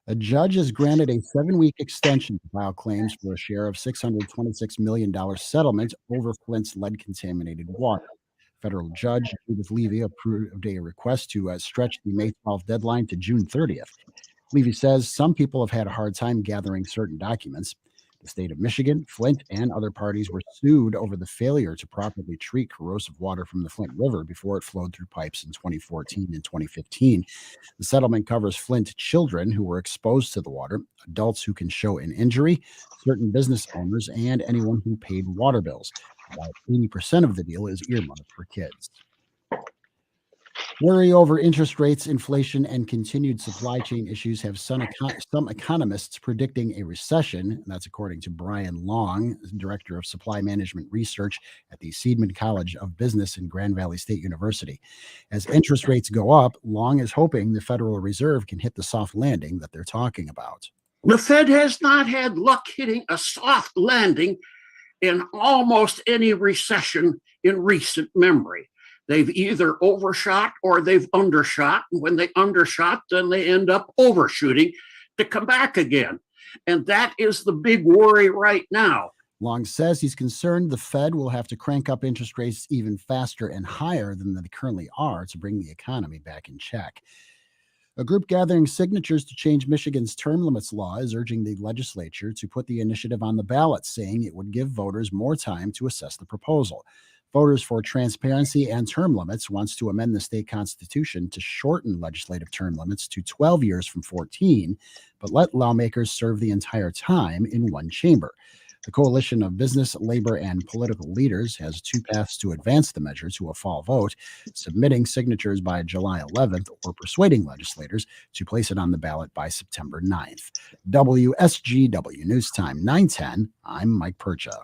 A judge has granted a 7-week extension to file claims for a share of $626 million settlement over Flint's lead-contaminated water. Federal Judge Judith Levy approved a request to stretch the May 12th deadline to June 30th. Levy says some people have had a hard time gathering certain documents. The state of Michigan, Flint, and other parties were sued over the failure to properly treat corrosive water from the Flint River before it flowed through pipes in 2014 and 2015. The settlement covers Flint children who were exposed to the water, adults who can show an injury, certain business owners, and anyone who paid water bills. About 80% of the deal is earmarked for kids. Worry over interest rates, inflation, and continued supply chain issues have some economists predicting a recession. And that's according to Brian Long, Director of Supply Management Research at the Seidman College of Business in Grand Valley State University. As interest rates go up, Long is hoping the Federal Reserve can hit the soft landing that they're talking about. The Fed has not had luck hitting a soft landing in almost any recession in recent memory. They've either overshot or they've undershot. And when they undershot, then they end up overshooting to come back again. And that is the big worry right now. Long says he's concerned the Fed will have to crank up interest rates even faster and higher than they currently are to bring the economy back in check. A group gathering signatures to change Michigan's term limits law is urging the legislature to put the initiative on the ballot, saying it would give voters more time to assess the proposal. Voters for Transparency and Term Limits wants to amend the state constitution to shorten legislative term limits to 12 years from 14, but let lawmakers serve the entire time in one chamber. The coalition of business, labor, and political leaders has two paths to advance the measure to a fall vote: submitting signatures by July 11th or persuading legislators to place it on the ballot by September 9th. WSGW News Time 9:10. I'm Mike Percha.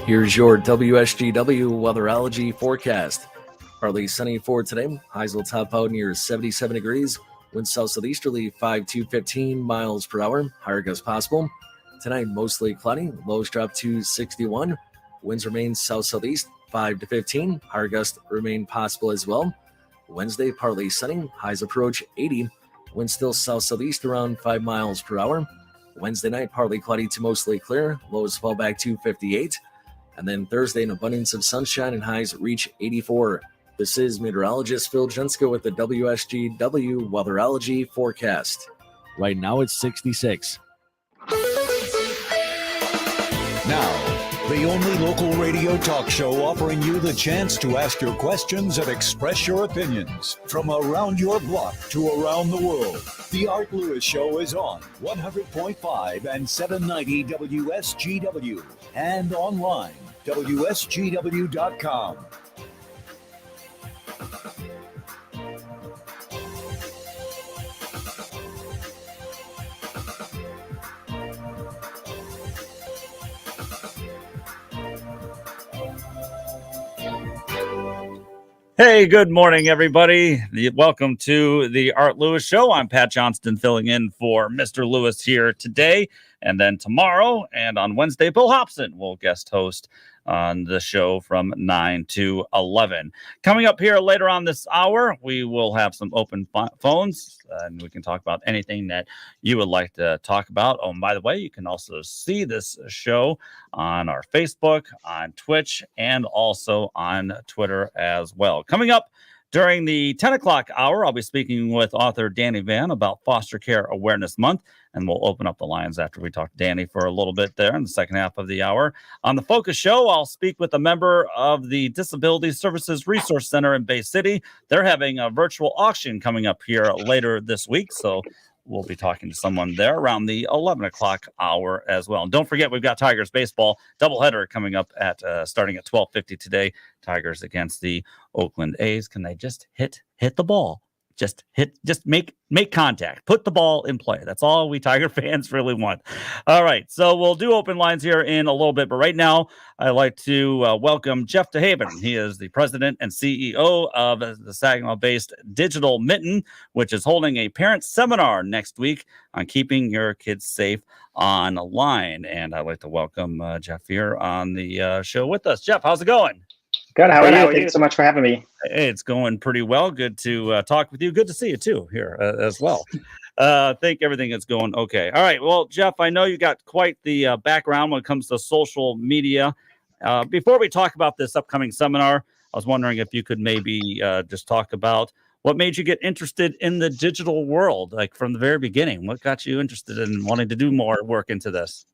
Here's your WSGW Weatherology Forecast. Partly sunny for today. Highs will top out near 77 degrees. Winds south-southeasterly 5 to 15 miles per hour. Higher gusts possible. Tonight, mostly cloudy. Lows drop to 61. Winds remain south-southeast 5 to 15. Higher gusts remain possible as well. Wednesday, partly sunny. Highs approach 80. Winds still south-southeast around 5 miles per hour. Wednesday night, partly cloudy to mostly clear. Lows fall back to 58. And then Thursday, an abundance of sunshine and highs reach 84. This is meteorologist Phil Jensko with the WSGW Weatherology Forecast. Right now it's 66. Now, the only local radio talk show offering you the chance to ask your questions and express your opinions from around your block to around the world. The Art Lewis Show is on 100.5 and 790 WSGW and online, WSGW.com. Hey, good morning, everybody. Welcome to the Art Lewis Show. I'm Pat Johnston filling in for Mr. Lewis here today. And then tomorrow and on Wednesday, Bill Hobson will guest host on the show from 9 to 11. Coming up here later on this hour, we will have some open phones, and we can talk about anything that you would like to talk about. Oh, and by the way, you can also see this show on our Facebook, on Twitch, and also on Twitter as well. Coming up during the 10 o'clock hour, I'll be speaking with author Danny Vann about Foster Care Awareness Month, and we'll open up the lines after we talk to Danny for a little bit there in the second half of the hour. On the Focus Show, I'll speak with a member of the Disability Services Resource Center in Bay City. They're having a virtual auction coming up here later this week, so we'll be talking to someone there around the 11 o'clock hour as well. And don't forget, we've got Tigers baseball doubleheader coming up at starting at 12:50 today. Tigers against the Oakland A's. Can they just hit the ball? Just make contact. Put the ball in play. That's all we Tiger fans really want. All right, so we'll do open lines here in a little bit, but right now I'd like to welcome Jeff DeHaven. He is the president and CEO of the Saginaw-based Digital Mitten, which is holding a parent seminar next week on keeping your kids safe online. And I'd like to welcome Jeff here on the show with us. Jeff, how's it going? Good. How are you? Thanks so much for having me. Hey, it's going pretty well. Good to talk with you. Good to see you too here as well. I think everything is going okay. All right. Well, Jeff, I know you got quite the background when it comes to social media. Before we talk about this upcoming seminar, I was wondering if you could maybe just talk about what made you get interested in the digital world, like from the very beginning. What got you interested in wanting to do more work into this?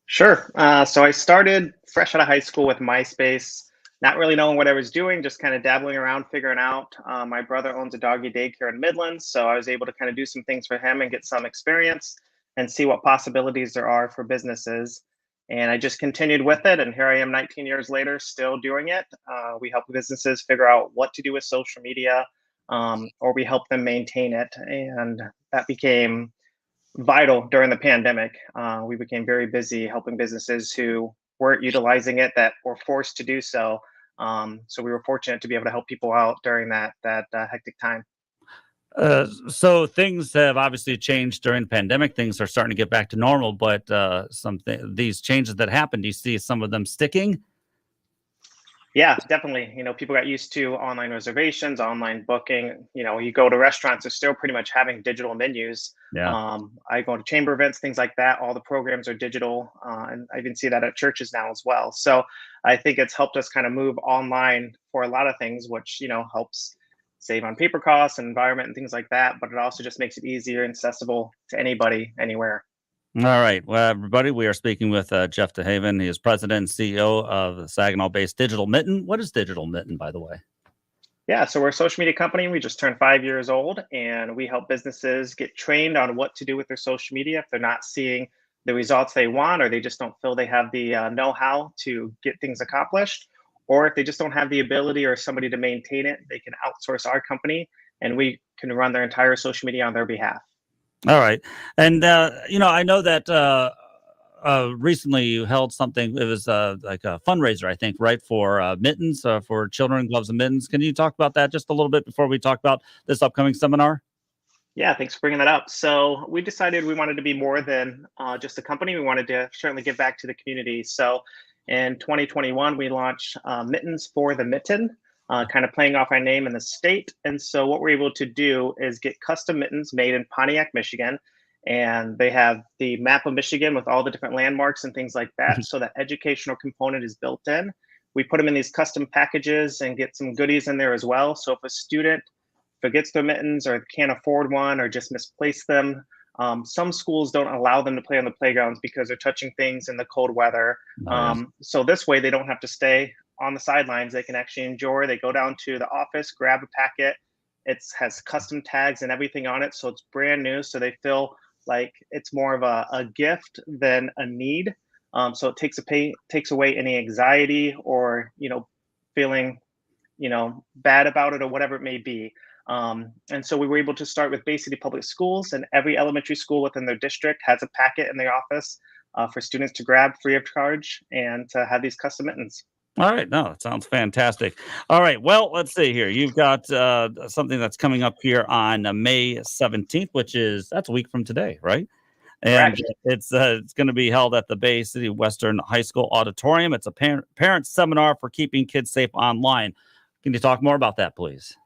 Sure. So I started fresh out of high school with MySpace, not really knowing what I was doing, just kind of dabbling around, figuring out. My brother owns a doggy daycare in Midland, so I was able to kind of do some things for him and get some experience and see what possibilities there are for businesses. And I just continued with it, and here I am 19 years later, still doing it. We help businesses figure out what to do with social media, or we help them maintain it. And that became vital during the pandemic. We became very busy helping businesses who weren't utilizing it, that were forced to do so. So we were fortunate to be able to help people out during that hectic time. So things have obviously changed during the pandemic. Things are starting to get back to normal, but these changes that happened, do you see some of them sticking? Yeah, definitely. People got used to online reservations, online booking. You go to restaurants, they're still pretty much having digital menus. Yeah. I go to chamber events, things like that. All the programs are digital. And I even see that at churches now as well. So I think it's helped us kind of move online for a lot of things, which, helps save on paper costs and environment and things like that. But it also just makes it easier and accessible to anybody, anywhere. All right. Well, everybody, we are speaking with Jeff DeHaven. He is president and CEO of the Saginaw-based Digital Mitten. What is Digital Mitten, by the way? Yeah, so we're a social media company. We just turned 5 years old, and we help businesses get trained on what to do with their social media if they're not seeing the results they want, or they just don't feel they have the know-how to get things accomplished, or if they just don't have the ability or somebody to maintain it, they can outsource our company, and we can run their entire social media on their behalf. All right. And, I know that recently you held something. It was like a fundraiser, I think, right, for mittens, for children, gloves, and mittens. Can you talk about that just a little bit before we talk about this upcoming seminar? Yeah, thanks for bringing that up. So we decided we wanted to be more than just a company. We wanted to certainly give back to the community. So in 2021, we launched Mittens for the Mitten, kind of playing off our name in the state. And so what we're able to do is get custom mittens made in Pontiac, Michigan. And they have the map of Michigan with all the different landmarks and things like that. So that educational component is built in. We put them in these custom packages and get some goodies in there as well. So if a student forgets their mittens or can't afford one or just misplace them, some schools don't allow them to play on the playgrounds because they're touching things in the cold weather. So this way they don't have to stay on the sidelines. They can actually enjoy. They go down to the office, grab a packet. It has custom tags and everything on it. So it's brand new. So they feel like it's more of a gift than a need. So it takes away any anxiety or, feeling, bad about it or whatever it may be. And so we were able to start with Bay City Public Schools, and every elementary school within their district has a packet in their office for students to grab free of charge and to have these custom mittens. All right. No, that sounds fantastic. All right. Well, let's see here. You've got something that's coming up here on May 17th, that's a week from today, right? And Correct. it's going to be held at the Bay City Western High School Auditorium. It's a parent seminar for keeping kids safe online. Can you talk more about that, please?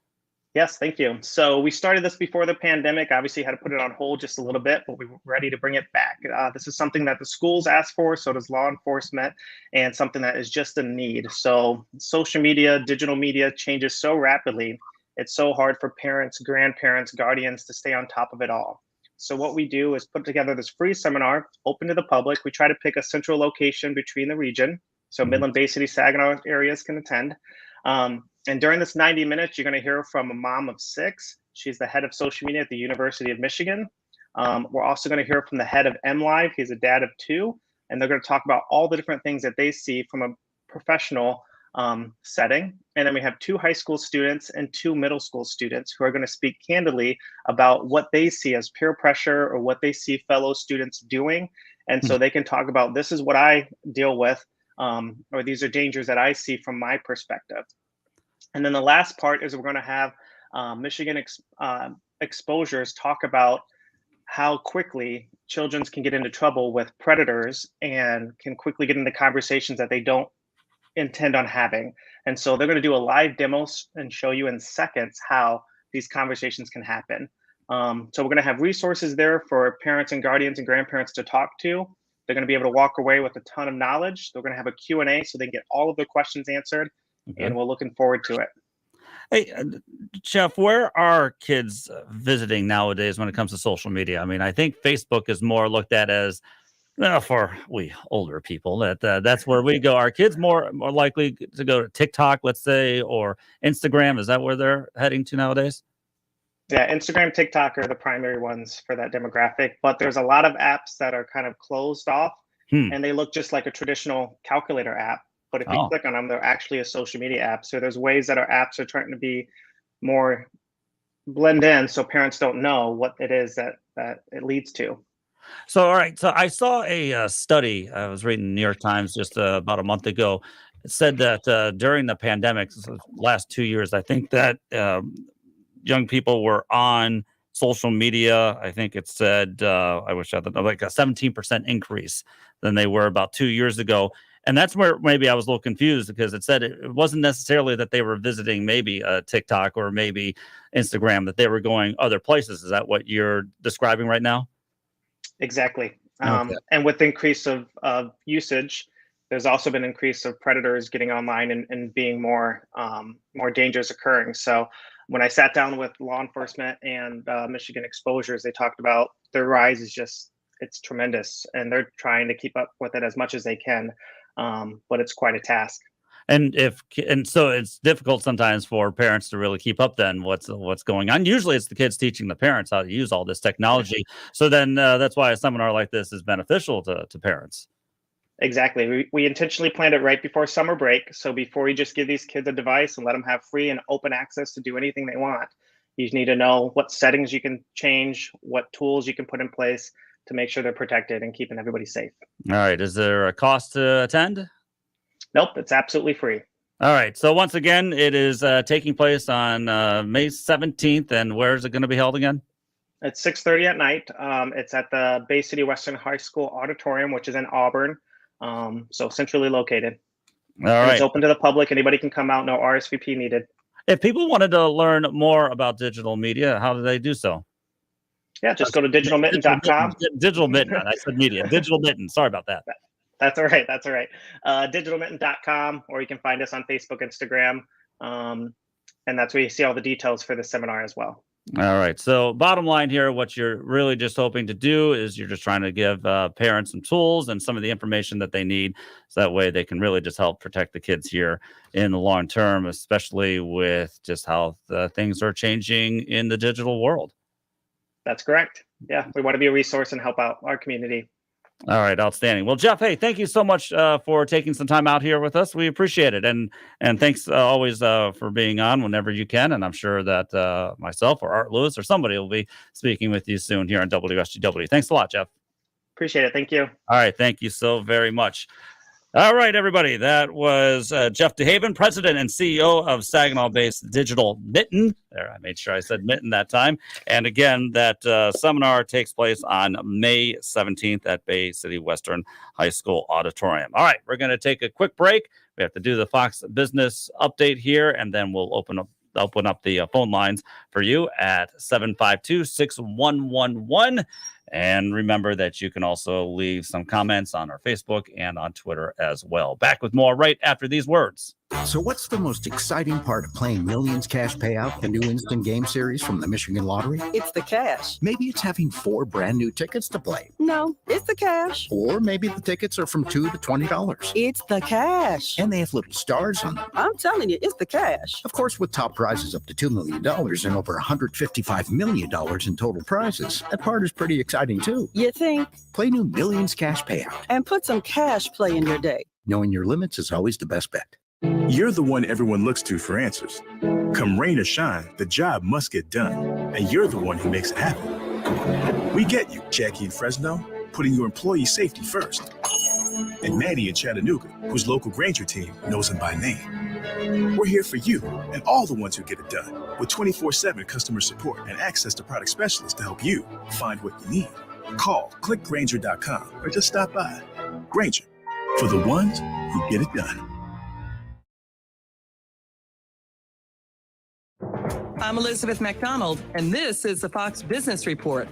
Yes, thank you. So we started this before the pandemic, obviously had to put it on hold just a little bit, but we were ready to bring it back. This is something that the schools ask for, so does law enforcement, and something that is just a need. So social media, digital media changes so rapidly. It's so hard for parents, grandparents, guardians to stay on top of it all. So what we do is put together this free seminar, open to the public. We try to pick a central location between the region, so Midland, Bay City, Saginaw areas can attend. And during this 90 minutes, you're going to hear from a mom of 6. She's the head of social media at the University of Michigan. We're also going to hear from the head of MLive. He's a dad of 2. And they're going to talk about all the different things that they see from a professional setting. And then we have 2 high school students and 2 middle school students who are going to speak candidly about what they see as peer pressure or what they see fellow students doing. And so they can talk about, this is what I deal with, or these are dangers that I see from my perspective. And then the last part is we're going to have Michigan exposures talk about how quickly children can get into trouble with predators and can quickly get into conversations that they don't intend on having. And so they're going to do a live demo and show you in seconds how these conversations can happen. So we're going to have resources there for parents and guardians and grandparents to talk to. They're going to be able to walk away with a ton of knowledge. They're going to have a Q&A so they can get all of their questions answered. Okay. And we're looking forward to it. Hey, Jeff, where are kids visiting nowadays when it comes to social media? I mean, I think Facebook is more looked at as, well, for we older people, that's where we go. Are kids more likely to go to TikTok, let's say, or Instagram? Is that where they're heading to nowadays? Yeah, Instagram, TikTok are the primary ones for that demographic, but there's a lot of apps that are kind of closed off and they look just like a traditional calculator app. But if you click on them, they're actually a social media app. So there's ways that our apps are trying to be more blend in so parents don't know what it is that it leads to. So, all right. So I saw a study. I was reading the New York Times just about a month ago. It said that during the pandemic, the last 2 years, I think that young people were on social media. I think it said, I wish I had like a 17% increase than they were about 2 years ago. And that's where maybe I was a little confused because it said it wasn't necessarily that they were visiting maybe TikTok or maybe Instagram, that they were going other places. Is that what you're describing right now? Exactly. And with the increase of usage, there's also been an increase of predators getting online and being more dangers occurring. So when I sat down with law enforcement and Michigan exposures, they talked about their rise is just, it's tremendous. And they're trying to keep up with it as much as they can. But it's quite a task. And so it's difficult sometimes for parents to really keep up then what's going on. Usually it's the kids teaching the parents how to use all this technology. So then that's why a seminar like this is beneficial to parents. Exactly. We intentionally planned it right before summer break. So before you just give these kids a device and let them have free and open access to do anything they want, you need to know what settings you can change, what tools you can put in place to make sure they're protected and keeping everybody safe. All right. Is there a cost to attend? Nope. It's absolutely free. All right. So once again, it is taking place on May 17th. And where is it going to be held again? It's 6:30 at night. It's at the Bay City Western High School Auditorium, which is in Auburn. So centrally located. All right. It's open to the public. Anybody can come out. No RSVP needed. If people wanted to learn more about digital media, how do they do so? Yeah, just go to digitalmitten.com. Digital Mitten. I said media. Digital Mitten. Sorry about that. That's all right. That's all right. Digitalmitten.com, or you can find us on Facebook, Instagram. And that's where you see all the details for the seminar as well. All right. So bottom line here, what you're really just hoping to do is you're just trying to give parents some tools and some of the information that they need. So that way they can really just help protect the kids here in the long term, especially with just how things are changing in the digital world. That's correct. Yeah, we want to be a resource and help out our community. All right, outstanding. Well, Jeff, hey, thank you so much for taking some time out here with us. We appreciate it, and thanks always for being on whenever you can. And I'm sure that myself or Art Lewis or somebody will be speaking with you soon here on WSGW. Thanks a lot, Jeff. Appreciate it. Thank you. All right, thank you so very much. All right, everybody. That was Jeff DeHaven, President and CEO of Saginaw-based Digital Mitten. There, I made sure I said Mitten that time. And again, that seminar takes place on May 17th at Bay City Western High School Auditorium. All right, we're going to take a quick break. We have to do the Fox Business update here, and then we'll open up the phone lines for you at 752-6111. And remember that you can also leave some comments on our Facebook and on Twitter as well. Back with more right after these words. So what's the most exciting part of playing Millions Cash Payout, the new instant game series from the Michigan Lottery? It's the cash. Maybe it's having 4 brand new tickets to play. No, it's the cash. Or maybe the tickets are from $2 to $20. It's the cash. And they have little stars on them. I'm telling you, it's the cash. Of course, with top prizes up to $2 million and over $155 million in total prizes, that part is pretty exciting too. You think? Play new Millions Cash Payout. And put some cash play in your day. Knowing your limits is always the best bet. You're the one everyone looks to for answers. Come rain or shine, the job must get done. And you're the one who makes it happen. We get you, Jackie in Fresno, putting your employee safety first. And Manny in Chattanooga, whose local Granger team knows him by name. We're here for you and all the ones who get it done, with 24/7 customer support and access to product specialists to help you find what you need. Call, click Granger.com, or just stop by. Granger, for the ones who get it done. I'm Elizabeth McDonald, and this is the Fox Business Report.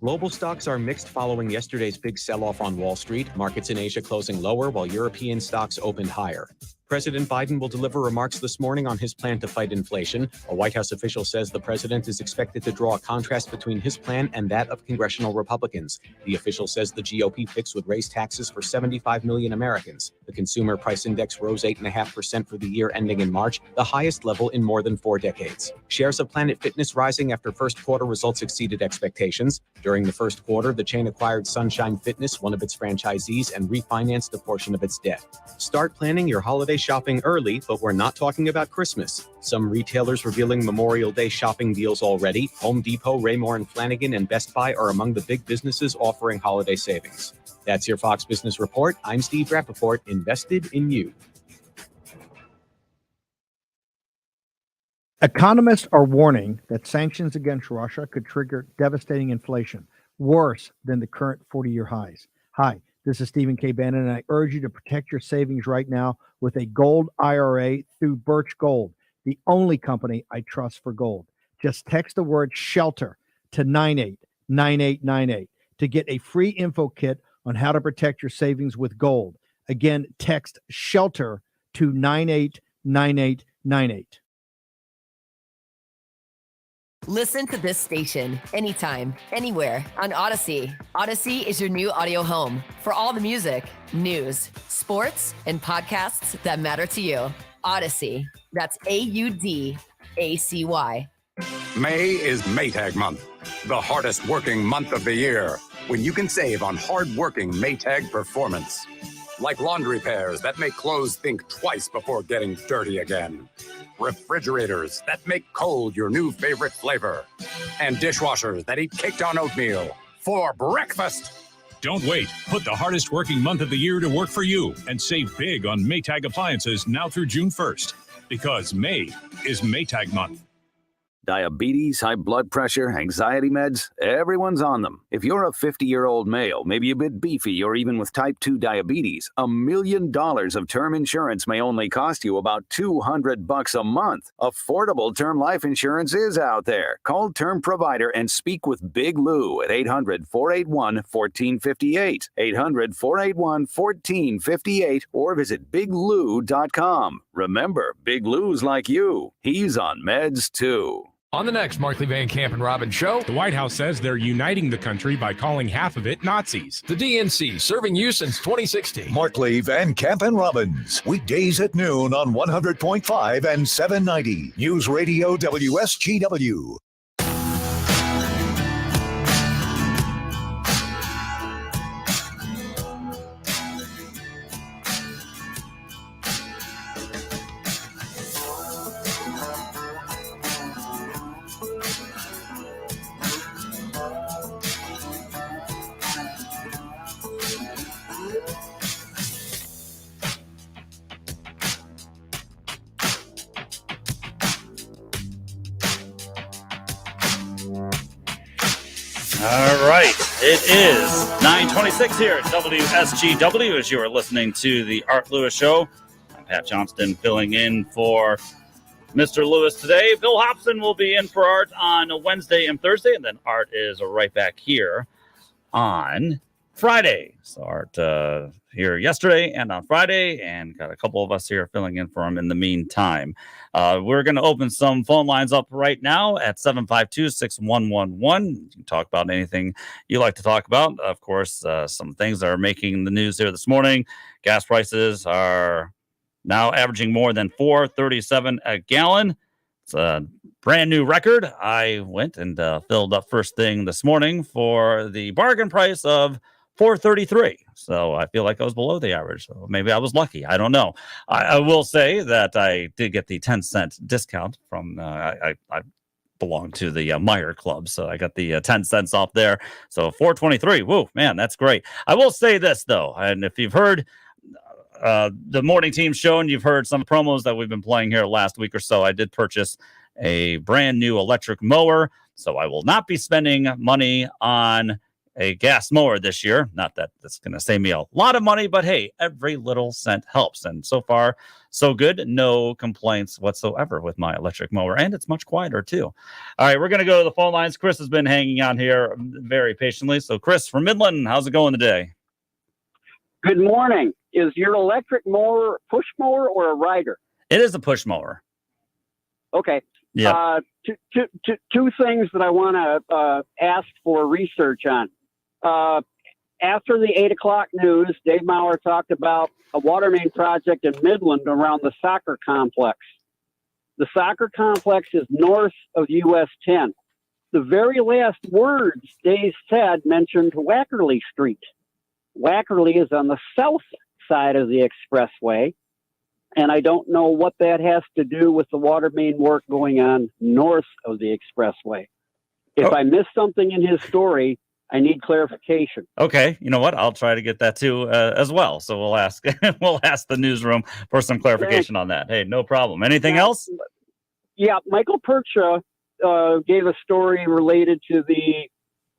Global stocks are mixed following yesterday's big sell-off on Wall Street, markets in Asia closing lower while European stocks opened higher. President Biden will deliver remarks this morning on his plan to fight inflation. A White House official says the president is expected to draw a contrast between his plan and that of congressional Republicans. The official says the GOP fix would raise taxes for 75 million Americans. The consumer price index rose 8.5% for the year ending in March, the highest level in more than 4 decades. Shares of Planet Fitness rising after first quarter results exceeded expectations. During the first quarter, the chain acquired Sunshine Fitness, one of its franchisees, and refinanced a portion of its debt. Start planning your holiday shopping early, but we're not talking about Christmas. Some retailers revealing Memorial Day shopping deals already. Home Depot, Raymore and Flanigan, and Best Buy are among the big businesses offering holiday savings. That's your Fox Business Report. I'm Steve Rappaport, invested in you. Economists are warning that sanctions against Russia could trigger devastating inflation, worse than the current 40-year highs. Hi, this is Stephen K. Bannon, and I urge you to protect your savings right now with a gold IRA through Birch Gold, the only company I trust for gold. Just text the word SHELTER to 989898 to get a free info kit on how to protect your savings with gold. Again, text SHELTER to 989898. Listen to this station anytime, anywhere on Odyssey. Odyssey is your new audio home for all the music, news, sports, and podcasts that matter to you. Odyssey. That's AUDACY. May is Maytag month, the hardest working month of the year, when you can save on hard-working Maytag performance. Like laundry pairs that make clothes think twice before getting dirty again. Refrigerators that make cold your new favorite flavor. And dishwashers that eat caked on oatmeal for breakfast. Don't wait. Put the hardest working month of the year to work for you and save big on Maytag appliances now through June 1st. Because May is Maytag month. Diabetes, high blood pressure, anxiety meds, everyone's on them. If you're a 50-year-old male, maybe a bit beefy, or even with type 2 diabetes, $1 million of term insurance may only cost you about $200 a month. Affordable term life insurance is out there. Call Term Provider and speak with Big Lou at 800-481-1458, 800-481-1458, or visit biglou.com. Remember, Big Lou's like you. He's on meds too. On the next Markley, Van Camp and Robbins show, the White House says they're uniting the country by calling half of it Nazis. The DNC serving you since 2016. Markley, Van Camp and Robbins, weekdays at noon on 100.5 and 790 News Radio WSGW. All right, it is 9:26 here at WSGW as you are listening to the Art Lewis Show. I'm Pat Johnston filling in for Mr. Lewis today. Bill Hobson will be in for Art on Wednesday and Thursday, and then Art is right back here on Friday. So Art here yesterday and on Friday, and got a couple of us here filling in for him in the meantime. We're going to open some phone lines up right now at 752-6111. You can talk about anything you like to talk about. Of course, some things that are making the news here this morning. Gas prices are now averaging more than $4.37 a gallon. It's a brand new record. I went and filled up first thing this morning for the bargain price of $4.33. So I feel like I was below the average. So maybe I was lucky. I don't know. I will say that I did get the 10-cent discount from I belong to the Meyer Club, so I got the 10 cents off there. So $4.23. Whoa, man, that's great. I will say this though, and if you've heard the morning team show and you've heard some promos that we've been playing here last week or so, I did purchase a brand new electric mower. So I will not be spending money on a gas mower this year. Not that that's going to save me a lot of money, but hey, every little cent helps. And so far, so good. No complaints whatsoever with my electric mower. And it's much quieter, too. All right, we're going to go to the phone lines. Chris has been hanging on here very patiently. So, Chris from Midland, how's it going today? Good morning. Is your electric mower push mower or a rider? It is a push mower. Okay. Yeah. Two things that I want to ask for research on. After the 8 o'clock news, Dave Maurer talked about a water main project in Midland around the soccer complex. The soccer complex is north of US 10. The very last words Dave said mentioned Wackerly Street. Wackerly is on the south side of the expressway, and I don't know what that has to do with the water main work going on north of the expressway. If I missed something in his story, I need clarification. Okay, you know what? I'll try to get that too as well. So we'll ask we'll ask the newsroom for some clarification on that. Hey, no problem. Anything else? Yeah, Michael Percha gave a story related to the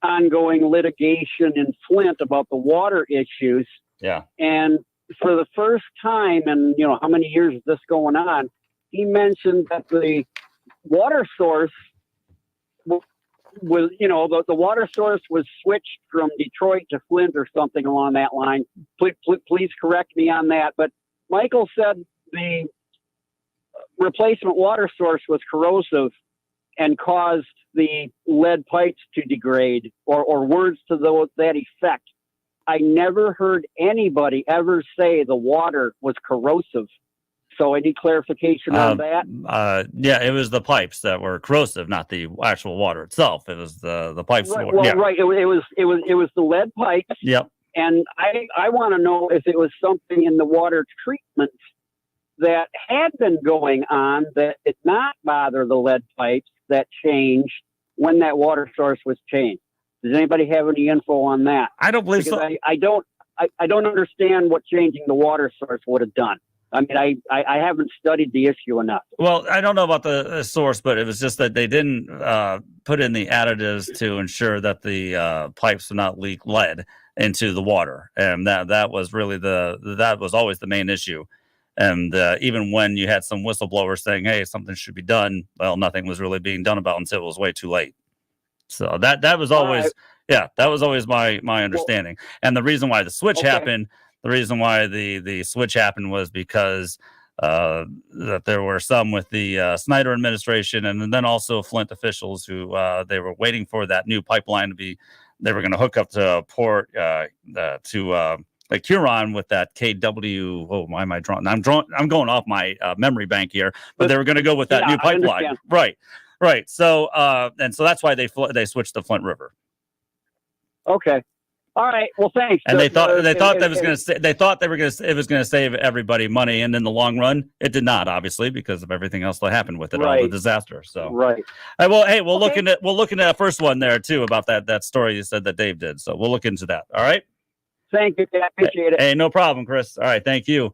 ongoing litigation in Flint about the water issues. Yeah. And for the first time in, how many years is this going on, he mentioned that the water source was, the water source was switched from Detroit to Flint or something along that line. Please correct me on that. But Michael said the replacement water source was corrosive and caused the lead pipes to degrade, or words to that effect. I never heard anybody ever say the water was corrosive. So I need clarification on that. Yeah, it was the pipes that were corrosive, not the actual water itself. It was the pipes. Right, well, yeah. Right. It was the lead pipes. Yep. And I want to know if it was something in the water treatment that had been going on that did not bother the lead pipes that changed when that water source was changed. Does anybody have any info on that? I don't believe because so. I don't understand what changing the water source would have done. I mean, I haven't studied the issue enough. Well, I don't know about the source, but it was just that they didn't put in the additives to ensure that the pipes would not leak lead into the water, and that was really that was always the main issue. And even when you had some whistleblowers saying, "Hey, something should be done," well, nothing was really being done about until it was way too late. So that was always that was always my understanding. And the reason why the switch happened. The reason why the switch happened was because that there were some with the Snyder administration and then also Flint officials who they were waiting for that new pipeline to be. They were going to hook up to port to Lake Huron with that KW. Oh, why am I drawing? I'm going off my memory bank here, but they were going to go with that new pipeline. Right. So and so that's why they switched the Flint River. Okay. All right. Well, thanks. And they thought that was going to they thought it was going to save everybody money, and in the long run, it did not, obviously, because of everything else that happened with it, all the disaster. So right. Well, hey, we'll look into that first one there too about that story you said that Dave did. So we'll look into that. All right. Thank you. I appreciate it. Hey, no problem, Chris. All right, thank you.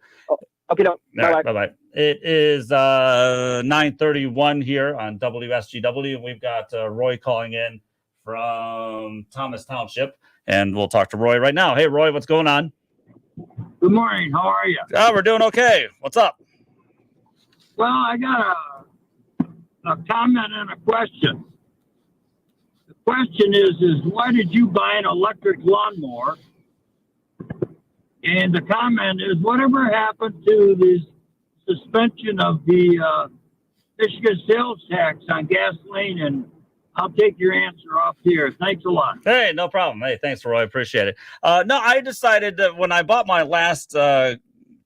Okay. Bye bye. It is 9:31 here on WSGW, and we've got Roy calling in from Thomas Township. And we'll talk to Roy right now. Hey, Roy, what's going on? Good morning. How are you? Oh, we're doing okay. What's up? Well, I got a comment and a question. The question is why did you buy an electric lawnmower? And the comment is, whatever happened to the suspension of the Michigan sales tax on gasoline? And I'll take your answer off here. Thanks a lot. Hey, no problem. Hey, thanks, Roy. I appreciate it. No, I decided that when I bought my last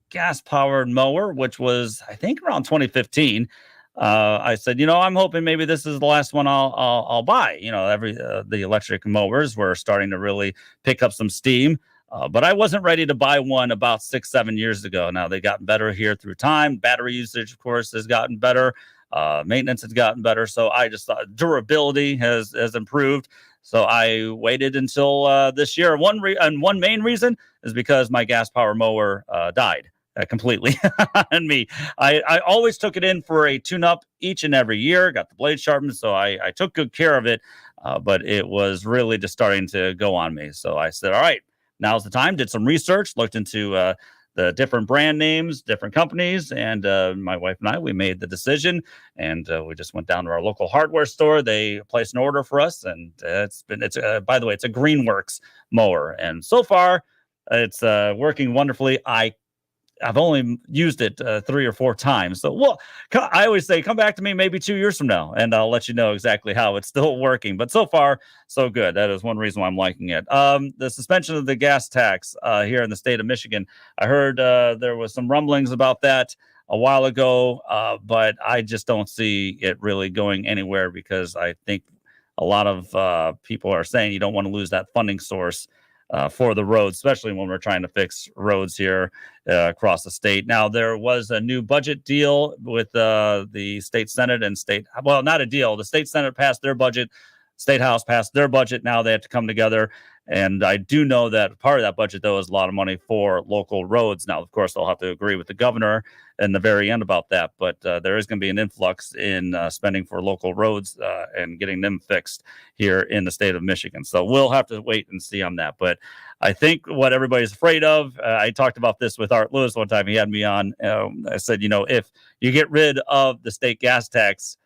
gas-powered mower, which was, I think, around 2015, I said, I'm hoping maybe this is the last one I'll buy. The electric mowers were starting to really pick up some steam. But I wasn't ready to buy one about 6-7 years ago. Now, they've gotten better here through time. Battery usage, of course, has gotten better. Maintenance has gotten better. So I just thought durability has improved. So I waited until this year. One main reason is because my gas power mower died. completely on me. I always took it in for a tune-up each and every year, got the blade sharpened, so I took good care of it, but it was really just starting to go on me. So I said, all right, now's the time. Did some research, looked into the different brand names, different companies, and my wife and I, we made the decision, and we just went down to our local hardware store. They placed an order for us, and it's by the way, it's a Greenworks mower, and so far it's working wonderfully. I've only used it 3 or 4 times. So, well, I always say, come back to me maybe 2 years from now, and I'll let you know exactly how it's still working. But so far, so good. That is one reason why I'm liking it. The suspension of the gas tax here in the state of Michigan. I heard there was some rumblings about that a while ago, but I just don't see it really going anywhere because I think a lot of people are saying you don't want to lose that funding source for the roads, especially when we're trying to fix roads here across the state. Now, there was a new budget deal with the state Senate and well, not a deal. The state Senate passed their budget. State House passed their budget. Now they have to come together. And I do know that part of that budget, though, is a lot of money for local roads. Now, of course, they'll have to agree with the governor in the very end about that. But there is going to be an influx in spending for local roads and getting them fixed here in the state of Michigan. So we'll have to wait and see on that. But I think what everybody's afraid of, I talked about this with Art Lewis one time. He had me on. I said, if you get rid of the state gas tax,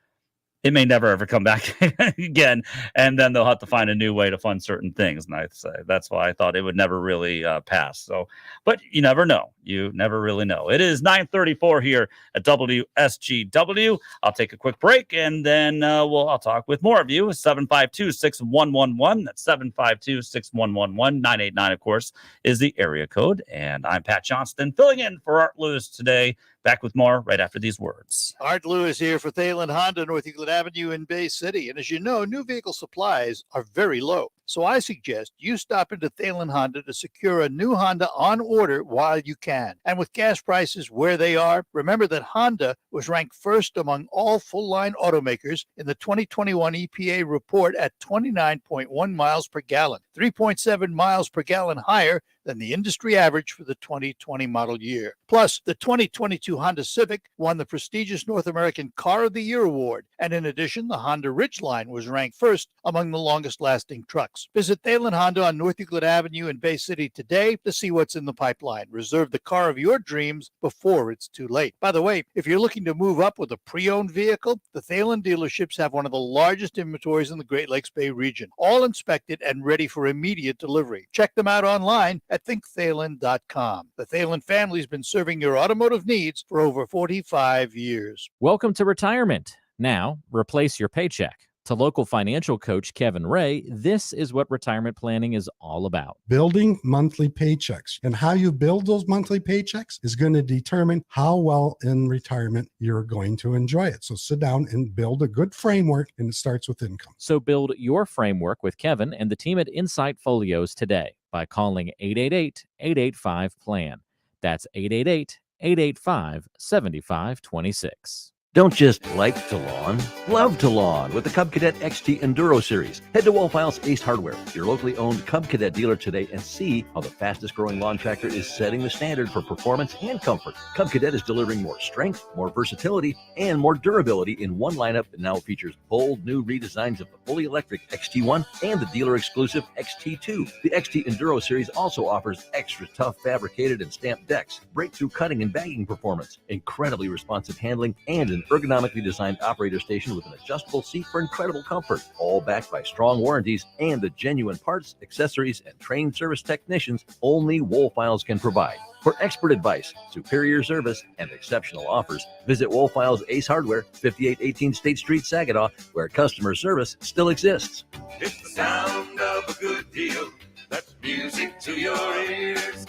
it may never ever come back again, and then they'll have to find a new way to fund certain things. And that's why I thought it would never really pass. So, but you never know. You never really know. It is 9:34 here at WSGW. I'll take a quick break, and then I'll talk with more of you. 752-6111. That's 752-6111. 989, of course, is the area code. And I'm Pat Johnston, filling in for Art Lewis today. Back with more right after these words. Art Lewis here for Thalen Honda, North Euclid Avenue in Bay City. And as you know, new vehicle supplies are very low. So I suggest you stop into Thalen Honda to secure a new Honda on order while you can. And with gas prices where they are, remember that Honda was ranked first among all full-line automakers in the 2021 EPA report at 29.1 miles per gallon, 3.7 miles per gallon higher than the industry average for the 2020 model year. Plus, the 2022 Honda Civic won the prestigious North American Car of the Year award. And in addition, the Honda Ridgeline was ranked first among the longest-lasting trucks. Visit Thalen Honda on North Euclid Avenue in Bay City today to see what's in the pipeline. Reserve the car of your dreams before it's too late. By the way, if you're looking to move up with a pre-owned vehicle, the Thalen dealerships have one of the largest inventories in the Great Lakes Bay region, all inspected and ready for immediate delivery. Check them out online at thinkthalen.com. The Thalen family's been serving your automotive needs for over 45 years. Welcome to retirement. Now, replace your paycheck. To local financial coach Kevin Ray, this is what retirement planning is all about. Building monthly paychecks. And how you build those monthly paychecks is going to determine how well in retirement you're going to enjoy it. So sit down and build a good framework, and it starts with income. So build your framework with Kevin and the team at Insight Folios today by calling 888-885-PLAN. That's 888-885-7526. Don't just like to lawn, love to lawn with the Cub Cadet XT Enduro Series. Head to Wolfow's Ace Hardware, your locally owned Cub Cadet dealer today, and see how the fastest growing lawn tractor is setting the standard for performance and comfort. Cub Cadet is delivering more strength, more versatility, and more durability in one lineup that now features bold new redesigns of the fully electric XT1 and the dealer exclusive XT2. The XT Enduro Series also offers extra tough fabricated and stamped decks, breakthrough cutting and bagging performance, incredibly responsive handling, and an ergonomically designed operator station with an adjustable seat for incredible comfort, all backed by strong warranties and the genuine parts, accessories, and trained service technicians only Wolfow's can provide. For expert advice, superior service, and exceptional offers, visit Wolfow's Ace Hardware, 5818 State Street, Saginaw, where customer service still exists. It's the sound of a good deal. That's music to your ears.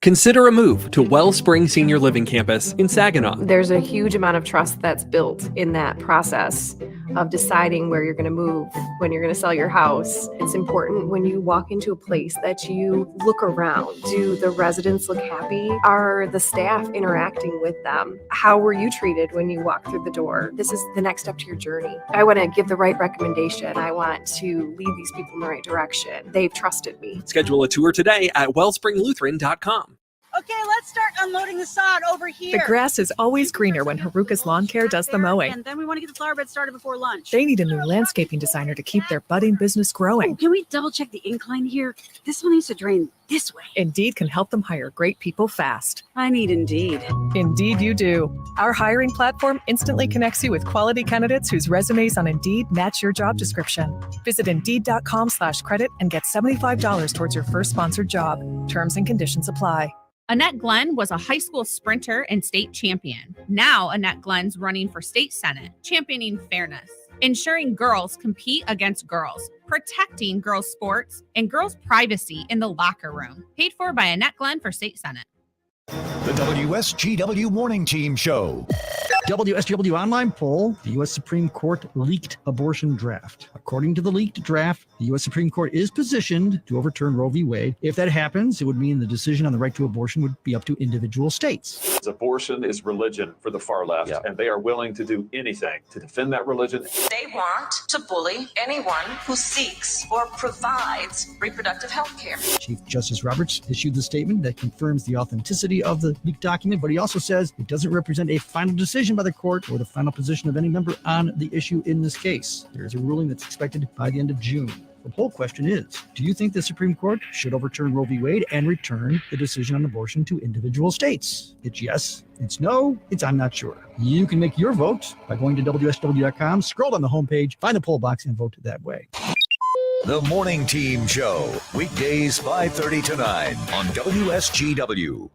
Consider a move to Wellspring Senior Living Campus in Saginaw. There's a huge amount of trust that's built in that process. of deciding where you're going to move, when you're going to sell your house. It's important when you walk into a place that you look around. Do the residents look happy? Are the staff interacting with them? How were you treated when you walk through the door? This is the next step to your journey. I want to give the right recommendation. I want to lead these people in the right direction. They've trusted me. Schedule a tour today at wellspringlutheran.com. Okay, let's start unloading the sod over here. The grass is always greener when Haruka's Lawn Care does the mowing. And then we want to get the flower bed started before lunch. They need a new landscaping designer to keep their budding business growing. Oh, can we double check the incline here? This one needs to drain this way. Indeed can help them hire great people fast. I need Indeed. Indeed you do. Our hiring platform instantly connects you with quality candidates whose resumes on Indeed match your job description. Visit Indeed.com/credit and get $75 towards your first sponsored job. Terms and conditions apply. Annette Glenn was a high school sprinter and state champion. Now Annette Glenn's running for state senate, championing fairness, ensuring girls compete against girls, protecting girls' sports, and girls' privacy in the locker room. Paid for by Annette Glenn for state senate. The WSGW Morning Team Show. WSGW online poll, the U.S. Supreme Court leaked abortion draft. According to the leaked draft, the U.S. Supreme Court is positioned to overturn Roe v. Wade. If that happens, it would mean the decision on the right to abortion would be up to individual states. Abortion is religion for the far left, and they are willing to do anything to defend that religion. They want to bully anyone who seeks or provides reproductive health care. Chief Justice Roberts issued the statement that confirms the authenticity of the leaked document, but he also says it doesn't represent a final decision by the court or the final position of any member on the issue in this case. There is a ruling that's expected by the end of June. The poll question is, do you think the Supreme Court should overturn Roe v. Wade and return the decision on abortion to individual states? It's yes, it's no, it's I'm not sure. You can make your vote by going to WSW.com, scroll down the homepage, find the poll box, and vote that way. The Morning Team Show, weekdays 5:30 to 9 on WSGW.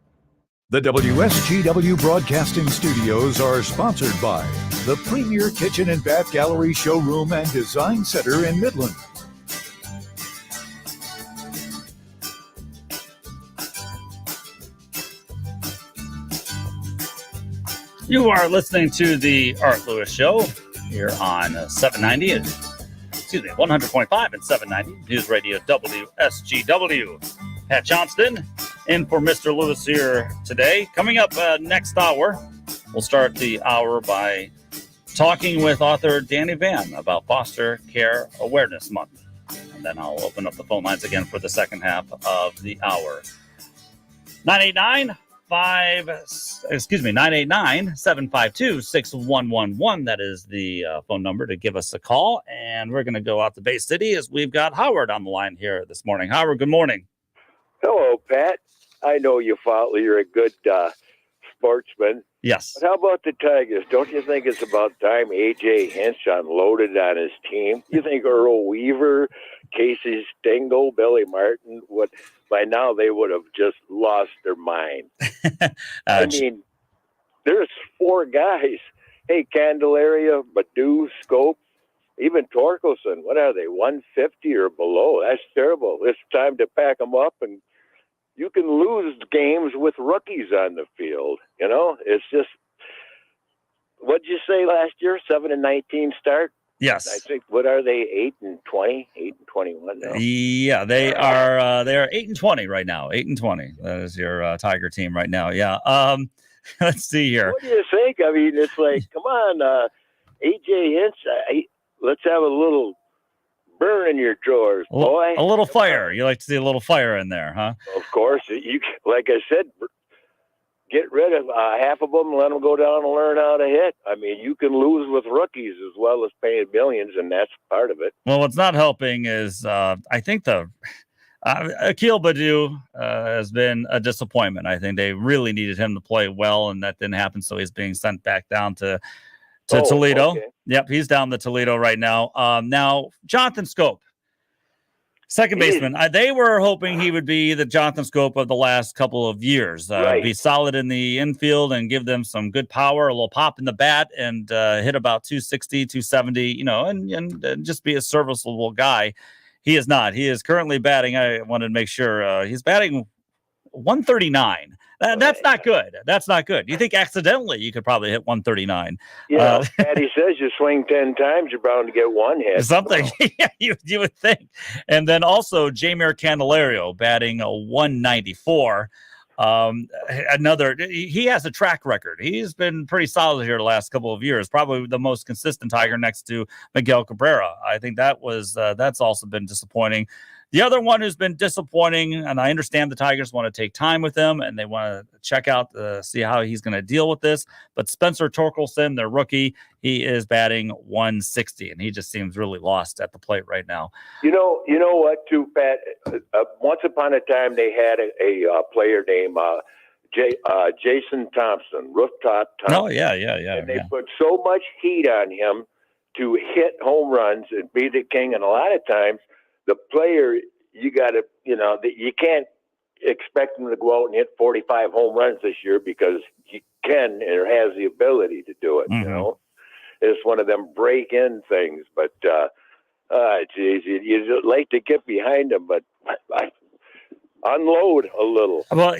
The WSGW Broadcasting Studios are sponsored by the Premier Kitchen and Bath Gallery Showroom and Design Center in Midland. You are listening to the Art Lewis Show here on 790 and 100.5 and 790 News Radio WSGW. Pat Johnston in for Mr. Lewis here today. Coming up next hour, we'll start the hour by talking with author Danny Vann about Foster Care Awareness Month. And then I'll open up the phone lines again for the second half of the hour. 989-752-6111. That is the phone number to give us a call. And we're going to go out to Bay City as we've got Howard on the line here this morning. Howard, good morning. Hello, Pat. I know you're a good sportsman. Yes. But how about the Tigers? Don't you think it's about time A.J. Hinch unloaded on his team? You think Earl Weaver, Casey Stengel, Billy Martin by now they would have just lost their mind. I mean, there's four guys. Hey, Candelaria, Badu, Scope, even Torkelson. What are they, 150 or below? That's terrible. It's time to pack them up, and you can lose games with rookies on the field. You know, it's just, what'd you say last year? 7-19 start? Yes. I think, what are they, 8-20, 8-21 now? Yeah, they are 8-20 right now. 8-20. That is your Tiger team right now. Yeah. Let's see here. What do you think? I mean, it's like, come on, A.J. Hinch, let's have a little burn in your drawers, boy. A little fire. You like to see a little fire in there, huh? Of course. You, like I said, get rid of half of them, let them go down and learn how to hit. I mean, you can lose with rookies as well as paying millions, and that's part of it. Well, what's not helping is I think the Akil Badu has been a disappointment. I think they really needed him to play well, and that didn't happen, so he's being sent back down to Toledo. Okay. Yep, he's down to Toledo right now. Now, Jonathan Scope, second baseman. They were hoping he would be the Jonathan Scope of the last couple of years. Right. Be solid in the infield and give them some good power, a little pop in the bat, and hit about 260, 270, and just be a serviceable guy. He is not. He is currently batting. I wanted to make sure he's batting 139. That's not good. That's not good. You think accidentally you could probably hit 139? Yeah, Patty says you swing 10 times, you're bound to get one hit. Something. Yeah, you would think. And then also Jamir Candelario batting a 194. He has a track record. He's been pretty solid here the last couple of years. Probably the most consistent Tiger next to Miguel Cabrera. I think that's also been disappointing. The other one who's been disappointing, and I understand the Tigers want to take time with him and they want to check out, see how he's going to deal with this. But Spencer Torkelson, their rookie, he is batting 160, and he just seems really lost at the plate right now. You know what, too, Pat? Once upon a time, they had a player named Jason Thompson, Rooftop Thompson. Oh, yeah. And they put so much heat on him to hit home runs and be the king. And a lot of times, the player, you got to, you can't expect him to go out and hit 45 home runs this year because he can or has the ability to do it. It's one of them break-in things. But, geez, you'd like to get behind him, but I unload a little. Well,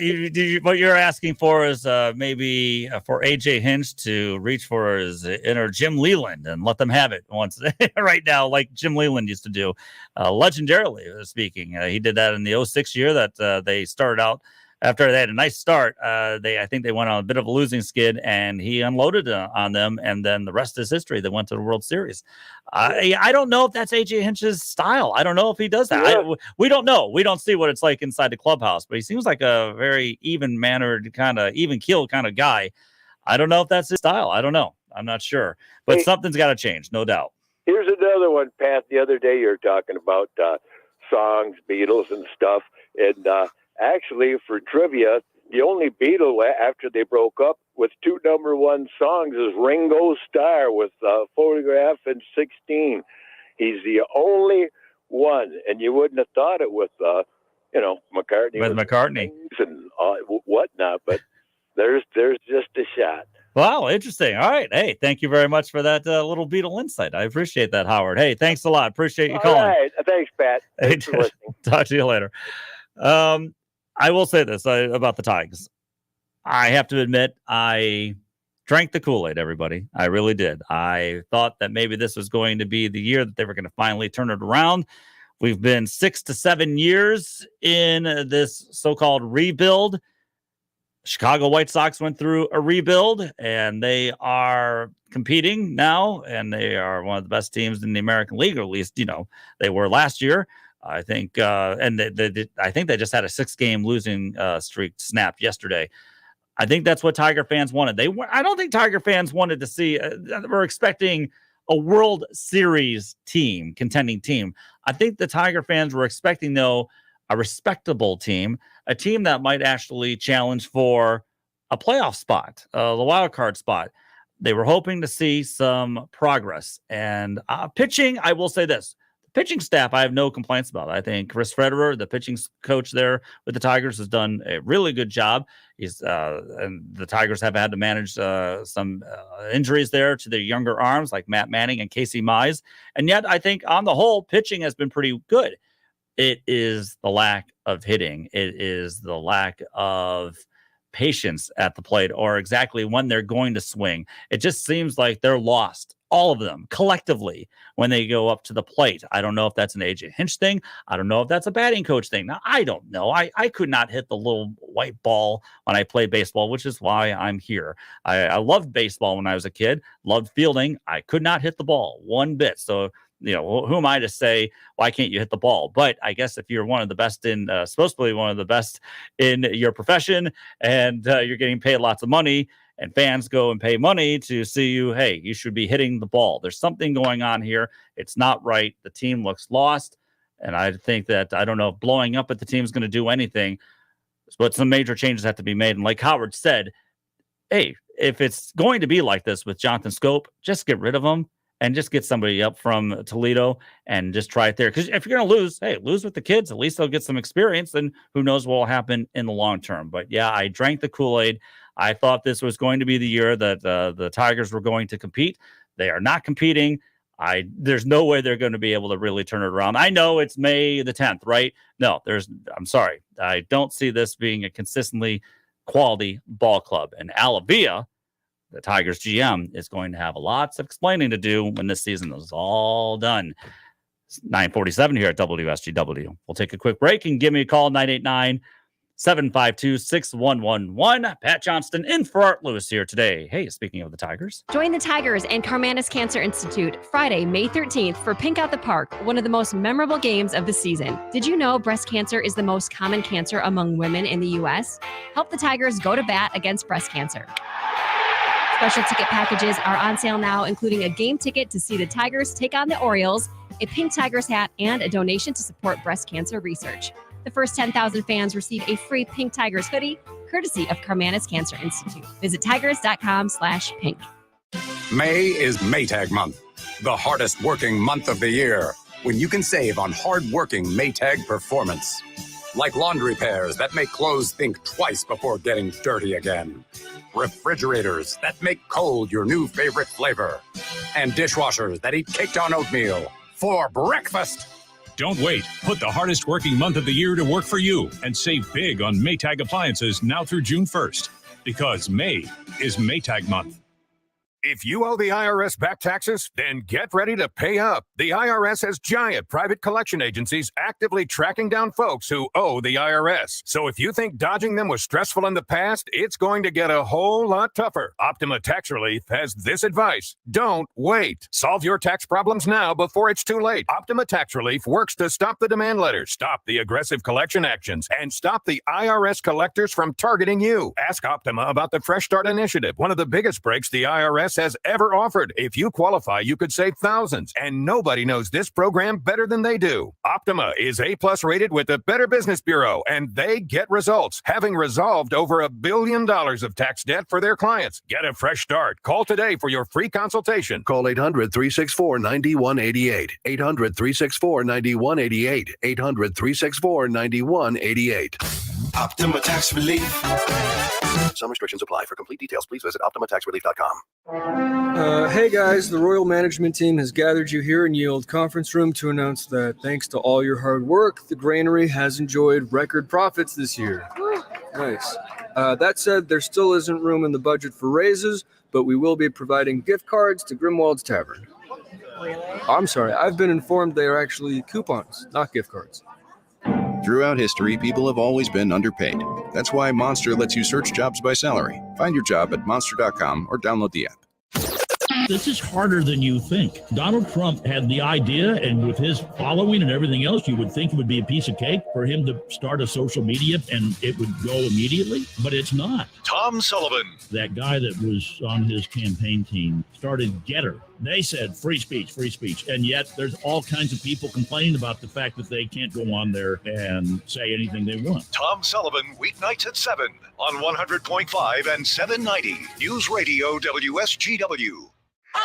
what you're asking for is maybe for AJ Hinch to reach for his inner Jim Leland and let them have it once right now, like Jim Leland used to do, legendarily speaking. He did that in the 06 year that they started out. After they had a nice start, I think they went on a bit of a losing skid, and he unloaded on them, and then the rest is history. They went to the World Series. I don't know if that's AJ Hinch's style. I don't know if he does that. Yeah. We don't know. We don't see what it's like inside the clubhouse, but he seems like a very even-mannered, kind of even-keeled kind of guy. I don't know if that's his style. I don't know. I'm not sure, but something's got to change, no doubt. Here's another one, Pat. The other day you were talking about songs, Beatles and stuff, and actually, for trivia, the only Beatle after they broke up with 2 #1 songs is Ringo Starr with Photograph and 16. He's the only one, and you wouldn't have thought it with, McCartney. With McCartney. And whatnot, but there's just a shot. Wow, interesting. All right. Hey, thank you very much for that little Beatle insight. I appreciate that, Howard. Hey, thanks a lot. Appreciate you calling. All right. Thanks, Pat. Thanks for listening. Talk to you later. I will say this about the Tigers. I have to admit, I drank the Kool-Aid, everybody. I really did. I thought that maybe this was going to be the year that they were going to finally turn it around. We've been 6 to 7 years in this so-called rebuild. Chicago White Sox went through a rebuild, and they are competing now, and they are one of the best teams in the American League, or at least, they were last year. I think, and I think they just had a 6-game losing streak snapped yesterday. I think that's what Tiger fans wanted. I don't think Tiger fans wanted to see. We're expecting a World Series team, contending team. I think the Tiger fans were expecting, though, a respectable team, a team that might actually challenge for a playoff spot, the wild card spot. They were hoping to see some progress. And pitching, I will say this. Pitching staff, I have no complaints about. I think Chris Federer, the pitching coach there with the Tigers, has done a really good job. And the Tigers have had to manage some injuries there to their younger arms, like Matt Manning and Casey Mize. And yet, I think on the whole, pitching has been pretty good. It is the lack of hitting. It is the lack of patience at the plate, or exactly when they're going to swing. It just seems like they're lost. All of them collectively when they go up to the plate. I don't know if that's an AJ Hinch thing. I don't know if that's a batting coach thing. Now, I don't know. I could not hit the little white ball when I played baseball, which is why I'm here. I loved baseball when I was a kid, loved fielding. I could not hit the ball one bit. So, who am I to say, why can't you hit the ball? But I guess if you're one of the best supposed to be one of the best in your profession, and you're getting paid lots of money, and fans go and pay money to see you, hey, you should be hitting the ball. There's something going on here. It's not right. The team looks lost. And I think that, I don't know if blowing up at the team is going to do anything, but some major changes have to be made. And like Howard said, hey, if it's going to be like this with Jonathan Scope, just get rid of him and just get somebody up from Toledo and just try it there. Because if you're going to lose, hey, lose with the kids. At least they'll get some experience, and who knows what will happen in the long term. But yeah, I drank the Kool-Aid. I thought this was going to be the year that the Tigers were going to compete. They are not competing. There's no way they're going to be able to really turn it around. I know it's May the 10th, right? No, I'm sorry. I don't see this being a consistently quality ball club. And Alavia, the Tigers GM, is going to have lots of explaining to do when this season is all done. It's 9:47 here at WSGW. We'll take a quick break and give me a call, 989-752-6111. Pat Johnston in for Art Lewis here today. Hey, speaking of the Tigers. Join the Tigers and Carmanis Cancer Institute Friday, May 13th for Pink Out the Park, one of the most memorable games of the season. Did you know breast cancer is the most common cancer among women in the U.S.? Help the Tigers go to bat against breast cancer. Special ticket packages are on sale now, including a game ticket to see the Tigers take on the Orioles, a pink Tigers hat, and a donation to support breast cancer research. The first 10,000 fans receive a free Pink Tigers hoodie, courtesy of Carmanis Cancer Institute. Visit tigers.com/pink. May is Maytag month, the hardest working month of the year, when you can save on hard-working Maytag performance. Like laundry pairs that make clothes think twice before getting dirty again. Refrigerators that make cold your new favorite flavor. And dishwashers that eat caked on oatmeal for breakfast. Don't wait. Put the hardest working month of the year to work for you and save big on Maytag appliances now through June 1st. Because May is Maytag month. If you owe the IRS back taxes, then get ready to pay up. The IRS has giant private collection agencies actively tracking down folks who owe the IRS. So if you think dodging them was stressful in the past, it's going to get a whole lot tougher. Optima Tax Relief has this advice. Don't wait. Solve your tax problems now before it's too late. Optima Tax Relief works to stop the demand letters, stop the aggressive collection actions, and stop the IRS collectors from targeting you. Ask Optima about the Fresh Start Initiative, one of the biggest breaks the IRS has ever offered. If you qualify, you could save thousands, and nobody knows this program better than they do. Optima is A+ rated with the Better Business Bureau, and they get results, having resolved over $1 billion of tax debt for their clients. Get a fresh start. Call today for your free consultation. Call 800-364-9188. 800-364-9188. 800-364-9188. Optima Tax Relief. Some restrictions apply. For complete details, please visit OptimaTaxRelief.com. Hey guys, the Royal Management Team has gathered you here in Yield Conference Room to announce that thanks to all your hard work, the granary has enjoyed record profits this year. Nice. That said, there still isn't room in the budget for raises, but we will be providing gift cards to Grimwald's Tavern. Really? I'm sorry, I've been informed they are actually coupons, not gift cards. Throughout history, people have always been underpaid. That's why Monster lets you search jobs by salary. Find your job at monster.com or download the app. This is harder than you think. Donald Trump had the idea, and with his following and everything else, you would think it would be a piece of cake for him to start a social media and it would go immediately, but it's not. Tom Sullivan. That guy that was on his campaign team started Getter. They said free speech, and yet there's all kinds of people complaining about the fact that they can't go on there and say anything they want. Tom Sullivan, weeknights at 7 on 100.5 and 790 News Radio WSGW.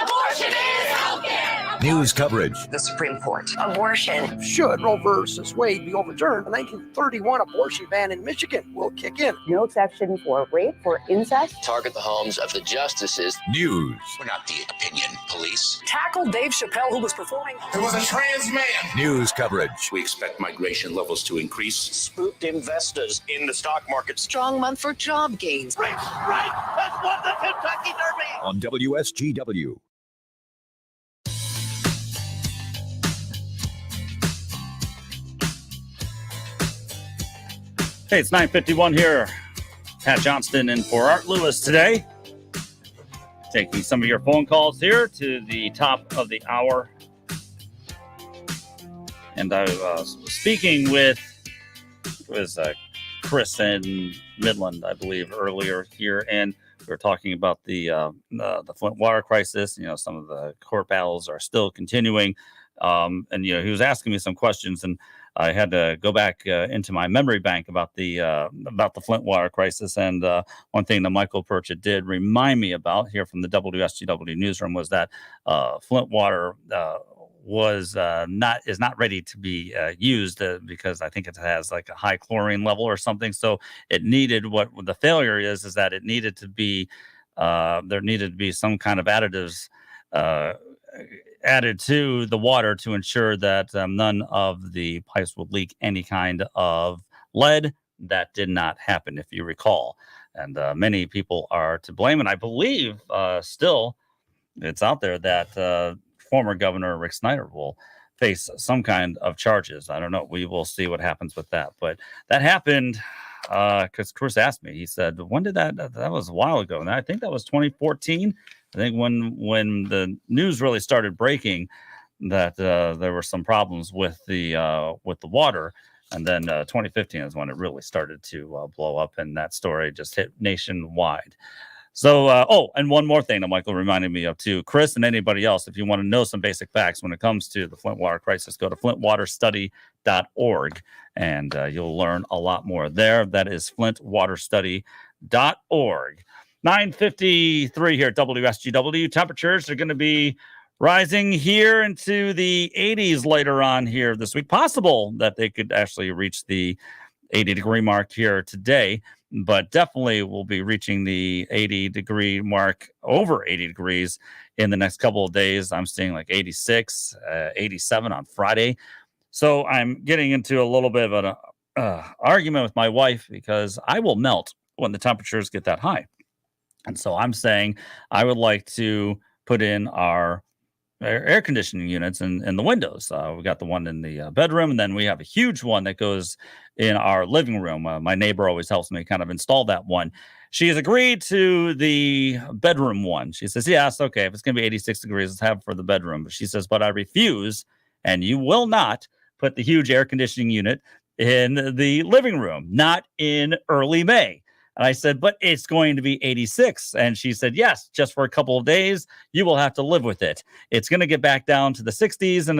Abortion is healthcare. News coverage. The Supreme Court. Abortion. Should Roe versus Wade be overturned, the 1931 abortion ban in Michigan will kick in. No exception for rape, for incest. Target the homes of the justices. News. We're not the opinion police. Tackle Dave Chappelle, who was performing. It was a trans man. News coverage. We expect migration levels to increase. Spooked investors in the stock market. Strong month for job gains. Right. That's what the Kentucky Derby. On WSGW. Hey, it's 9:51 here. Pat Johnston in for Art Lewis today. Taking some of your phone calls here to the top of the hour. And I was speaking with Chris in Midland, I believe, earlier here, and we were talking about the Flint water crisis. You know, some of the court battles are still continuing, and you know, he was asking me some questions, and I had to go back into my memory bank about the Flint water crisis. And one thing that Michael Percha did remind me about here from the WSGW newsroom was that Flint water is not ready to be used because I think it has like a high chlorine level or something. So it needed, what the failure is that it needed to be there needed to be some kind of additives added to the water to ensure that none of the pipes would leak any kind of lead. That did not happen, if you recall. And many people are to blame. And I believe still it's out there that former Governor Rick Snyder will face some kind of charges. I don't know. We will see what happens with that. But that happened because Chris asked me. He said, when did that was a while ago. And I think that was 2014. I think when the news really started breaking that there were some problems with the water. And then 2015 is when it really started to blow up, and that story just hit nationwide. So, and one more thing that Michael reminded me of too, Chris and anybody else, if you want to know some basic facts when it comes to the Flint water crisis, go to flintwaterstudy.org, and you'll learn a lot more there. That is flintwaterstudy.org. 9:53 here at WSGW. Temperatures are going to be rising here into the 80s later on here this week. Possible that they could actually reach the 80-degree mark here today, but definitely will be reaching the 80-degree mark, over 80 degrees in the next couple of days. I'm seeing like 86, 87 on Friday. So I'm getting into a little bit of an argument with my wife because I will melt when the temperatures get that high. And so I'm saying I would like to put in our air conditioning units in the windows. We got the one in the bedroom, and then we have a huge one that goes in our living room. My neighbor always helps me kind of install that one. She has agreed to the bedroom one. She says, yes, okay, if it's going to be 86 degrees, let's have it for the bedroom. But she says, but I refuse, and you will not put the huge air conditioning unit in the living room, not in early May. And I said, but it's going to be 86. And she said, yes, just for a couple of days, you will have to live with it. It's going to get back down to the 60s in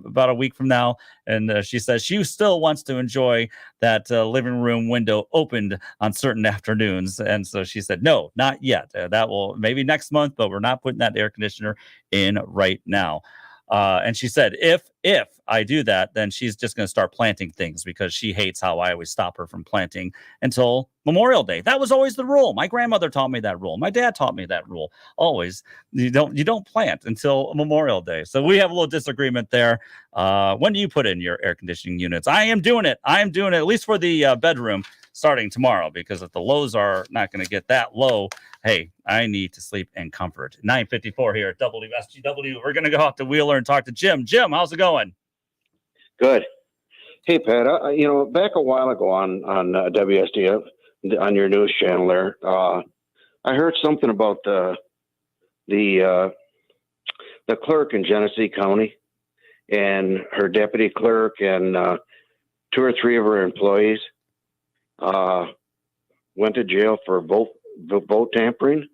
about a week from now. And she says she still wants to enjoy that living room window opened on certain afternoons. And so she said, no, not yet. That will maybe next month, but we're not putting that air conditioner in right now. And she said, if I do that, then she's just going to start planting things because she hates how I always stop her from planting until Memorial Day. That was always the rule. My grandmother taught me that rule. My dad taught me that rule. Always, you don't plant until Memorial Day. So we have a little disagreement there. When do you put in your air conditioning units? I am doing it at least for the bedroom starting tomorrow, because if the lows are not going to get that low, hey, I need to sleep in comfort. 9:54 here at WSGW. We're going to go out to Wheeler and talk to Jim. Jim, how's it going? Good. Hey, Pat, back a while ago on WSDF, on your news channel there, I heard something about the clerk in Genesee County and her deputy clerk and 2 or 3 of her employees went to jail for vote tampering.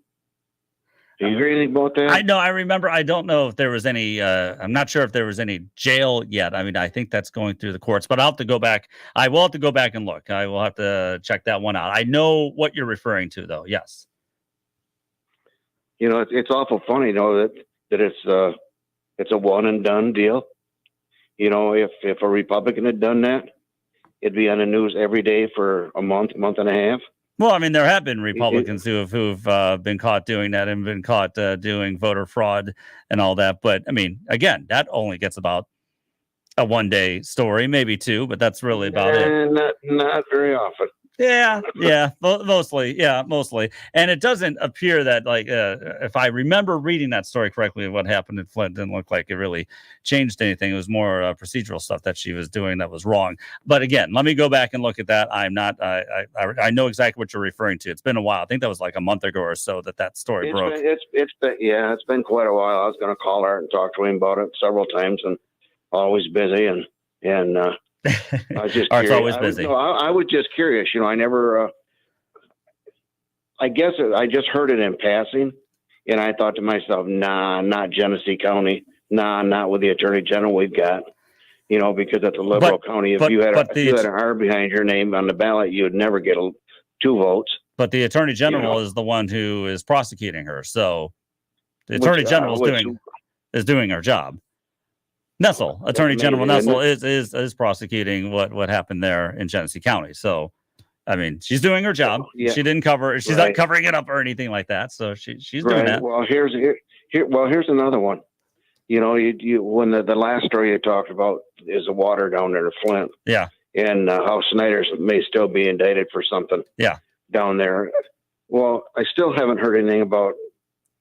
Do you hear anything about that? I know. I remember. I don't know if there was any. I'm not sure if there was any jail yet. I mean, I think that's going through the courts, but I'll have to go back. I will have to go back and look. I will have to check that one out. I know what you're referring to, though. Yes. It's awful funny, that it's a one and done deal. If a Republican had done that, it'd be on the news every day for a month and a half. Well, I mean, there have been Republicans who've been caught doing that and been caught doing voter fraud and all that. But I mean, again, that only gets about a one-day story, maybe 2, but that's really about it. Not very often. Yeah, mostly. And it doesn't appear that, like, if I remember reading that story correctly, what happened in Flint didn't look like it really changed anything. It was more procedural stuff that she was doing that was wrong. But again, let me go back and look at that. I know exactly what you're referring to. It's been a while. I think that was like a month ago or so that story broke. It's been quite a while. I was going to call her and talk to him about it several times, and always busy and. I was just it's always busy. I was just curious. I never. I guess I just heard it in passing, and I thought to myself, "Nah, not Genesee County. Nah, not with the Attorney General we've got." Because it's a liberal county. If you had an R behind your name on the ballot, you would never get 2 votes. But the Attorney General is the one who is prosecuting her. So the Attorney General is doing her job. Attorney General Nessel is prosecuting what happened there in Genesee County. So, I mean, she's doing her job. Yeah. She didn't cover. She's not covering it up or anything like that. So she's doing that. Well, here's another one. you know, when the last story you talked about is the water down there in Flint. Yeah. And how Snyder's may still be indicted for something. Yeah. Down there. Well, I still haven't heard anything about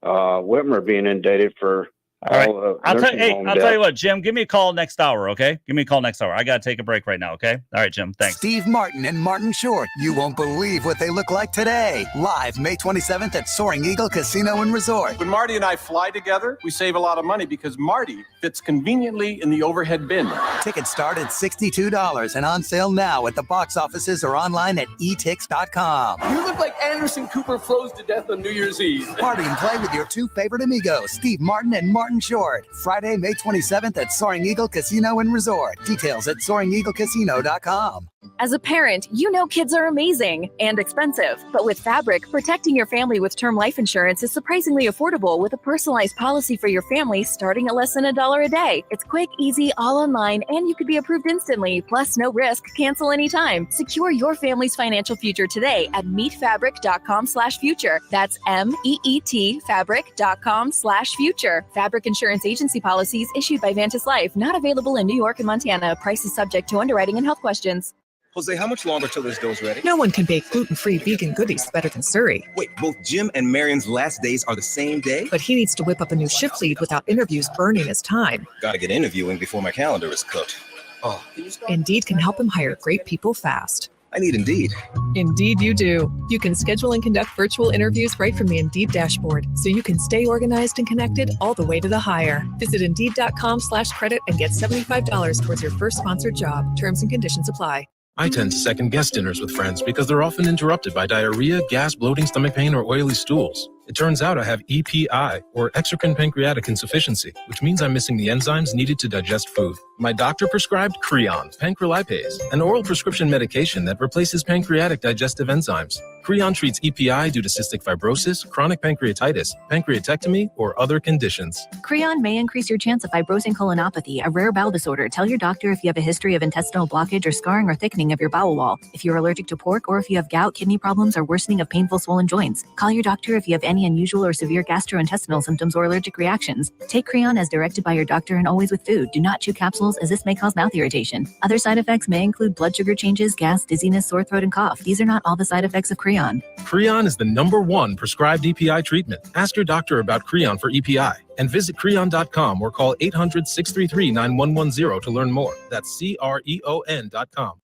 Whitmer being indicted for all the I'll nursing home tell deaths. you what, Jim, give me a call next hour, okay? Give me a call next hour. I got to take a break right now, okay? All right, Jim, thanks. Steve Martin and Martin Short. You won't believe what they look like today. Live May 27th at Soaring Eagle Casino and Resort. When Marty and I fly together, we save a lot of money because Marty fits conveniently in the overhead bin. Tickets start at $62 and on sale now at the box offices or online at etix.com. You look like Anderson Cooper froze to death on New Year's Eve. Party and play with your two favorite amigos, Steve Martin and Martin Short. Friday, May 27th at Soaring Eagle Casino and Resort. Details at SoaringEagleCasino.com. As a parent, you know kids are amazing and expensive. But with Fabric, protecting your family with term life insurance is surprisingly affordable with a personalized policy for your family starting at less than $1 a day. It's quick, easy, all online, and you could be approved instantly. Plus, no risk, cancel anytime. Secure your family's financial future today at meetfabric.com/future. That's MEET fabric.com/future. Fabric Insurance Agency policies issued by Vantis Life, not available in New York and Montana. Prices subject to underwriting and health questions. Jose, how much longer till this dough's ready? No one can bake gluten-free vegan goodies better than Surrey. Wait, both Jim and Marion's last days are the same day? But he needs to whip up a new shift lead without interviews burning his time. Gotta get interviewing before my calendar is cooked. Oh, Indeed can help him hire great people fast. I need Indeed. Indeed you do. You can schedule and conduct virtual interviews right from the Indeed dashboard, so you can stay organized and connected all the way to the hire. Visit Indeed.com/credit and get $75 towards your first sponsored job. Terms and conditions apply. I tend to second guess dinners with friends because they're often interrupted by diarrhea, gas, bloating, stomach pain, or oily stools. It turns out I have EPI, or exocrine pancreatic insufficiency, which means I'm missing the enzymes needed to digest food. My doctor prescribed Creon, pancrelipase, an oral prescription medication that replaces pancreatic digestive enzymes. Creon treats EPI due to cystic fibrosis, chronic pancreatitis, pancreatectomy, or other conditions. Creon may increase your chance of fibrosing colonopathy, a rare bowel disorder. Tell your doctor if you have a history of intestinal blockage or scarring or thickening of your bowel wall, if you're allergic to pork, or if you have gout, kidney problems, or worsening of painful swollen joints. Call your doctor if you have any unusual or severe gastrointestinal symptoms or allergic reactions. Take Creon as directed by your doctor and always with food. Do not chew capsules, as this may cause mouth irritation. Other side effects may include blood sugar changes, gas, dizziness, sore throat, and cough. These are not all the side effects of Creon. Creon is the #1 prescribed EPI treatment. Ask your doctor about Creon for EPI and visit Creon.com or call 800-633-9110 to learn more. That's CREON.com.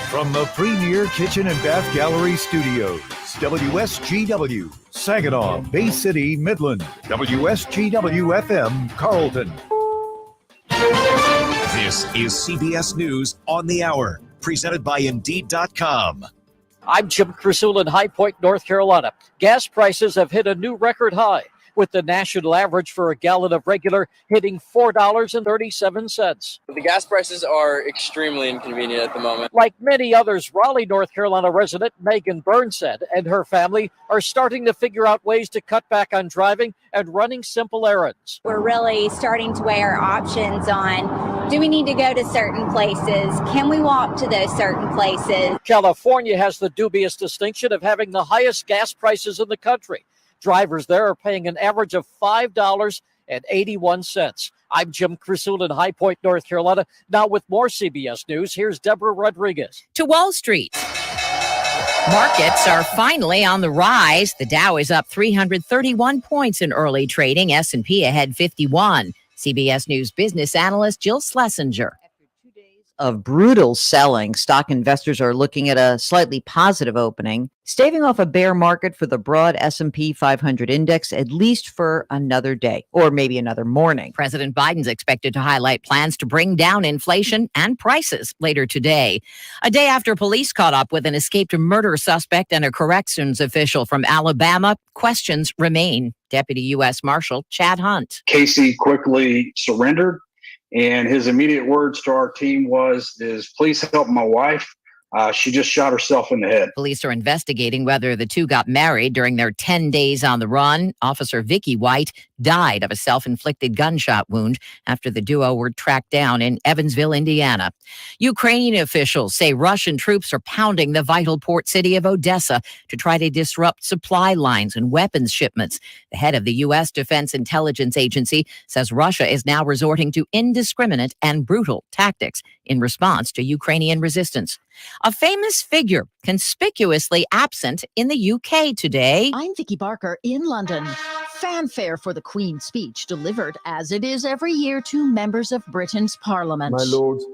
From the Premier Kitchen and Bath Gallery Studios, WSGW, Saginaw, Bay City, Midland, WSGW-FM, Carlton. This is CBS News on the Hour, presented by Indeed.com. I'm Jim Crusool in High Point, North Carolina. Gas prices have hit a new record high, with the national average for a gallon of regular hitting $4.37. The gas prices are extremely inconvenient at the moment. Like many others, Raleigh, North Carolina resident Megan Burnsett and her family are starting to figure out ways to cut back on driving and running simple errands. We're really starting to weigh our options on, do we need to go to certain places? Can we walk to those certain places? California has the dubious distinction of having the highest gas prices in the country. Drivers there are paying an average of $5.81. I'm Jim Crusool in High Point, North Carolina. Now with more CBS News, here's Deborah Rodriguez. To Wall Street. Markets are finally on the rise. The Dow is up 331 points in early trading. S&P ahead 51. CBS News business analyst Jill Schlesinger. Of brutal selling, stock investors are looking at a slightly positive opening, staving off a bear market for the broad S&P 500 index at least for another day, or maybe another morning. President Biden's expected to highlight plans to bring down inflation and prices later today. A day after police caught up with an escaped murder suspect and a corrections official from Alabama, questions remain. Deputy U.S. Marshal Chad Hunt. Casey quickly surrendered. And his immediate words to our team is please help my wife. She just shot herself in the head. Police are investigating whether the two got married during their 10 days on the run. Officer Vicky White died of a self-inflicted gunshot wound after the duo were tracked down in Evansville, Indiana. Ukrainian officials say Russian troops are pounding the vital port city of Odessa to try to disrupt supply lines and weapons shipments. The head of the U.S. Defense Intelligence Agency says Russia is now resorting to indiscriminate and brutal tactics in response to Ukrainian resistance. A famous figure conspicuously absent in the UK today. I'm Vicky Barker in London. Fanfare for the Queen's speech delivered, as it is every year, to members of Britain's Parliament. My lords,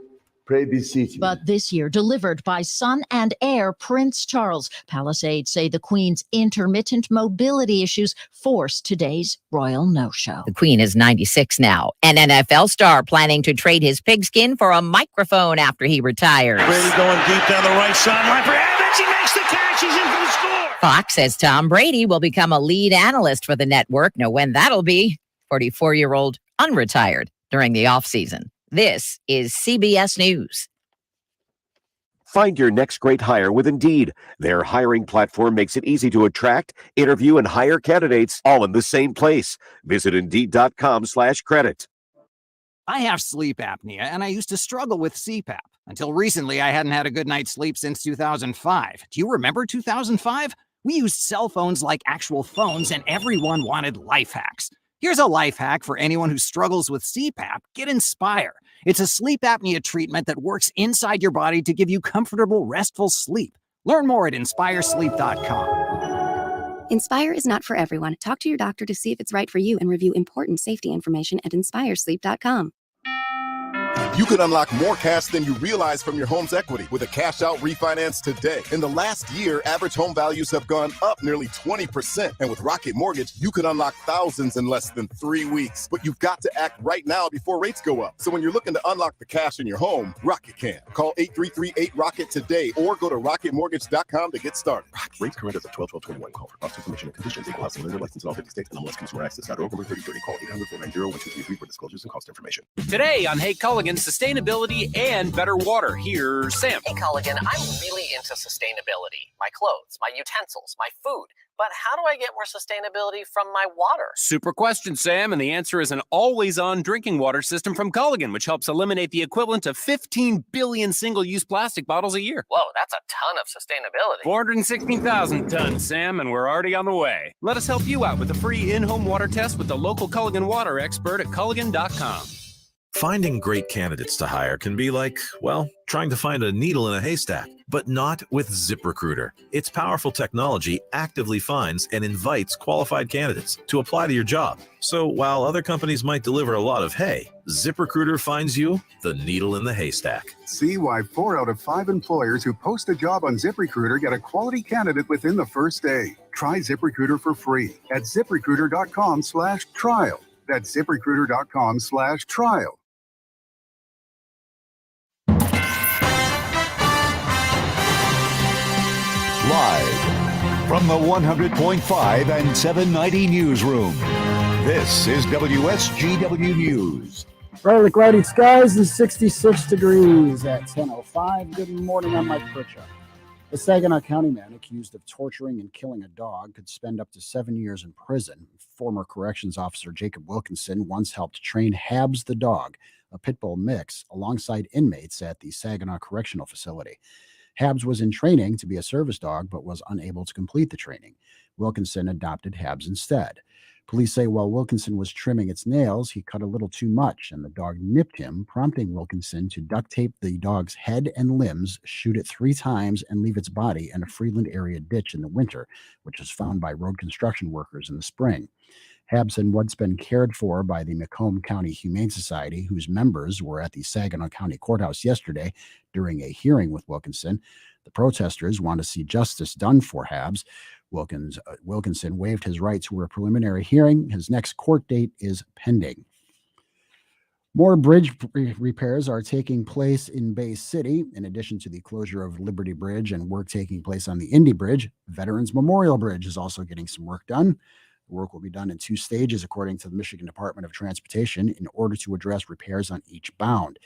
pray be seated. But this year delivered by son and heir Prince Charles. Palace aides say the Queen's intermittent mobility issues forced today's royal no-show. The Queen is 96 now. An NFL star planning to trade his pigskin for a microphone after he retires. Brady going deep down the right sideline for Evans. He makes the catch. He's in for the score. Fox says Tom Brady will become a lead analyst for the network. Know when that'll be. 44-year-old unretired during the offseason. This is CBS News. Find your next great hire with Indeed. Their hiring platform makes it easy to attract, interview, and hire candidates all in the same place. Visit Indeed.com/credit. I have sleep apnea, and I used to struggle with CPAP. Until recently, I hadn't had a good night's sleep since 2005. Do you remember 2005? We used cell phones like actual phones, and everyone wanted life hacks. Here's a life hack for anyone who struggles with CPAP. Get Inspire. It's a sleep apnea treatment that works inside your body to give you comfortable, restful sleep. Learn more at inspiresleep.com. Inspire is not for everyone. Talk to your doctor to see if it's right for you and review important safety information at inspiresleep.com. You can unlock more cash than you realize from your home's equity with a cash-out refinance today. In the last year, average home values have gone up nearly 20%. And with Rocket Mortgage, you could unlock thousands in less than 3 weeks. But you've got to act right now before rates go up. So when you're looking to unlock the cash in your home, Rocket can. Call 8338-ROCKET today or go to rocketmortgage.com to get started. Rocket. Rates current as of 12/12/21. Call for cost information and conditions. Equal housing lender license in all 50 states and MLS Consumer Access.org. Number 3030. Call 800-490-1233 for disclosures and cost information. Today on Hey Culligan, sustainability and better water. Here's Sam. Hey Culligan, I'm really into sustainability. My clothes, my utensils, my food. But how do I get more sustainability from my water? Super question, Sam. And the answer is an always-on drinking water system from Culligan, which helps eliminate the equivalent of 15 billion single-use plastic bottles a year. Whoa, that's a ton of sustainability. 416,000 tons, Sam, and we're already on the way. Let us help you out with a free in-home water test with the local Culligan water expert at Culligan.com. Finding great candidates to hire can be like, well, trying to find a needle in a haystack, but not with ZipRecruiter. Its powerful technology actively finds and invites qualified candidates to apply to your job. So while other companies might deliver a lot of hay, ZipRecruiter finds you the needle in the haystack. See why 4 out of 5 employers who post a job on ZipRecruiter get a quality candidate within the first day. Try ZipRecruiter for free at ZipRecruiter.com/trial. That's ZipRecruiter.com/trial. Live from the 100.5 and 790 newsroom, this is WSGW News. Partly cloudy skies and 66 degrees at 10:05. Good morning, I'm Mike Pritchard. A Saginaw County man accused of torturing and killing a dog could spend up to 7 years in prison. Former corrections officer Jacob Wilkinson once helped train Habs the dog, a pit bull mix, alongside inmates at the Saginaw Correctional Facility. Habs was in training to be a service dog, but was unable to complete the training. Wilkinson adopted Habs instead. Police say while Wilkinson was trimming its nails, he cut a little too much, and the dog nipped him, prompting Wilkinson to duct tape the dog's head and limbs, shoot it 3 times, and leave its body in a Freeland area ditch in the winter, which was found by road construction workers in the spring. Habs had once been cared for by the Macomb County Humane Society, whose members were at the Saginaw County Courthouse yesterday during a hearing with Wilkinson. The protesters want to see justice done for Habs. Wilkinson waived his right to a preliminary hearing. His next court date is pending. More bridge repairs are taking place in Bay City. In addition to the closure of Liberty Bridge and work taking place on the Indy Bridge, Veterans Memorial Bridge is also getting some work done. The work will be done in 2 stages, according to the Michigan Department of Transportation, in order to address repairs on each bound.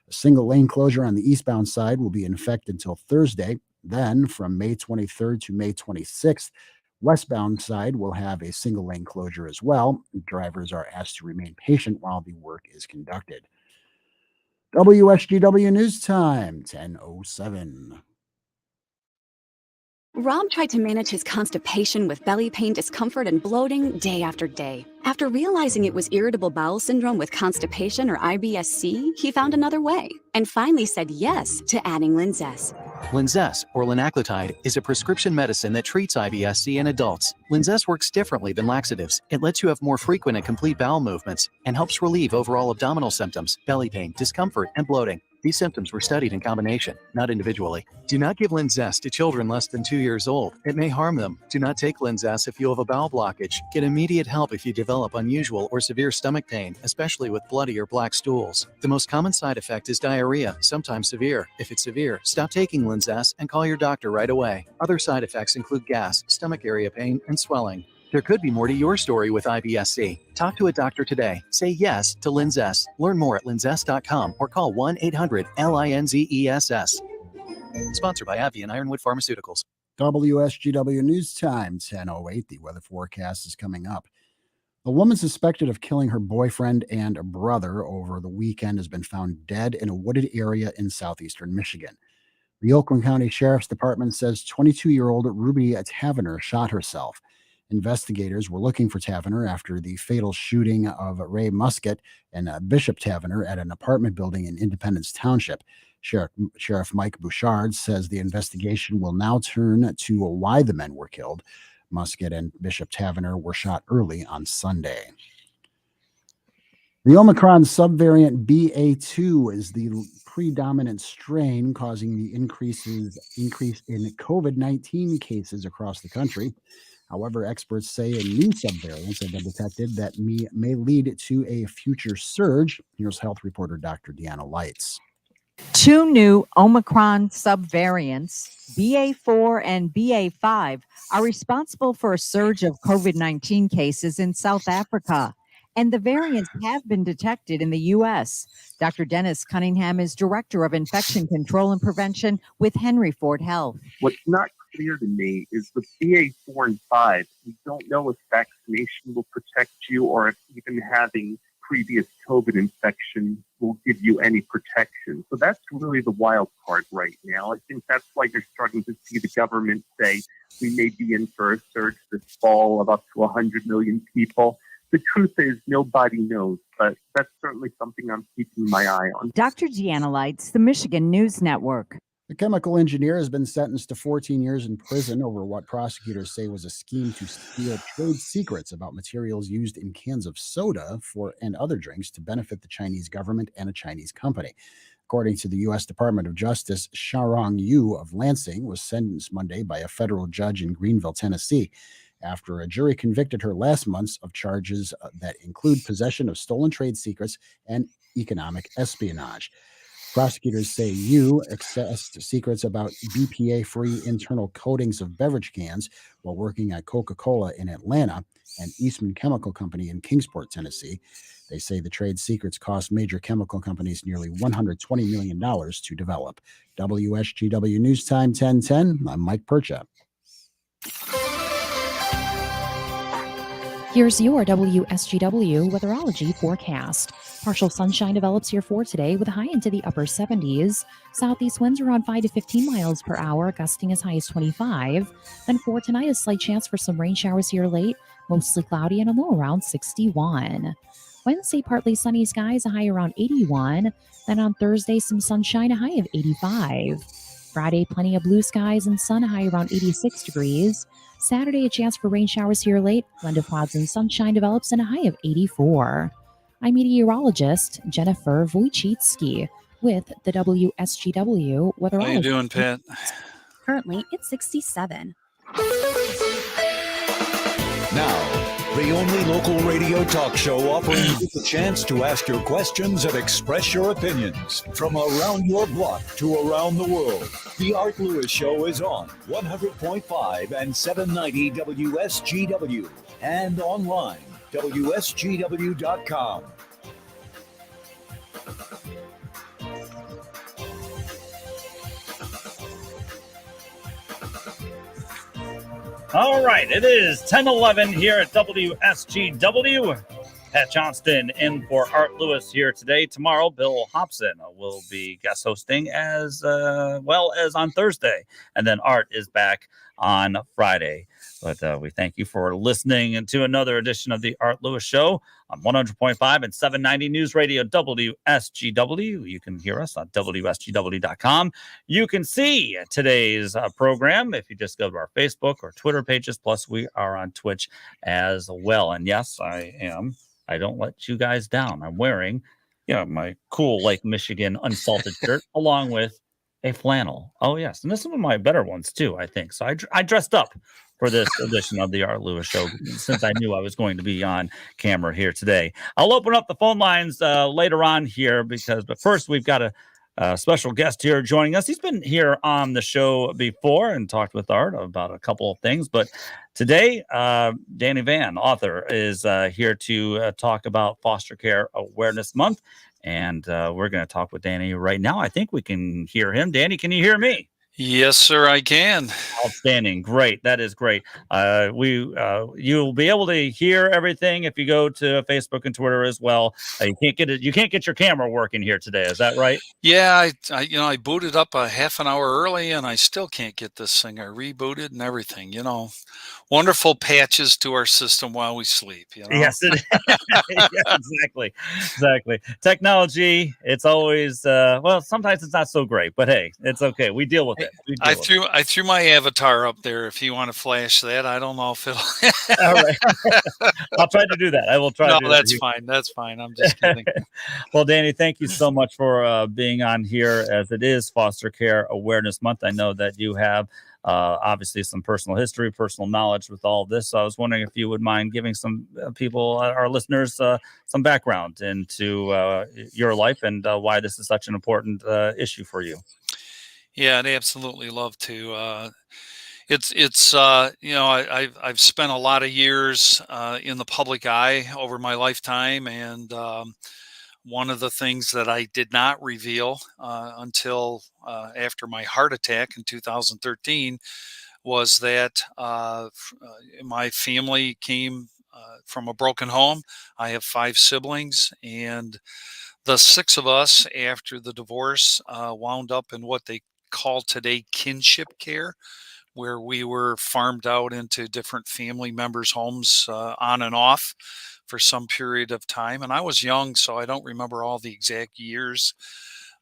A single lane closure on the eastbound side will be in effect until Thursday. Then, from May 23rd to May 26th, westbound side will have a single lane closure as well. Drivers are asked to remain patient while the work is conducted. WSGW News Time, 10:07. Rob tried to manage his constipation with belly pain, discomfort, and bloating day after day. After realizing it was irritable bowel syndrome with constipation or IBS-C, he found another way and finally said yes to adding Linzess. Linzess, or linaclotide, is a prescription medicine that treats IBS-C in adults. Linzess works differently than laxatives. It lets you have more frequent and complete bowel movements and helps relieve overall abdominal symptoms, belly pain, discomfort, and bloating. These symptoms were studied in combination, not individually. Do not give Linzess to children less than 2 years old. It may harm them. Do not take Linzess if you have a bowel blockage. Get immediate help if you develop unusual or severe stomach pain, especially with bloody or black stools. The most common side effect is diarrhea, sometimes severe. If it's severe, stop taking Linzess and call your doctor right away. Other side effects include gas, stomach area pain, and swelling. There could be more to your story with IBS-C. Talk to a doctor today. Say yes to Linzess. Learn more at linzess.com or call 1-800-LINZESS. Sponsored by AbbVie and Ironwood Pharmaceuticals. WSGW News Time, 10:08. The weather forecast is coming up. A woman suspected of killing her boyfriend and brother over the weekend has been found dead in a wooded area in southeastern Michigan. The Oakland County Sheriff's Department says 22-year-old Ruby Tavener shot herself. Investigators were looking for Tavener after the fatal shooting of Ray Muscat and Bishop Tavener at an apartment building in Independence Township. Sheriff Mike Bouchard says the investigation will now turn to why the men were killed. Muscat and Bishop Tavener were shot early on Sunday. The Omicron subvariant BA2 is the predominant strain causing the increase in COVID-19 cases across the country. However, experts say a new subvariants have been detected that may lead to a future surge. Here's health reporter Dr. Deanna Lights. Two new Omicron subvariants, BA4 and BA5, are responsible for a surge of COVID-19 cases in South Africa, and the variants have been detected in the U.S. Dr. Dennis Cunningham is Director of Infection Control and Prevention with Henry Ford Health. What's not clear to me is with BA4 and 5, we don't know if vaccination will protect you or if even having previous COVID infection will give you any protection. So that's really the wild card right now. I think that's why you're starting to see the government say we may be in for a surge this fall of up to 100 million people. The truth is nobody knows, but that's certainly something I'm keeping my eye on. Dr. Deanna Lights, the Michigan News Network. The chemical engineer has been sentenced to 14 years in prison over what prosecutors say was a scheme to steal trade secrets about materials used in cans of soda and other drinks to benefit the Chinese government and a Chinese company. According to the U.S. Department of Justice, Xiaorong Yu of Lansing was sentenced Monday by a federal judge in Greenville, Tennessee, after a jury convicted her last month of charges that include possession of stolen trade secrets and economic espionage. Prosecutors say Yu accessed secrets about BPA-free internal coatings of beverage cans while working at Coca-Cola in Atlanta and Eastman Chemical Company in Kingsport, Tennessee. They say the trade secrets cost major chemical companies nearly $120 million to develop. WSGW News Time 1010. I'm Mike Percha. Here's your WSGW Weatherology Forecast. Partial sunshine develops here for today with a high into the upper 70s. Southeast winds around 5 to 15 miles per hour, gusting as high as 25. Then for tonight, a slight chance for some rain showers here late, mostly cloudy and a low around 61. Wednesday, partly sunny skies, a high around 81. Then on Thursday, some sunshine, a high of 85. Friday, plenty of blue skies and sun, a high around 86 degrees. Saturday, a chance for rain showers here late. Blend of clouds and sunshine develops in a high of 84. I'm meteorologist Jennifer Wojcicki with the WSGW Weatherology. How you doing, Pat? Currently, it's 67. Now, the only local radio talk show offering you the chance to ask your questions and express your opinions from around your block to around the world. The Art Lewis Show is on 100.5 and 790 WSGW and online, WSGW.com. All right, it is 10:11 here at WSGW. Pat Johnston in for Art Lewis here today. Tomorrow, Bill Hobson will be guest hosting as well as on Thursday. And then Art is back on Friday. But we thank you for listening to another edition of the Art Lewis Show on 100.5 and 790 News Radio WSGW. You can hear us on WSGW.com. You can see today's program if you just go to our Facebook or Twitter pages. Plus, we are on Twitch as well. And yes, I don't let you guys down. I'm wearing, my cool Lake Michigan unsalted shirt along with a flannel. Oh, yes. And this is one of my better ones, too, I think. So I dressed up for this edition of the Art Lewis Show since I knew I was going to be on camera here today. I'll open up the phone lines later on here but first we've got a special guest here joining us. He's been here on the show before and talked with Art about a couple of things, but today, Danny Vann, author, is here to talk about Foster Care Awareness Month, and we're going to talk with Danny right now. I think we can hear him. Danny, can you hear me? Yes, sir, I can. Outstanding. Great. That is great. You'll be able to hear everything if you go to Facebook and Twitter as well. You can't get your camera working here today. Is that right? Yeah, I booted up a half an hour early and I still can't get this thing. I rebooted and everything, Wonderful patches to our system while we sleep, Yes, it is. Yeah, exactly. Technology, it's always sometimes it's not so great, but hey, it's okay. We deal with it. I threw my avatar up there. If you want to flash that, I don't know if it'll. All right, I'll try to do that. I will try. No, to do that's that. fine. That's fine. I'm just kidding. Well, Danny, thank you so much for being on here. As it is Foster Care Awareness Month, I know that you have obviously some personal history, personal knowledge with all of this. So I was wondering if you would mind giving some people, our listeners, some background into your life and why this is such an important issue for you. Yeah, I'd absolutely love to. I've spent a lot of years in the public eye over my lifetime, and one of the things that I did not reveal until after my heart attack in 2013 was that my family came from a broken home. I have 5 siblings, and the 6 of us after the divorce wound up in what they call today kinship care, where we were farmed out into different family members' homes on and off for some period of time. And I was young, so I don't remember all the exact years.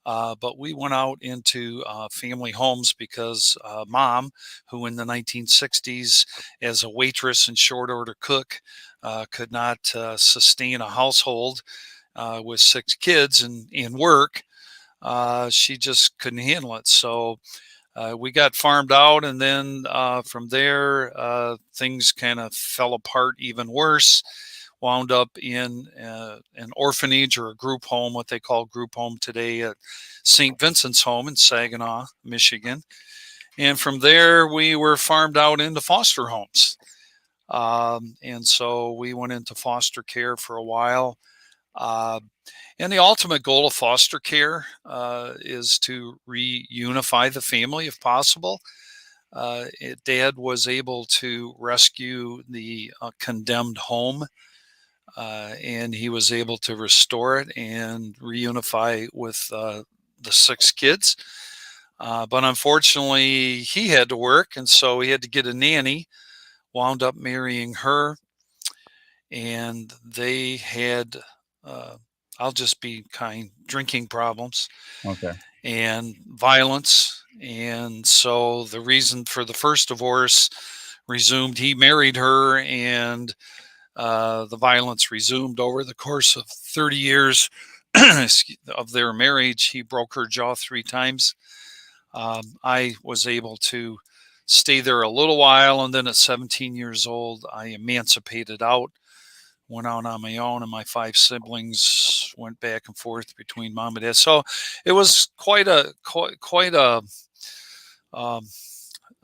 But we went out into family homes because Mom, who in the 1960s as a waitress and short order cook could not sustain a household with 6 kids and work, she just couldn't handle it. So we got farmed out, and then from there, things kind of fell apart even worse. Wound up in an orphanage or a group home, what they call group home today, at St. Vincent's Home in Saginaw, Michigan. And from there, we were farmed out into foster homes. And so we went into foster care for a while. And the ultimate goal of foster care is to reunify the family if possible. Dad was able to rescue the condemned home, and he was able to restore it and reunify with the 6 kids. But unfortunately, he had to work, and so he had to get a nanny, wound up marrying her, and they had... I'll just be kind, drinking problems. Okay. And violence. And so the reason for the first divorce resumed. He married her, and the violence resumed over the course of 30 years of their marriage. He broke her jaw 3 times. I was able to stay there a little while, and then at 17 years old, I emancipated out. Went out on my own, and my 5 siblings went back and forth between Mom and Dad. So it was quite a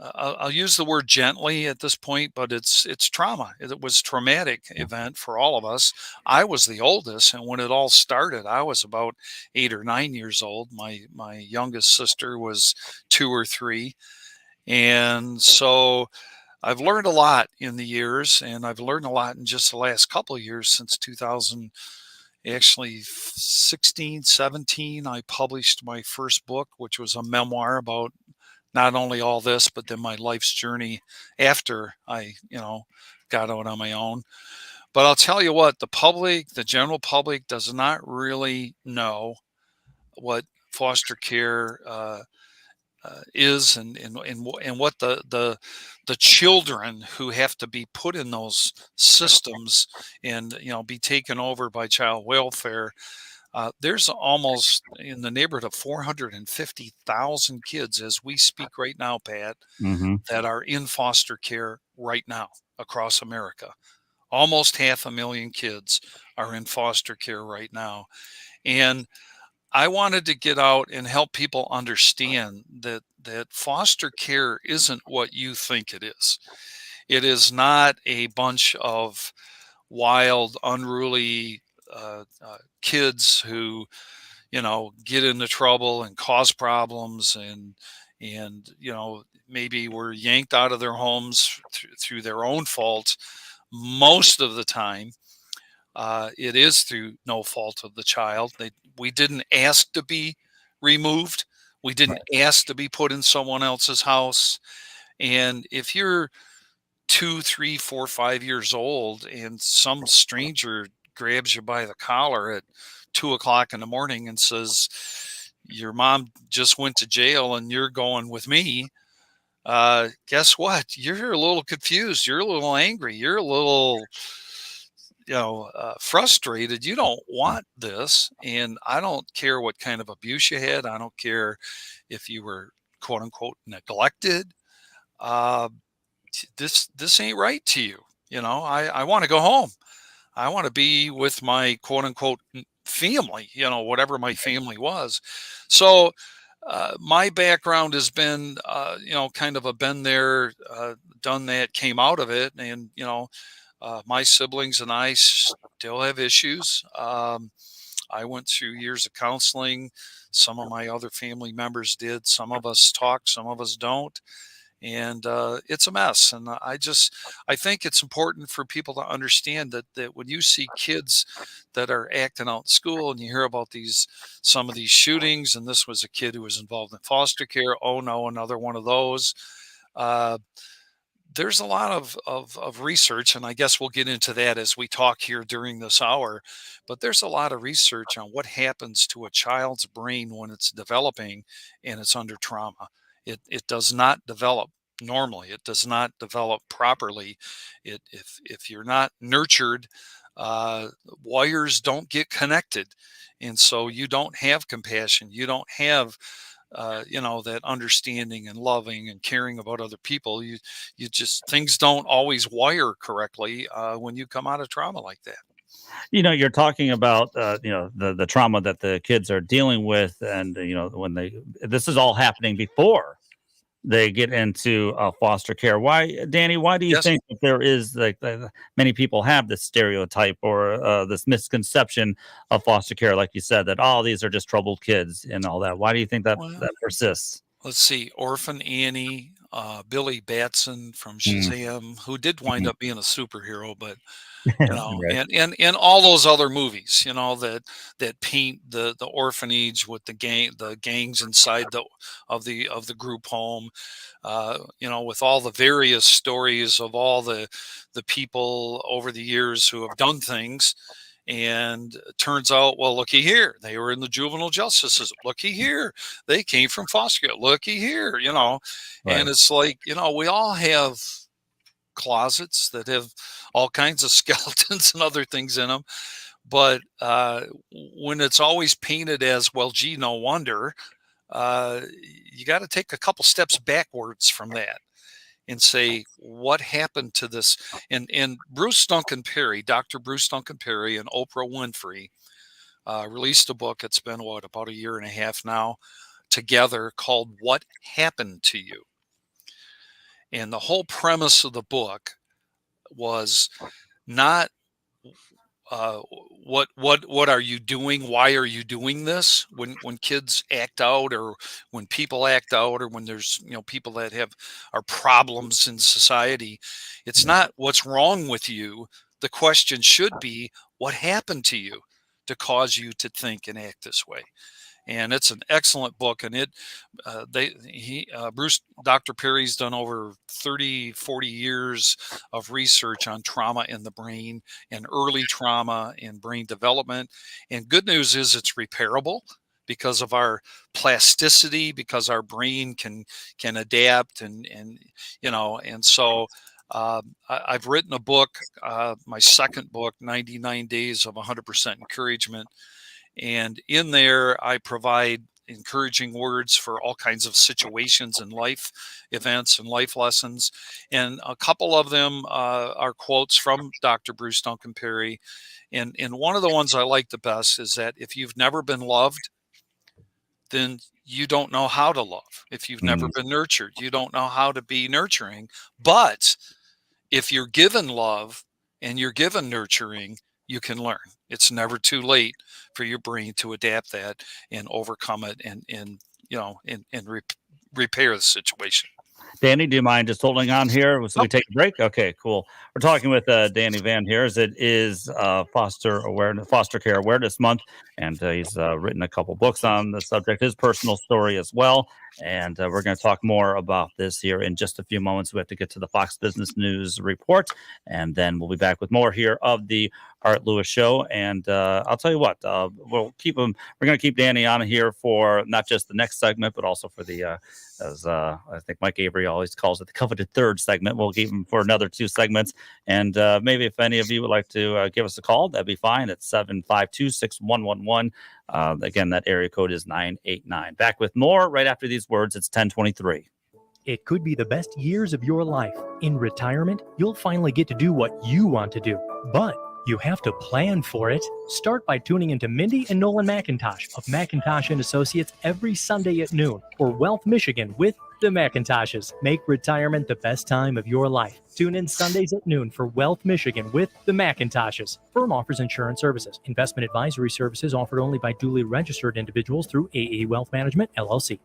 I'll use the word gently at this point, but it's trauma. It was a traumatic event for all of us. I was the oldest, and when it all started, I was about 8 or 9 years old. My youngest sister was 2 or 3, and so I've learned a lot in the years, and I've learned a lot in just the last couple of years since 2000. Actually, 16, 17, I published my first book, which was a memoir about not only all this, but then my life's journey after I, got out on my own. But I'll tell you what, the general public does not really know what foster care is, and what the children who have to be put in those systems and be taken over by child welfare. There's almost in the neighborhood of 450,000 kids as we speak right now, Pat, that are in foster care right now across America. Almost 500,000 kids are in foster care right now. And I wanted to get out and help people understand that foster care isn't what you think it is. It is not a bunch of wild, unruly kids who, get into trouble and cause problems and maybe were yanked out of their homes through their own fault. Most of the time, it is through no fault of the child. We didn't ask to be removed. We didn't ask to be put in someone else's house. And if you're 2, 3, 4, 5 years old and some stranger grabs you by the collar at 2:00 in the morning and says, your mom just went to jail and you're going with me, guess what? You're a little confused. You're a little angry. You're a little, frustrated. You don't want this. And I don't care what kind of abuse you had. I don't care if you were quote unquote neglected. This ain't right to you. I want to go home. I want to be with my quote unquote family, whatever my family was. So my background has been, kind of a been there, done that, came out of it. And, my siblings and I still have issues. I went through years of counseling. Some of my other family members did. Some of us talk, some of us don't. And it's a mess. And I think it's important for people to understand that when you see kids that are acting out in school and you hear about some of these shootings, and this was a kid who was involved in foster care. Oh no, another one of those. There's a lot of research, and I guess we'll get into that as we talk here during this hour, but there's a lot of research on what happens to a child's brain when it's developing and it's under trauma. It does not develop normally. It does not develop properly. If you're not nurtured, wires don't get connected. And so you don't have compassion. You don't have that understanding and loving and caring about other people. You just, things don't always wire correctly when you come out of trauma like that. You're talking about the trauma that the kids are dealing with, and when this is all happening before they get into foster care. Why, Danny? Why do you think that there is many people have this stereotype or this misconception of foster care, like you said, that all these are just troubled kids and all that? Why do you think that persists? Let's see, Orphan Annie, Billy Batson from Shazam, who did wind up being a superhero, but right. and all those other movies, that paint the orphanage with the gangs inside of the group home, with all the various stories of all the people over the years who have done things. And it turns out, well, looky here, they were in the juvenile justice system. Looky here, they came from foster care. Looky here, right. And it's like, we all have closets that have all kinds of skeletons and other things in them. But when it's always painted as, well, gee, no wonder, you got to take a couple steps backwards from that and say, what happened to this? And Bruce Duncan Perry, Dr. Bruce Duncan Perry and Oprah Winfrey released a book. It's been, about a year and a half now together, called What Happened to You? And the whole premise of the book was not what are you doing? Why are you doing this? When kids act out, or when people act out, or when there's people that are problems in society, it's not what's wrong with you. The question should be, what happened to you to cause you to think and act this way? And it's an excellent book. And Dr. Perry's done over 30, 40 years of research on trauma in the brain and early trauma and brain development. And good news is it's repairable because of our plasticity, because our brain can adapt and so I've written a book, my second book, 99 Days of 100% Encouragement. And in there, I provide encouraging words for all kinds of situations and life events and life lessons. And a couple of them are quotes from Dr. Bruce Duncan Perry. And one of the ones I like the best is that if you've never been loved, then you don't know how to love. If you've never been nurtured, you don't know how to be nurturing. But if you're given love and you're given nurturing, you can learn. It's never too late for your brain to adapt that and overcome it and repair the situation. Danny, do you mind just holding on here so we take a break? Okay, cool. We're talking with Danny Vann here, as it is Foster Care Awareness Month, and he's written a couple books on the subject, his personal story as well. And we're going to talk more about this here in just a few moments. We have to get to the Fox Business News report, and then we'll be back with more here of the Art Lewis Show. And I'll tell you what, we'll keep him. We're going to keep Danny on here for not just the next segment, but also for the, as I think Mike Avery always calls it, the coveted third segment. We'll keep him for another 2 segments. And maybe if any of you would like to give us a call, that'd be fine. It's 752-6111. Again, that area code is 989. Back with more right after these words. It's 10:23. It could be the best years of your life. In retirement, you'll finally get to do what you want to do, but you have to plan for it. Start by tuning into Mindy and Nolan McIntosh of McIntosh & Associates every Sunday at noon, or Wealth Michigan with the McIntoshes. Make retirement the best time of your life. Tune in Sundays at noon for Wealth Michigan with the McIntoshes. Firm offers insurance services. Investment advisory services offered only by duly registered individuals through AE Wealth Management, LLC.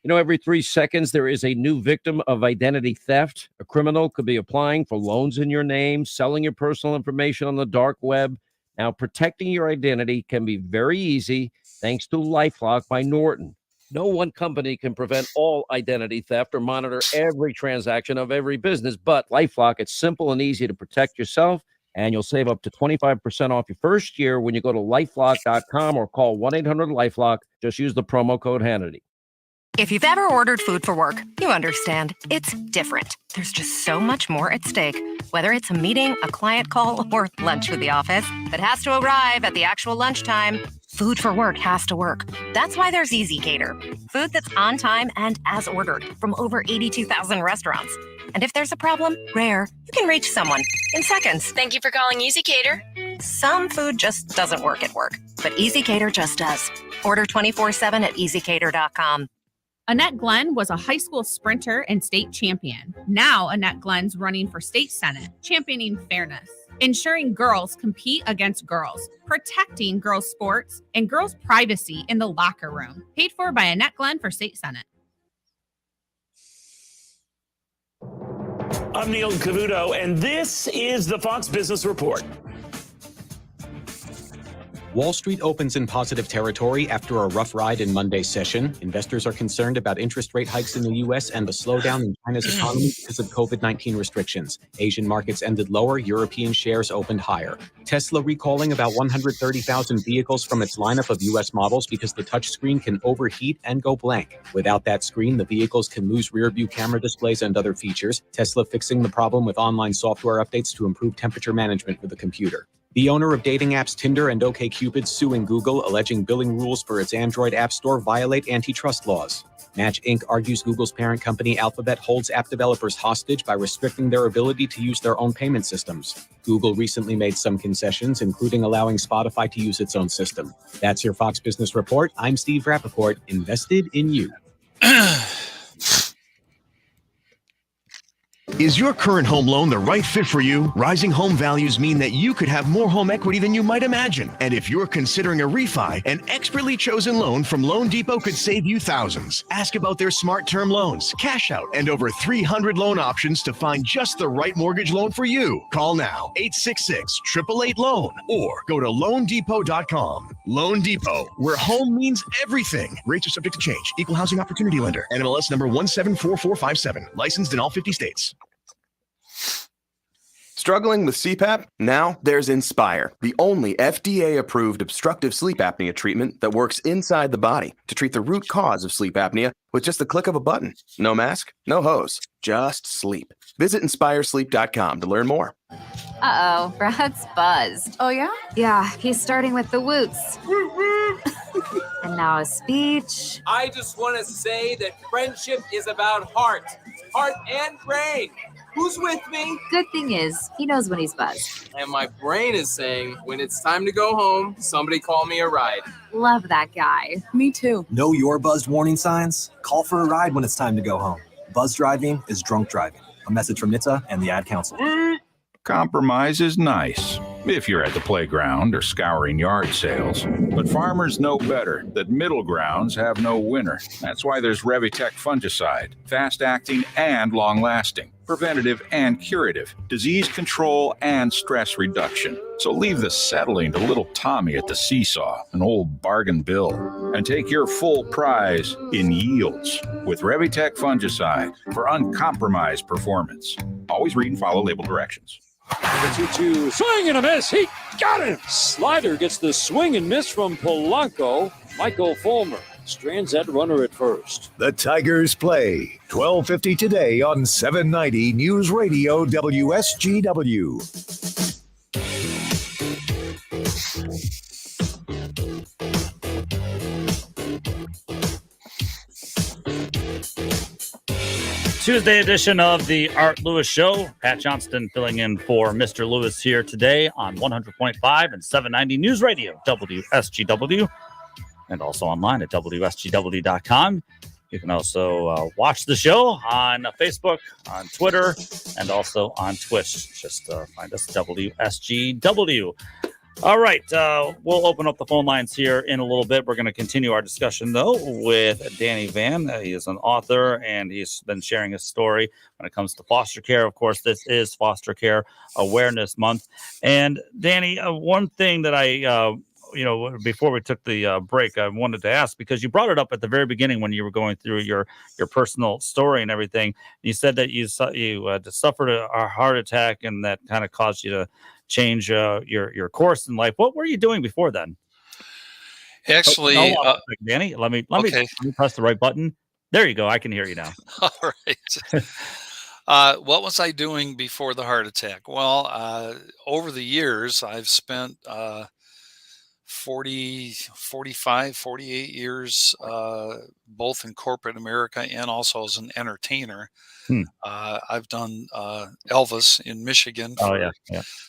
Every 3 seconds, there is a new victim of identity theft. A criminal could be applying for loans in your name, selling your personal information on the dark web. Now, protecting your identity can be very easy thanks to Lifelock by Norton. No one company can prevent all identity theft or monitor every transaction of every business, but Lifelock, it's simple and easy to protect yourself, and you'll save up to 25% off your first year when you go to lifelock.com or call 1-800-LIFELOCK. Just use the promo code Hannity. If you've ever ordered food for work, you understand. It's different. There's just so much more at stake. Whether it's a meeting, a client call, or lunch with the office that has to arrive at the actual lunchtime, food for work has to work. That's why there's Wsgw. Food that's on time and as ordered from over 82,000 restaurants. And if there's a problem, rare, you can reach someone in seconds. Thank you for calling Wsgw. Some food just doesn't work at work, but Wsgw just does. Order 24/7 at Wsgw.com. Annette Glenn was a high school sprinter and state champion. Now Annette Glenn's running for state senate, championing fairness, ensuring girls compete against girls, protecting girls' sports, and girls' privacy in the locker room. Paid for by Annette Glenn for state senate. I'm Neil Cavuto, and this is the Fox Business Report. Wall Street opens in positive territory after a rough ride in Monday's session. Investors are concerned about interest rate hikes in the U.S. and the slowdown in China's economy because of COVID-19 restrictions. Asian markets ended lower. European shares opened higher. Tesla recalling about 130,000 vehicles from its lineup of U.S. models because the touchscreen can overheat and go blank. Without that screen, the vehicles can lose rear-view camera displays and other features. Tesla fixing the problem with online software updates to improve temperature management for the computer. The owner of dating apps Tinder and OkCupid suing Google, alleging billing rules for its Android app store violate antitrust laws. Match Inc. argues Google's parent company Alphabet holds app developers hostage by restricting their ability to use their own payment systems. Google recently made some concessions, including allowing Spotify to use its own system. That's your Fox Business Report. I'm Steve Rappaport, invested in you. Is your current home loan the right fit for you? Rising home values mean that you could have more home equity than you might imagine. And if you're considering a refi, an expertly chosen loan from Loan Depot could save you thousands. Ask about their smart term loans, cash out, and over 300 loan options to find just the right mortgage loan for you. Call now, 866-888-LOAN, or go to loandepot.com. Loan Depot, where home means everything. Rates are subject to change. Equal housing opportunity lender. NMLS number 174457. Licensed in all 50 states. Struggling with CPAP? Now there's Inspire, the only FDA-approved obstructive sleep apnea treatment that works inside the body to treat the root cause of sleep apnea with just the click of a button. No mask, no hose, just sleep. Visit inspiresleep.com to learn more. Uh-oh, Brad's buzzed. Oh, yeah? Yeah, he's starting with the woots. And now a speech. I just want to say that friendship is about heart and brain. Who's with me? Good thing is, he knows when he's buzzed. And my brain is saying, when it's time to go home, somebody call me a ride. Love that guy. Me too. Know your buzzed warning signs? Call for a ride when it's time to go home. Buzz driving is drunk driving. A message from NHTSA and the Ad Council. Compromise is nice if you're at the playground or scouring yard sales. But farmers know better that middle grounds have no winner. That's why there's Revitec fungicide, fast-acting and long-lasting, preventative and curative, disease control and stress reduction. So leave the settling to little Tommy at the seesaw, an old bargain bill, and take your full prize in yields with Revitec fungicide for uncompromised performance. Always read and follow label directions. The 2-2, swing and a miss. He got it. Slider gets the swing and miss from Polanco. Michael Fulmer strands that runner at first. The Tigers play 12:50 today on 790 News Radio WSGW. Tuesday edition of the Art Lewis Show. Pat Johnston filling in for Mr. Lewis here today on 100.5 and 790 News Radio, WSGW, and also online at WSGW.com. You can also watch the show on Facebook, on Twitter, and also on Twitch. Just find us WSGW. All right, we'll open up the phone lines here in a little bit. We're going to continue our discussion, though, with Danny Vann. He is an author, and he's been sharing his story when it comes to foster care. Of course, this is Foster Care Awareness Month. And, Danny, one thing that I before we took the break, I wanted to ask, because you brought it up at the very beginning when you were going through your personal story and everything. You said that you suffered a heart attack, and that kind of caused you to change your course in life. What were you doing before then? Actually, Danny, let me press the right button. There you go. I can hear you now. All right. What was I doing before the heart attack? Well, over the years, I've spent 45, 48 years, both in corporate America and also as an entertainer. I've done Elvis in Michigan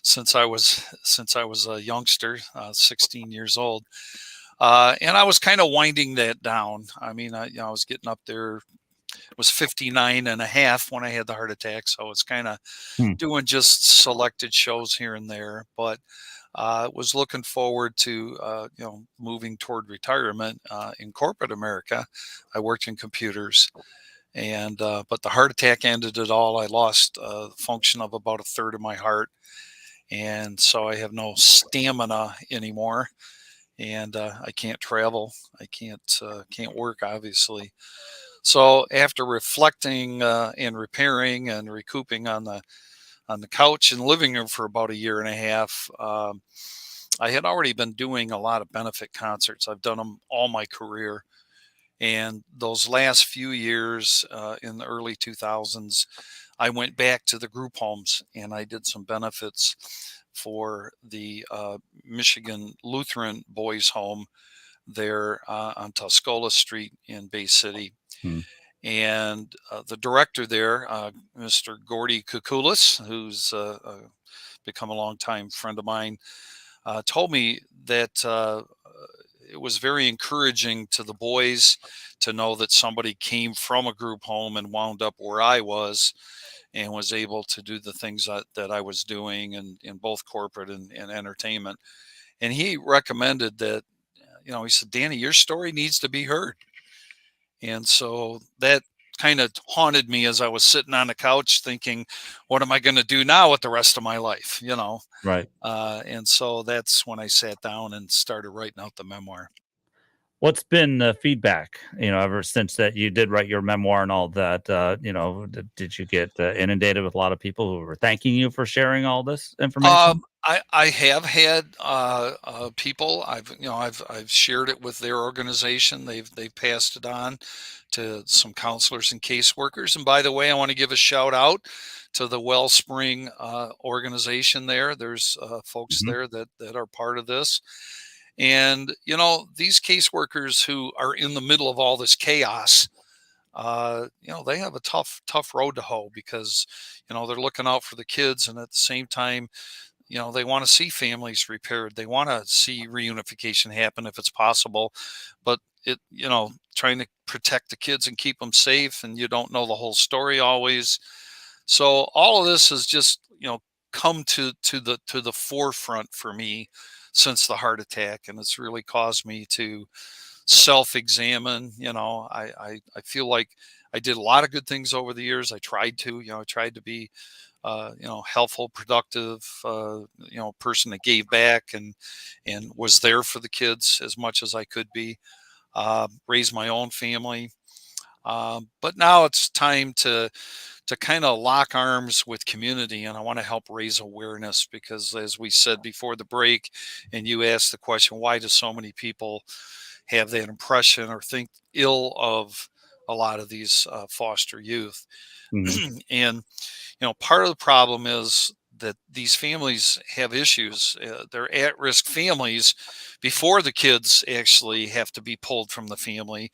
since I was a youngster, 16 years old. And I was kind of winding that down. I mean, I was getting up there. It was 59 and a half when I had the heart attack. So it's kind of doing just selected shows here and there, but was looking forward to, moving toward retirement in corporate America. I worked in computers, and but the heart attack ended it all. I lost function of about a third of my heart, and so I have no stamina anymore, and I can't travel. I can't work, obviously. So after reflecting and repairing and recouping on the couch in the living room for about a year and a half, I had already been doing a lot of benefit concerts. I've done them all my career. And those last few years in the early 2000s, I went back to the group homes and I did some benefits for the Michigan Lutheran Boys Home there on Tuscola Street in Bay City. And the director there, Mr. Gordy Kukulis, who's become a longtime friend of mine, told me that it was very encouraging to the boys to know that somebody came from a group home and wound up where I was and was able to do the things that I was doing in both corporate and entertainment. And he recommended that, he said, Danny, your story needs to be heard. And so that kind of haunted me as I was sitting on the couch thinking, what am I going to do now with the rest of my life? Right. And so that's when I sat down and started writing out the memoir. What's been the feedback, ever since that you did write your memoir and all that? Did you get inundated with a lot of people who were thanking you for sharing all this information? I have had people. I've shared it with their organization. They've passed it on to some counselors and caseworkers. And by the way, I want to give a shout out to the Wellspring organization there. There's folks there that are part of this. And, these caseworkers who are in the middle of all this chaos, they have a tough road to hoe because, they're looking out for the kids. And at the same time, they want to see families repaired. They want to see reunification happen if it's possible. But trying to protect the kids and keep them safe, and you don't know the whole story always. So all of this has just, come to the forefront for me since the heart attack, and it's really caused me to self-examine. I feel like I did a lot of good things over the years. I tried to be helpful, productive, person that gave back and was there for the kids as much as I could be, raise my own family. But now it's time to kind of lock arms with community, and I want to help raise awareness because, as we said before the break, and you asked the question, why do so many people have that impression or think ill of a lot of these foster youth? And part of the problem is that these families have issues. They're at-risk families before the kids actually have to be pulled from the family.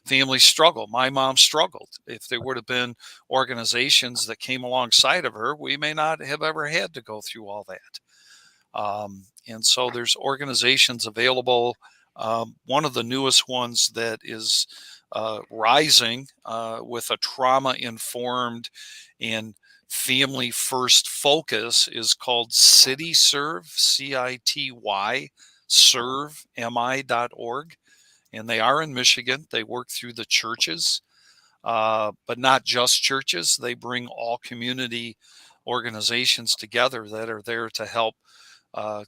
Families struggle. My mom struggled. If there would have been organizations that came alongside of her, we may not have ever had to go through all that. And so there's organizations available. One of the newest ones that is rising with a trauma-informed and family first focus is called City Serve, CITY, serve, mi.org. And they are in Michigan. They work through the churches, but not just churches. They bring all community organizations together that are there to help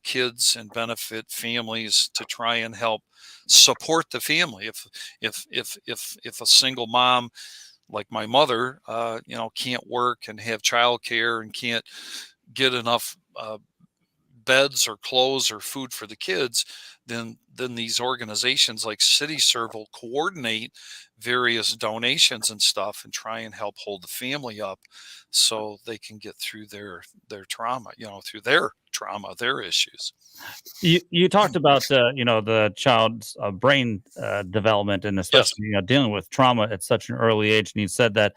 kids and benefit families to try and help support the family. If a single mom like my mother, can't work and have childcare and can't get enough beds or clothes or food for the kids, then these organizations like City Serve will coordinate various donations and stuff and try and help hold the family up so they can get through their trauma, through their trauma, their issues. You talked about the child's brain development and especially dealing with trauma at such an early age, and you said that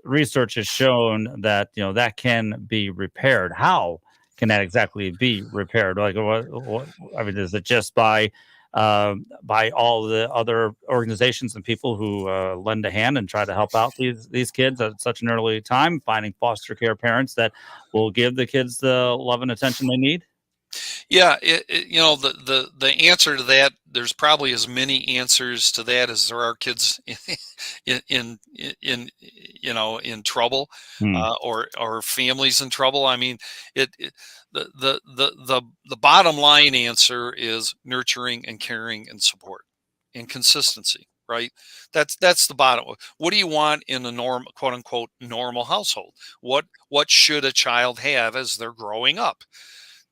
research has shown that that can be repaired. How can that exactly be repaired? Like, what I mean, is it just by all the other organizations and people who lend a hand and try to help out these kids at such an early time, finding foster care parents that will give the kids the love and attention they need? Yeah, the answer to that, there's probably as many answers to that as there are kids in trouble, or families in trouble. I mean, the bottom line answer is nurturing and caring and support and consistency. Right? That's the bottom. What do you want in a quote unquote normal household? What should a child have as they're growing up?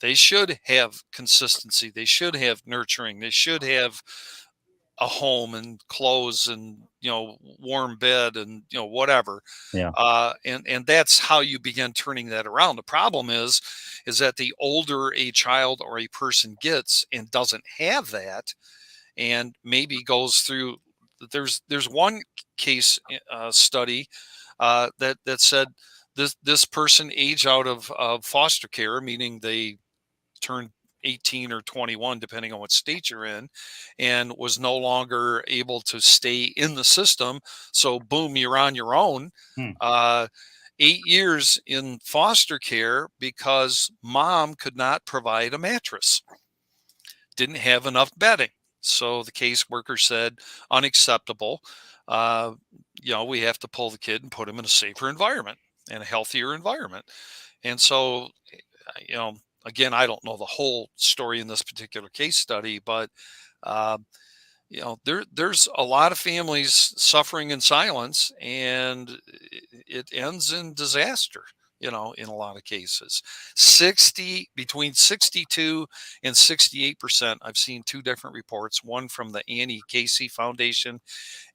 They should have consistency. They should have nurturing. They should have a home and clothes and, warm bed and, whatever. Yeah. And that's how you begin turning that around. The problem is that the older a child or a person gets and doesn't have that, and maybe goes through, there's one case study that said this person aged out of foster care, meaning they turned 18 or 21, depending on what state you're in, and was no longer able to stay in the system. So boom, you're on your own. 8 years in foster care because mom could not provide a mattress, didn't have enough bedding. So the caseworker said, unacceptable. We have to pull the kid and put him in a safer environment and a healthier environment. And so, again, I don't know the whole story in this particular case study, but there's a lot of families suffering in silence, and it ends in disaster. In a lot of cases, between 62 and 68%. I've seen two different reports, one from the Annie Casey Foundation,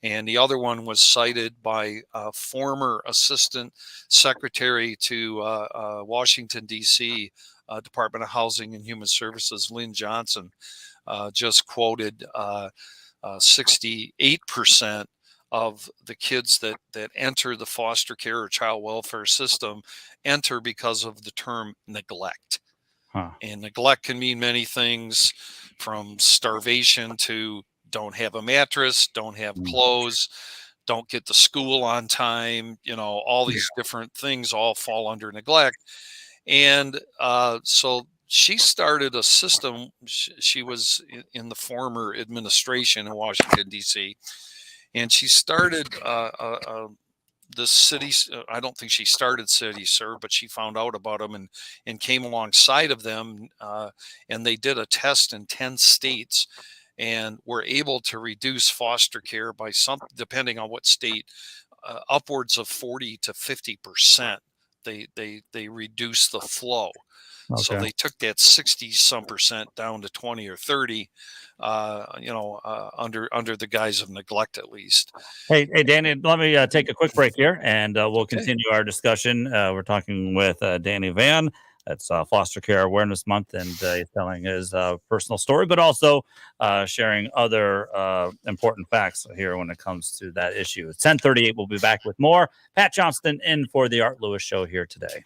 and the other one was cited by a former assistant secretary to Washington, D.C., Department of Housing and Human Services, Lynn Johnson, just quoted 68% of the kids that enter the foster care or child welfare system enter because of the term neglect. And neglect can mean many things, from starvation to don't have a mattress, don't have clothes, don't get to school on time. All these different things all fall under neglect. And so she started a system. She was in the former administration in Washington, D.C., and she started the city. I don't think she started CityServe, but she found out about them and came alongside of them. And they did a test in 10 states and were able to reduce foster care by depending on what state, upwards of 40 to 50%. They reduced the flow. Okay. So they took that 60-some% down to 20 or 30, under the guise of neglect, at least. Hey, Danny, let me take a quick break here, and we'll continue our discussion. We're talking with Danny Vann. It's Foster Care Awareness Month, and he's telling his personal story, but also sharing other important facts here when it comes to that issue. It's 10:38. We'll be back with more. Pat Johnston in for the Art Lewis Show here today.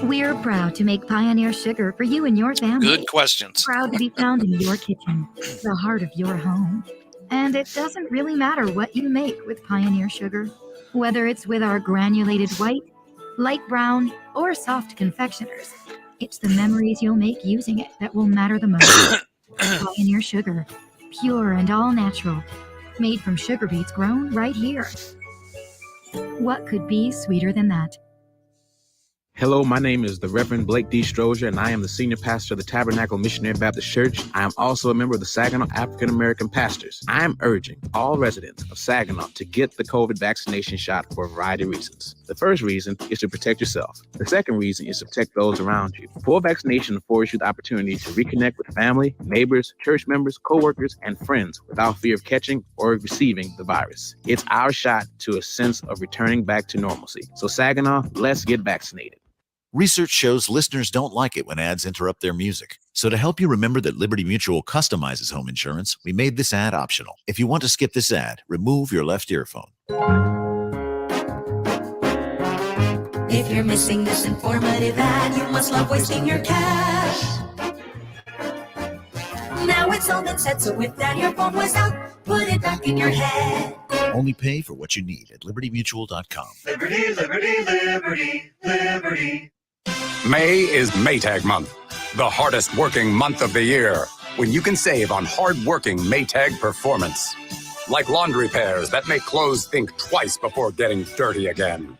We're proud to make Pioneer Sugar for you and your family. Good questions. Proud to be found in your kitchen, the heart of your home. And it doesn't really matter what you make with Pioneer Sugar, whether it's with our granulated white, light brown, or soft confectioners. It's the memories you'll make using it that will matter the most. Pioneer Sugar, pure and all natural, made from sugar beets grown right here. What could be sweeter than that? Hello, my name is the Reverend Blake D. Strozier, and I am the senior pastor of the Tabernacle Missionary Baptist Church. I am also a member of the Saginaw African American Pastors. I am urging all residents of Saginaw to get the COVID vaccination shot for a variety of reasons. The first reason is to protect yourself. The second reason is to protect those around you. Full vaccination affords you the opportunity to reconnect with family, neighbors, church members, co-workers, and friends without fear of catching or receiving the virus. It's our shot to a sense of returning back to normalcy. So Saginaw, let's get vaccinated. Research shows listeners don't like it when ads interrupt their music. So to help you remember that Liberty Mutual customizes home insurance, we made this ad optional. If you want to skip this ad, remove your left earphone. If you're missing this informative ad, you must love wasting your cash. Now it's all been said, so if that earphone was out, put it back in your head. Only pay for what you need at libertymutual.com. Liberty, liberty, liberty, liberty. May is Maytag month, the hardest working month of the year, when you can save on hard-working Maytag performance. Like laundry pairs that make clothes think twice before getting dirty again.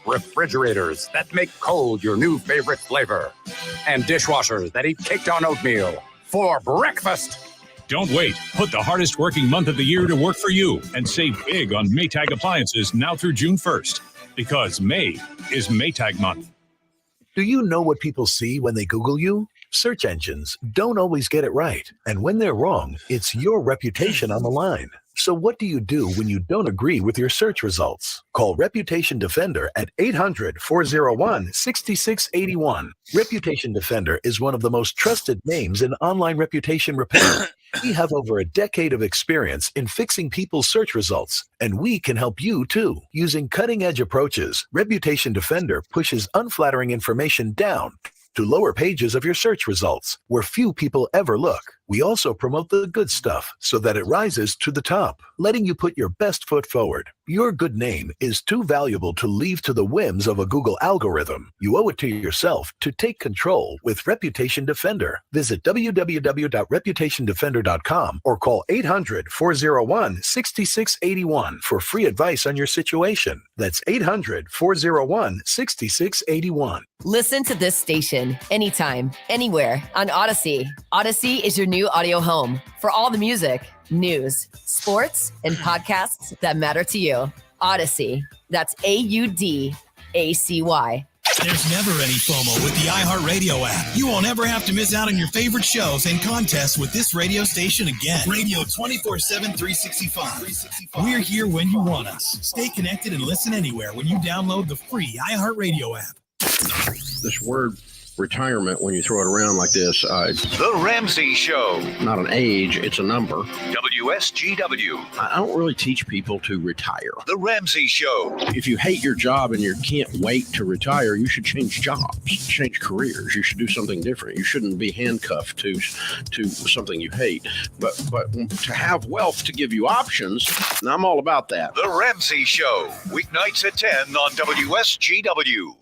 Refrigerators that make cold your new favorite flavor. And dishwashers that eat caked on oatmeal for breakfast. Don't wait. Put the hardest working month of the year to work for you and save big on Maytag appliances now through June 1st. Because May is Maytag month. Do you know what people see when they Google you? Search engines don't always get it right. And when they're wrong, it's your reputation on the line. So what do you do when you don't agree with your search results? Call Reputation Defender at 800-401-6681. Reputation Defender is one of the most trusted names in online reputation repair. We have over a decade of experience in fixing people's search results, and we can help you too. Using cutting-edge approaches, Reputation Defender pushes unflattering information down to lower pages of your search results where few people ever look. We also promote the good stuff so that it rises to the top, letting you put your best foot forward. Your good name is too valuable to leave to the whims of a Google algorithm. You owe it to yourself to take control with Reputation Defender. Visit www.reputationdefender.com or call 800-401-6681 for free advice on your situation. That's 800-401-6681. Listen to this station anytime, anywhere on Odyssey. Odyssey is your new audio home for all the music, news, sports, and podcasts that matter to you. Odyssey. That's AUDACY. There's never any FOMO with the iHeartRadio app. You won't ever have to miss out on your favorite shows and contests with this radio station again. Radio 24/7, 365. We're here when you want us. Stay connected and listen anywhere when you download the free iHeartRadio app. This word retirement, when you throw it around like this, The Ramsey Show. not an age, it's a number. WSGW. I don't really teach people to retire. The Ramsey Show. If you hate your job and you can't wait to retire, you should change jobs, change careers. You should do something different. You shouldn't be handcuffed to something you hate. But to have wealth to give you options, and I'm all about that. The Ramsey Show. Weeknights at 10 on WSGW.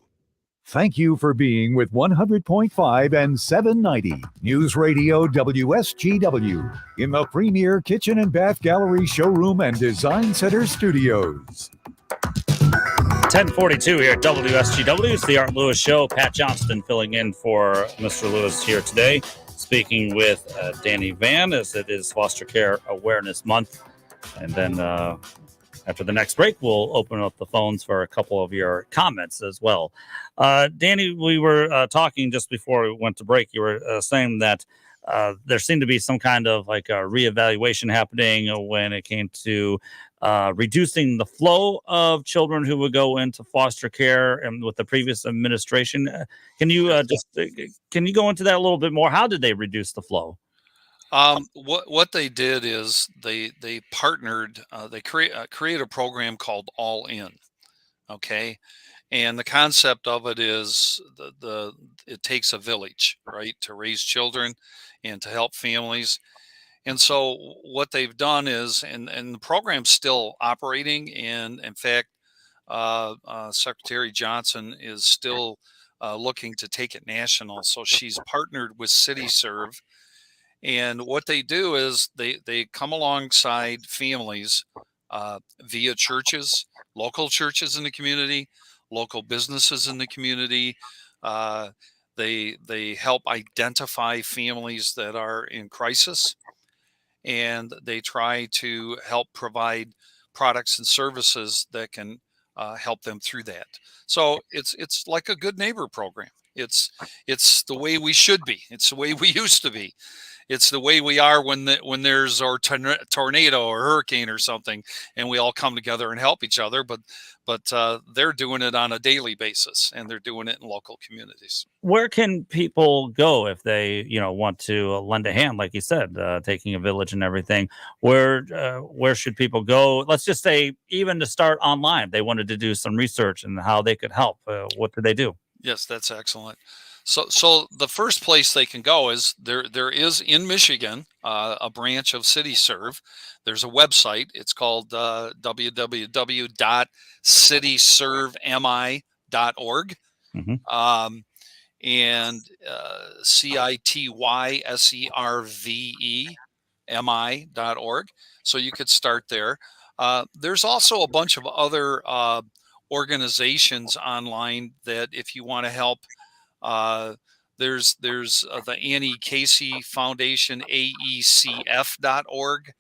Thank you for being with 100.5 and 790 News Radio WSGW in the premier kitchen and bath gallery showroom and design center studios. 10:42 here at WSGW. It's the Art Lewis Show. Pat Johnston filling in for Mr. Lewis here today, speaking with Danny Vann as it is Foster Care Awareness Month. And then after the next break, we'll open up the phones for a couple of your comments as well. Danny, we were talking just before we went to break. You were saying that there seemed to be some kind of like a reevaluation happening when it came to reducing the flow of children who would go into foster care and with the previous administration. Can you go into that a little bit more? How did they reduce the flow? What they did is they partnered. They create a program called All In. Okay, and the concept of it is it takes a village, right, to raise children and to help families. And so what they've done is, and the program's still operating, and in fact, Secretary Johnson is still looking to take it national. So she's partnered with CityServe. And what they do is they come alongside families via churches, local churches in the community, local businesses in the community. They help identify families that are in crisis, and they try to help provide products and services that can help them through that. So it's like a good neighbor program. It's the way we should be. It's the way we used to be. It's the way we are when there's a tornado or hurricane or something, and we all come together and help each other. But they're doing it on a daily basis, and they're doing it in local communities. Where can people go if they want to lend a hand, like you said, taking a village and everything? Where should people go? Let's just say even to start online, they wanted to do some research and how they could help. What do they do? Yes, that's excellent. So the first place they can go is there is in Michigan a branch of CityServe. There's a website. It's called www.cityservemi.org. And CITYSERVEMI.org. So you could start there. There's also a bunch of other organizations online that if you want to help, there's the Annie Casey Foundation, AECF.org.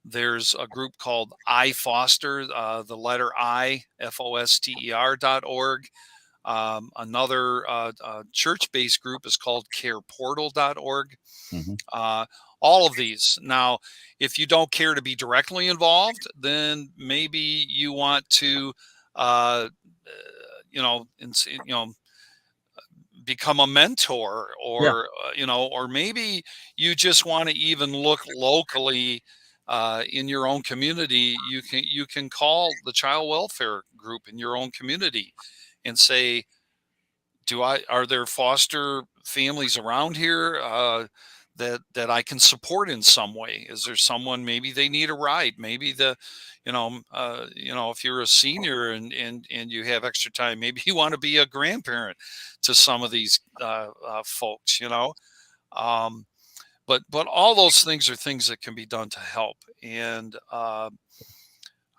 There's a group called iFoster, the letter I, FOSTER.org. Another church-based group is called careportal.org. All of these. Now, if you don't care to be directly involved, then maybe you want to, become a mentor, or or maybe you just want to even look locally in your own community. You can call the child welfare group in your own community and say, are there foster families around here that I can support in some way? Is there someone, maybe they need a ride? Maybe if you're a senior and you have extra time, maybe you want to be a grandparent to some of these folks, but all those things are things that can be done to help. And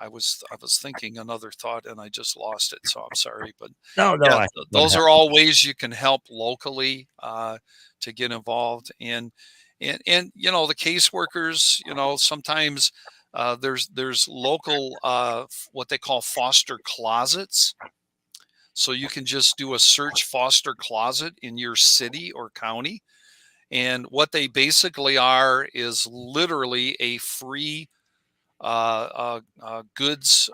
I was thinking another thought and I just lost it, so I'm sorry. But those are all ways you can help locally to get involved. And the caseworkers, sometimes there's local what they call foster closets. So you can just do a search foster closet in your city or county. And what they basically are is literally a free goods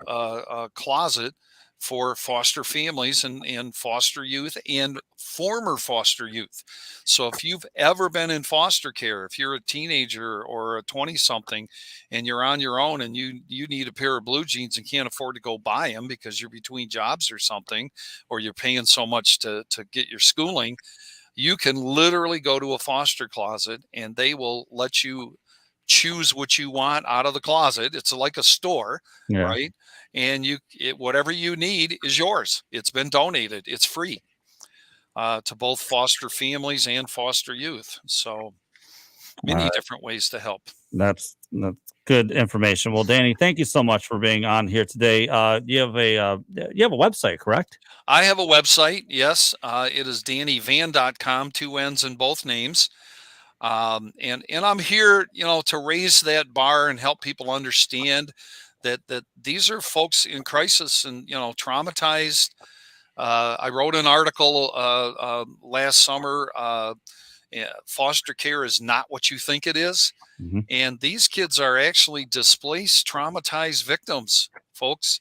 closet for foster families and foster youth and former foster youth. So if you've ever been in foster care, if you're a teenager or a 20-something and you're on your own and you need a pair of blue jeans and can't afford to go buy them because you're between jobs or something, or you're paying so much to get your schooling, you can literally go to a foster closet and they will let you choose what you want out of the closet. It's like a store, right? And whatever you need is yours. It's been donated. It's free to both foster families and foster youth. So many different ways to help. That's good information. Well, Danny, thank you so much for being on here today. You have a website, correct? I have a website. Yes. It is DannyVann.com, 2 N's in both names. And I'm here, to raise that bar and help people understand that these are folks in crisis and, traumatized. I wrote an article last summer. Foster care is not what you think it is. Mm-hmm. And these kids are actually displaced, traumatized victims, folks.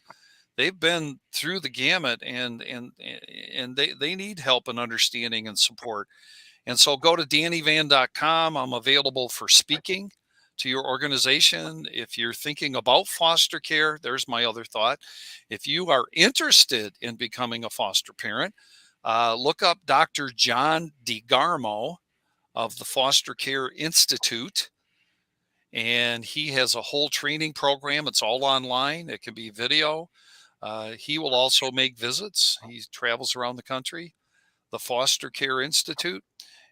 They've been through the gamut and they need help and understanding and support. And so go to DannyVann.com. I'm available for speaking to your organization. If you're thinking about foster care, there's my other thought. If you are interested in becoming a foster parent, look up Dr. John DeGarmo of the Foster Care Institute. And he has a whole training program. It's all online. It can be video. He will also make visits. He travels around the country. The Foster Care Institute.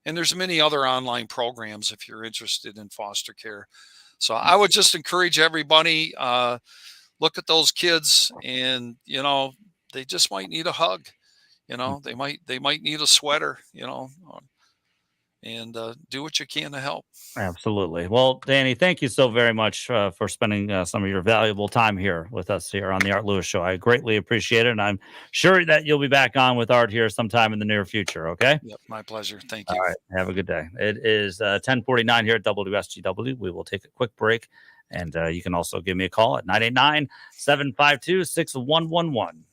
And there's many other online programs if you're interested in foster care. So I would just encourage everybody, look at those kids and, they just might need a hug. They might need a sweater, and do what you can to help. Absolutely. Well, Danny, thank you so very much for spending some of your valuable time here with us here on the Art Lewis Show. I greatly appreciate it. And I'm sure that you'll be back on with Art here sometime in the near future. Okay. Yep. My pleasure. Thank you. All right. Have a good day. It is 10:49 here at WSGW. We will take a quick break. And you can also give me a call at 989-752-6111.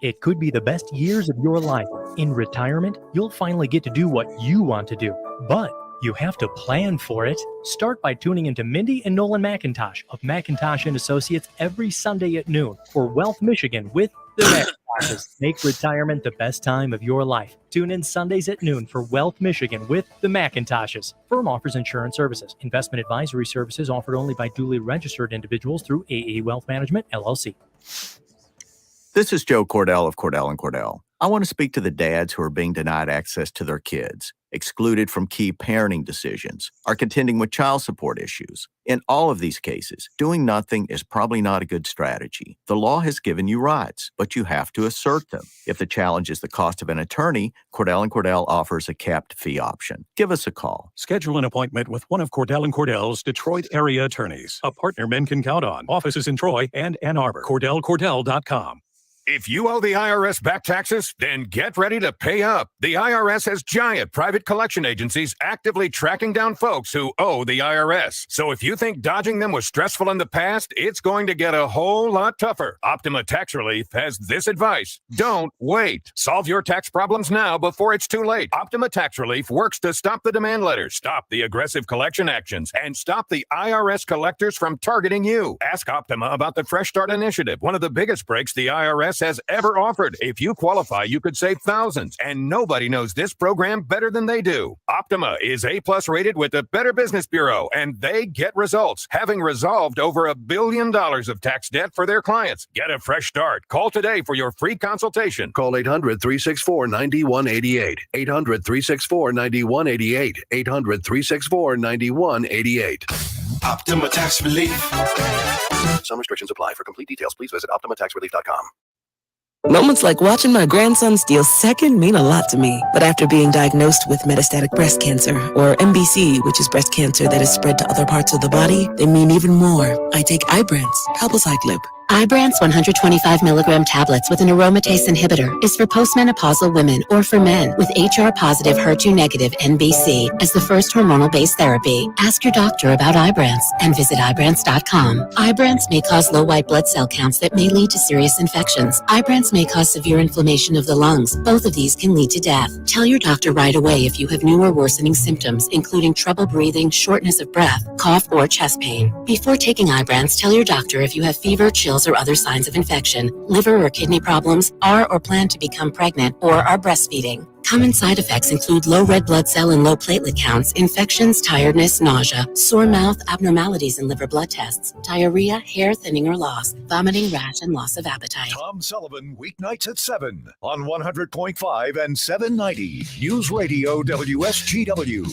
It could be the best years of your life. In retirement, you'll finally get to do what you want to do, but you have to plan for it. Start by tuning into Mindy and Nolan McIntosh of McIntosh & Associates every Sunday at noon for Wealth Michigan with the McIntoshes. Make retirement the best time of your life. Tune in Sundays at noon for Wealth Michigan with the McIntoshes. Firm offers insurance services. Investment advisory services offered only by duly registered individuals through AE Wealth Management, LLC. This is Joe Cordell of Cordell & Cordell. I want to speak to the dads who are being denied access to their kids, excluded from key parenting decisions, are contending with child support issues. In all of these cases, doing nothing is probably not a good strategy. The law has given you rights, but you have to assert them. If the challenge is the cost of an attorney, Cordell & Cordell offers a capped fee option. Give us a call. Schedule an appointment with one of Cordell & Cordell's Detroit area attorneys, a partner men can count on. Offices in Troy and Ann Arbor. CordellCordell.com. If you owe the IRS back taxes, then get ready to pay up. The IRS has giant private collection agencies actively tracking down folks who owe the IRS. So if you think dodging them was stressful in the past, it's going to get a whole lot tougher. Optima Tax Relief has this advice. Don't wait. Solve your tax problems now before it's too late. Optima Tax Relief works to stop the demand letters, stop the aggressive collection actions, and stop the IRS collectors from targeting you. Ask Optima about the Fresh Start Initiative, one of the biggest breaks the IRS U.S. has ever offered. If you qualify, you could save thousands, and nobody knows this program better than they do. Optima is A-plus rated with the Better Business Bureau, and they get results, having resolved over $1 billion of tax debt for their clients. Get a fresh start. Call today for your free consultation. Call 800-364-9188. 800-364-9188. 800-364-9188. Optima Tax Relief. Some restrictions apply. For complete details, please visit OptimaTaxRelief.com. Moments like watching my grandson steal second mean a lot to me. But after being diagnosed with metastatic breast cancer, or MBC, which is breast cancer that is spread to other parts of the body, they mean even more. I take Ibrance, palbociclib. Ibrance 125 milligram tablets with an aromatase inhibitor is for postmenopausal women or for men with HR-positive, HER2-negative NBC as the first hormonal-based therapy. Ask your doctor about Ibrance and visit Ibrance.com. Ibrance may cause low white blood cell counts that may lead to serious infections. Ibrance may cause severe inflammation of the lungs. Both of these can lead to death. Tell your doctor right away if you have new or worsening symptoms, including trouble breathing, shortness of breath, cough, or chest pain. Before taking Ibrance, tell your doctor if you have fever, chills, or other signs of infection, liver or kidney problems, are or plan to become pregnant, or are breastfeeding. Common side effects include low red blood cell and low platelet counts, infections, tiredness, nausea, sore mouth, abnormalities in liver blood tests, diarrhea, hair thinning or loss, vomiting, rash, and loss of appetite. Tom Sullivan, weeknights at 7 on 100.5 and 790 News Radio WSGW.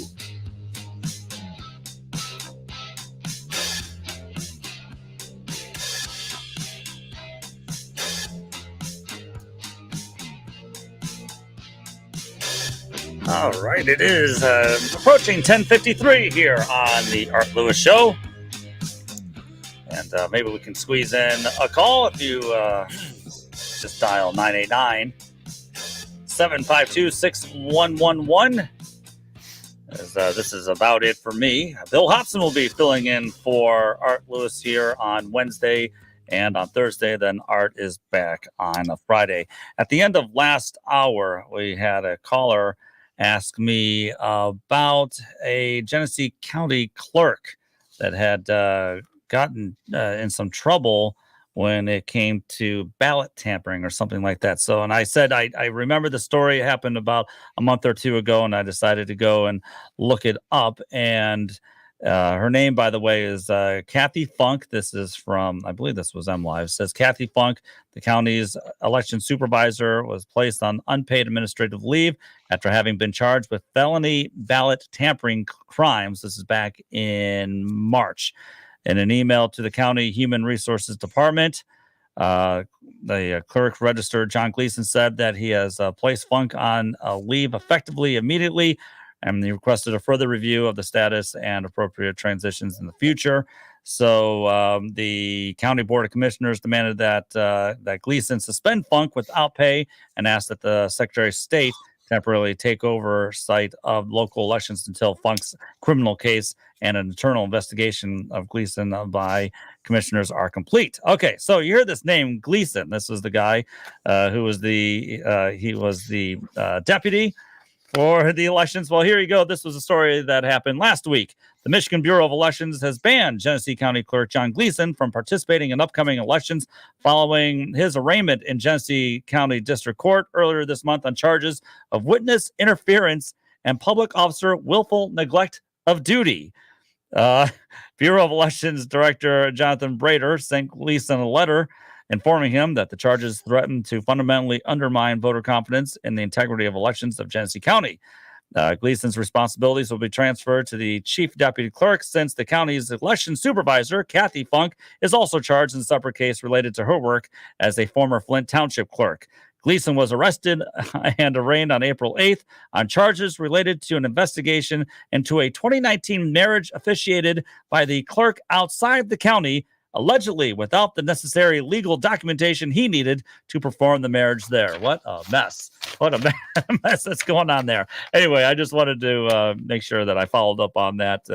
All right, it is approaching 10:53 here on the Art Lewis Show. And maybe we can squeeze in a call if you just dial 989-752-6111. This is about it for me. Bill Hobson will be filling in for Art Lewis here on Wednesday and on Thursday. Then Art is back on a Friday. At the end of last hour, we had a caller ask me about a Genesee County clerk that had gotten in some trouble when it came to ballot tampering or something like that. So, and I said, I remember the story. It happened about a month or two ago, and I decided to go and look it up. And her name, by the way, is Kathy Funk. This is from, I believe this was MLive. It says Kathy Funk, the county's election supervisor, was placed on unpaid administrative leave after having been charged with felony ballot tampering crimes. This is back in March. In an email to the county human resources department, the clerk register, John Gleason, said that he has placed Funk on leave effectively immediately, and he requested a further review of the status and appropriate transitions in the future. So the County Board of Commissioners demanded that Gleason suspend Funk without pay and asked that the Secretary of State temporarily take oversight of local elections until Funk's criminal case and an internal investigation of Gleason by commissioners are complete. Okay, so you hear this name, Gleason. This was the guy who was the deputy for the elections. Well, here you go. This was a story that happened last week. The Michigan Bureau of Elections has banned Genesee County Clerk John Gleason from participating in upcoming elections following his arraignment in Genesee County District Court earlier this month on charges of witness interference and public officer willful neglect of duty. Bureau of Elections Director Jonathan Brader sent Gleason a letter informing him that the charges threaten to fundamentally undermine voter confidence in the integrity of elections of Genesee County. Gleason's responsibilities will be transferred to the chief deputy clerk, since the county's election supervisor, Kathy Funk, is also charged in a separate case related to her work as a former Flint Township clerk. Gleason was arrested and arraigned on April 8th on charges related to an investigation into a 2019 marriage officiated by the clerk outside the county, allegedly without the necessary legal documentation he needed to perform the marriage there. What a mess. What a mess that's going on there. Anyway, I just wanted to make sure that I followed up on that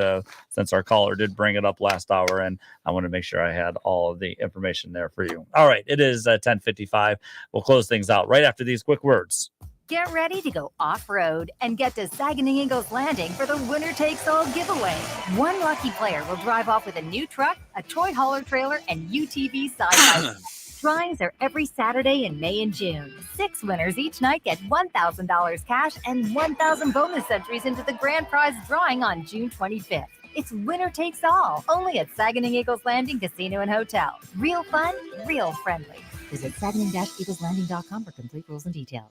since our caller did bring it up last hour, and I want to make sure I had all of the information there for you. All right, it is 10:55. We'll close things out right after these quick words. Get ready to go off-road and get to Saguenay Ingalls Landing for the winner takes all giveaway. One lucky player will drive off with a new truck, a toy hauler trailer, and UTV side-by-side. Drawings are every Saturday in May and June. 6 winners each night get $1,000 cash and 1,000 bonus entries into the grand prize drawing on June 25th. It's winner takes all, only at Saginaw Eagles Landing Casino and Hotel. Real fun, real friendly. Visit Saginaw-EaglesLanding.com for complete rules and details.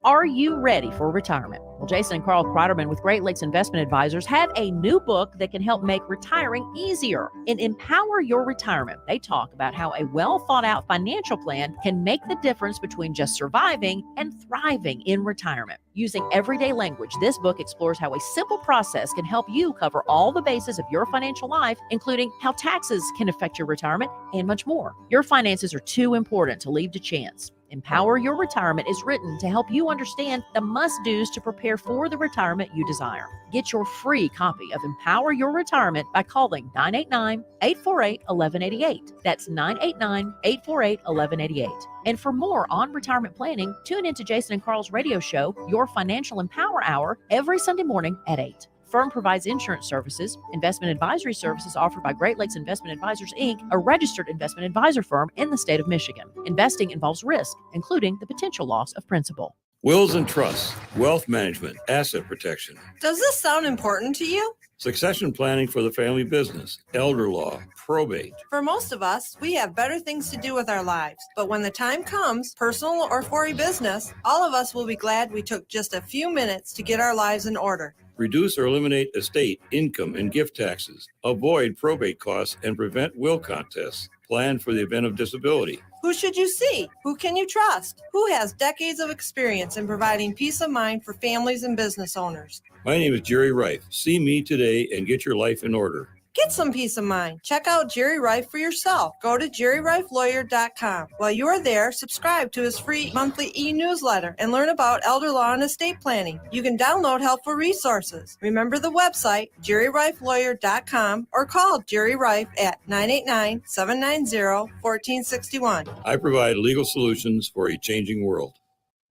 Are you ready for retirement? Well, Jason and Carl Kreiderman with Great Lakes Investment Advisors have a new book that can help make retiring easier. In Empower Your Retirement, they talk about how a well-thought-out financial plan can make the difference between just surviving and thriving in retirement. Using everyday language, this book explores how a simple process can help you cover all the bases of your financial life, including how taxes can affect your retirement and much more. Your finances are too important to leave to chance. Empower Your Retirement is written to help you understand the must-dos to prepare for the retirement you desire. Get your free copy of Empower Your Retirement by calling 989-848-1188. That's 989-848-1188. And for more on retirement planning, tune into Jason and Carl's radio show, Your Financial Empower Hour, every Sunday morning at 8. Firm provides insurance services, investment advisory services offered by Great Lakes Investment Advisors, Inc., a registered investment advisor firm in the state of Michigan. Investing involves risk, including the potential loss of principal. Wills and trusts, wealth management, asset protection. Does this sound important to you? Succession planning for the family business, elder law, probate. For most of us, we have better things to do with our lives. But when the time comes, personal or for a business, all of us will be glad we took just a few minutes to get our lives in order. Reduce or eliminate estate, income, and gift taxes. Avoid probate costs and prevent will contests. Plan for the event of disability. Who should you see? Who can you trust? Who has decades of experience in providing peace of mind for families and business owners? My name is Jerry Reif. See me today and get your life in order. Get some peace of mind. Check out Jerry Reif for yourself. Go to jerryreiflawyer.com. While you are there, subscribe to his free monthly e-newsletter and learn about elder law and estate planning. You can download helpful resources. Remember the website, jerryreiflawyer.com, or call Jerry Reif at 989-790-1461. I provide legal solutions for a changing world.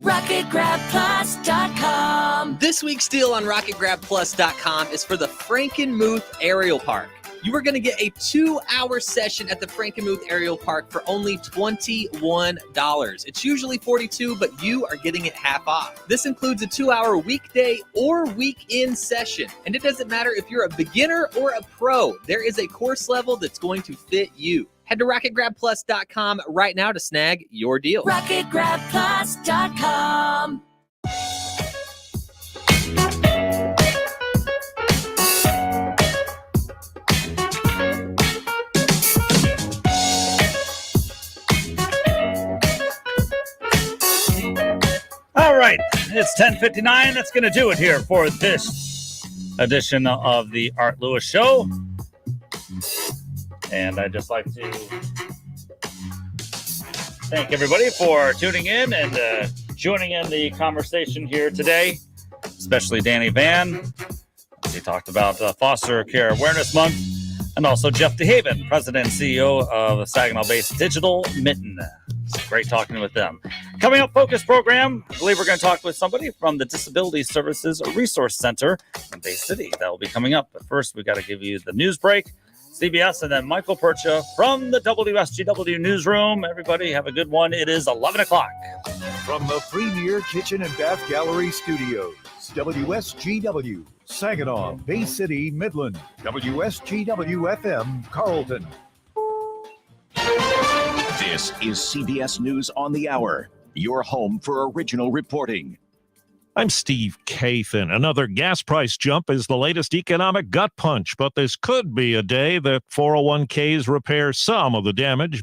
RocketGrabPlus.com. This week's deal on RocketGrabPlus.com is for the Frankenmuth Aerial Park. You are going to get a 2-hour session at the Frankenmuth Aerial Park for only $21. It's usually $42, but you are getting it half off. This includes a 2-hour weekday or weekend session. And it doesn't matter if you're a beginner or a pro. There is a course level that's going to fit you. Head to RocketGrabPlus.com right now to snag your deal. RocketGrabPlus.com. All right, it's 10:59. That's going to do it here for this edition of the Art Lewis Show. And I'd just like to thank everybody for tuning in and joining in the conversation here today, especially Danny Vann. We talked about Foster Care Awareness Month, and also Jeff DeHaven, President and CEO of Saginaw-based Digital Mitten. It's great talking with them. Coming up, Focus Program. I believe we're going to talk with somebody from the Disability Services Resource Center in Bay City. That will be coming up. But first, we got to give you the news break. CBS, and then Michael Percha from the WSGW newsroom. Everybody have a good one. It is 11 o'clock. From the Premier Kitchen and Bath Gallery Studios, WSGW, Saginaw, Bay City, Midland, WSGW FM, Carlton. This is CBS News on the Hour, your home for original reporting. I'm Steve Kathan. Another gas price jump is the latest economic gut punch, but this could be a day that 401ks repair some of the damage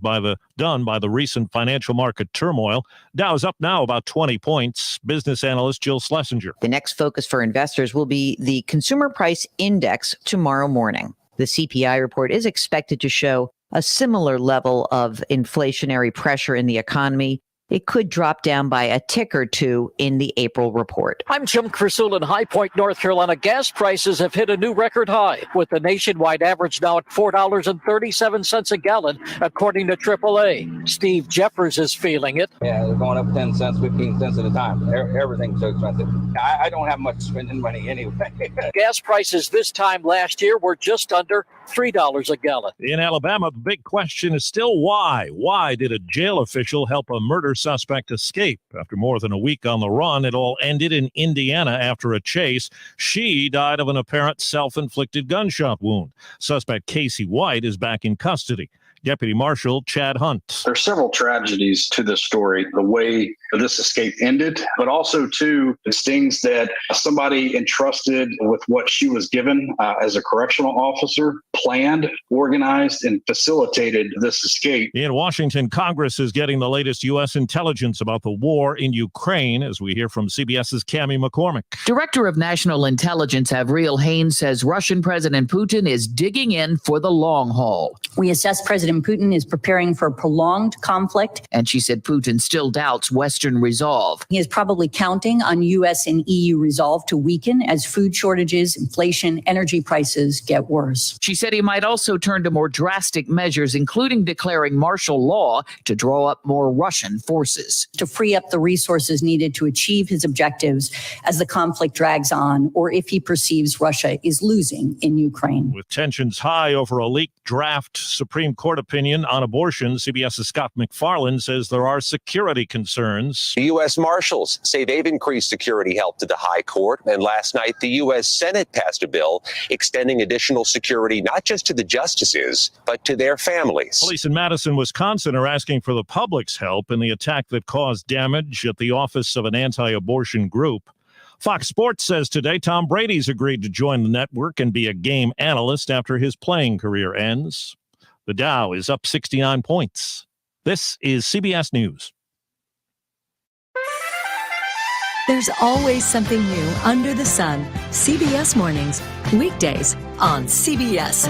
done by the recent financial market turmoil. Dow's up now about 20 points. Business analyst Jill Schlesinger. The next focus for investors will be the Consumer Price Index tomorrow morning. The CPI report is expected to show a similar level of inflationary pressure in the economy. It could drop down by a tick or two in the April report. I'm Jim Crusoe in High Point, North Carolina. Gas prices have hit a new record high, with the nationwide average now at $4.37 a gallon, according to AAA. Steve Jeffers is feeling it. Yeah, they're going up 10 cents, 15 cents at a time. Everything's so expensive. I don't have much spending money anyway. Gas prices this time last year were just under $3 a gallon. In Alabama, the big question is still why. Why did a jail official help a murder suspect escape? After more than a week on the run, it all ended in Indiana after a chase. She died of an apparent self-inflicted gunshot wound. Suspect Casey White is back in custody. Deputy Marshal Chad Hunt. There are several tragedies to this story, the way this escape ended, but also, too, it stings that somebody entrusted with what she was given as a correctional officer planned, organized, and facilitated this escape. In Washington, Congress is getting the latest U.S. intelligence about the war in Ukraine, as we hear from CBS's Cammie McCormick. Director of National Intelligence Avril Haines says Russian President Putin is digging in for the long haul. We assess President Putin is preparing for a prolonged conflict. And she said Putin still doubts Western resolve. He is probably counting on U.S. and EU resolve to weaken as food shortages, inflation, energy prices get worse. She said he might also turn to more drastic measures, including declaring martial law to draw up more Russian forces. To free up the resources needed to achieve his objectives as the conflict drags on, or if he perceives Russia is losing in Ukraine. With tensions high over a leaked draft Supreme Court opinion on abortion, CBS's Scott McFarland says there are security concerns. The U.S. Marshals say they've increased security help to the High Court. And last night, the U.S. Senate passed a bill extending additional security not just to the justices, but to their families. Police in Madison, Wisconsin are asking for the public's help in the attack that caused damage at the office of an anti-abortion group. Fox Sports says today Tom Brady's agreed to join the network and be a game analyst after his playing career ends. The Dow is up 69 points. This is CBS News. There's always something new under the sun. CBS Mornings, weekdays on CBS.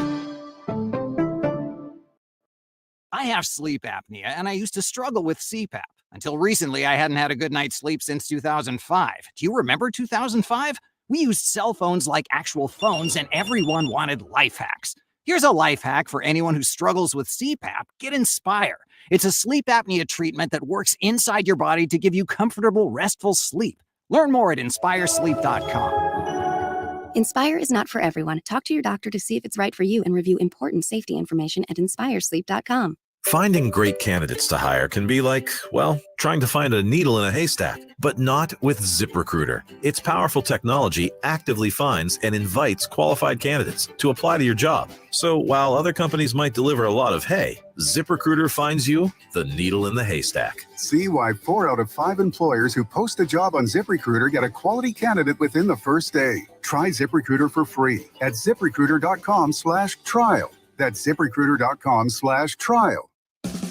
I have sleep apnea, and I used to struggle with CPAP. Until recently, I hadn't had a good night's sleep since 2005. Do you remember 2005? We used cell phones like actual phones, and everyone wanted life hacks. Here's a life hack for anyone who struggles with CPAP. Get Inspire. It's a sleep apnea treatment that works inside your body to give you comfortable, restful sleep. Learn more at inspiresleep.com. Inspire is not for everyone. Talk to your doctor to see if it's right for you and review important safety information at inspiresleep.com. Finding great candidates to hire can be like, well, trying to find a needle in a haystack, but not with ZipRecruiter. Its powerful technology actively finds and invites qualified candidates to apply to your job. So while other companies might deliver a lot of hay, ZipRecruiter finds you the needle in the haystack. See why 4 out of 5 employers who post a job on ZipRecruiter get a quality candidate within the first day. Try ZipRecruiter for free at ZipRecruiter.com/trial. That's ZipRecruiter.com/trial.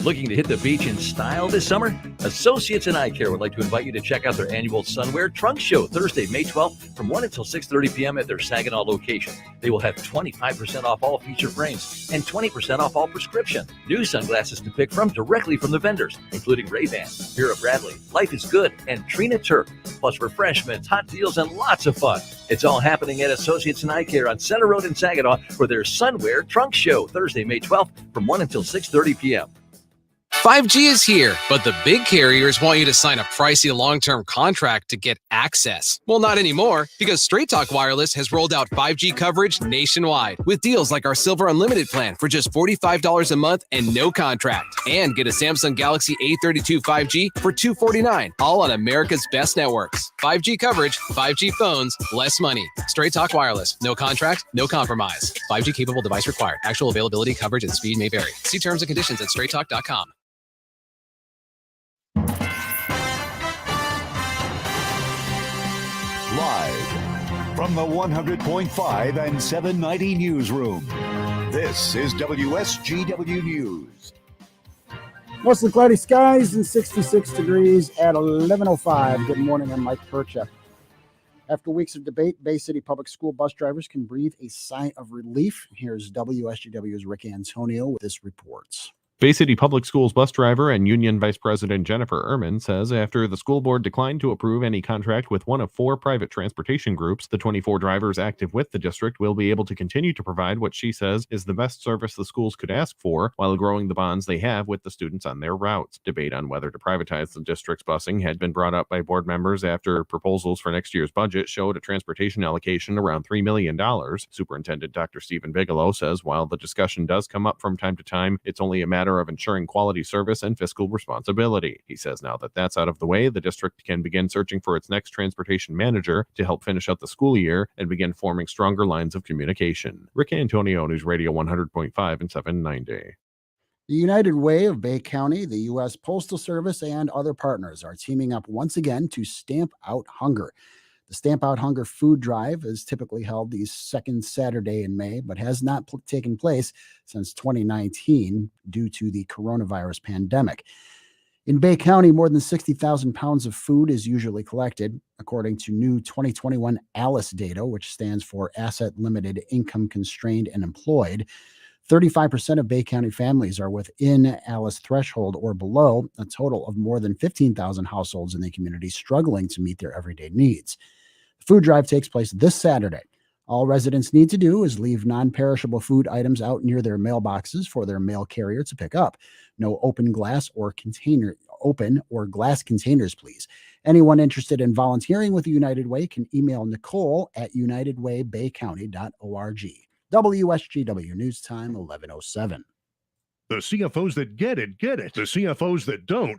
Looking to hit the beach in style this summer? Associates in Eye Care would like to invite you to check out their annual Sunwear Trunk Show Thursday, May 12th from 1 until 6:30 p.m. at their Saginaw location. They will have 25% off all feature frames and 20% off all prescription. New sunglasses to pick from directly from the vendors, including Ray-Ban, Vera Bradley, Life is Good, and Trina Turk. Plus refreshments, hot deals, and lots of fun. It's all happening at Associates in Eye Care on Center Road in Saginaw for their Sunwear Trunk Show Thursday, May 12th from 1 until 6:30 p.m. 5G is here, but the big carriers want you to sign a pricey long-term contract to get access. Well, not anymore, because Straight Talk Wireless has rolled out 5G coverage nationwide with deals like our Silver Unlimited plan for just $45 a month and no contract. And get a Samsung Galaxy A32 5G for $249, all on America's best networks. 5G coverage, 5G phones, less money. Straight Talk Wireless. No contract, no compromise. 5G capable device required. Actual availability, coverage, and speed may vary. See terms and conditions at straighttalk.com. Live from the 100.5 and 790 newsroom, this is WSGW News. Mostly cloudy skies and 66 degrees at 11:05. Good morning, I'm Mike Percha. After weeks of debate, Bay City public school bus drivers can breathe a sigh of relief. Here's WSGW's Rick Antonio with this reports. Bay City Public Schools bus driver and union vice president Jennifer Ehrman says after the school board declined to approve any contract with one of 4 private transportation groups, the 24 drivers active with the district will be able to continue to provide what she says is the best service the schools could ask for while growing the bonds they have with the students on their routes. Debate on whether to privatize the district's busing had been brought up by board members after proposals for next year's budget showed a transportation allocation around $3 million. Superintendent Dr. Stephen Bigelow says while the discussion does come up from time to time, it's only a matter of ensuring quality service and fiscal responsibility. He says now that that's out of the way, the district can begin searching for its next transportation manager to help finish out the school year and begin forming stronger lines of communication. Rick Antonio, News Radio 100.5 and 790. The United Way of Bay County, the U.S. Postal Service, and other partners are teaming up once again to stamp out hunger. The Stamp Out Hunger food drive is typically held the second Saturday in May, but has not taken place since 2019 due to the coronavirus pandemic. In Bay County, more than 60,000 pounds of food is usually collected, according to new 2021 ALICE data, which stands for Asset Limited, Income Constrained, and Employed. 35% of Bay County families are within ALICE threshold or below, a total of more than 15,000 households in the community struggling to meet their everyday needs. The food drive takes place this Saturday. All residents need to do is leave non-perishable food items out near their mailboxes for their mail carrier to pick up. No open glass or glass containers, please. Anyone interested in volunteering with the United Way can email Nicole at unitedwaybaycounty.org. WSGW News Time 11:07. The CFOs that get it, get it. The CFOs that don't.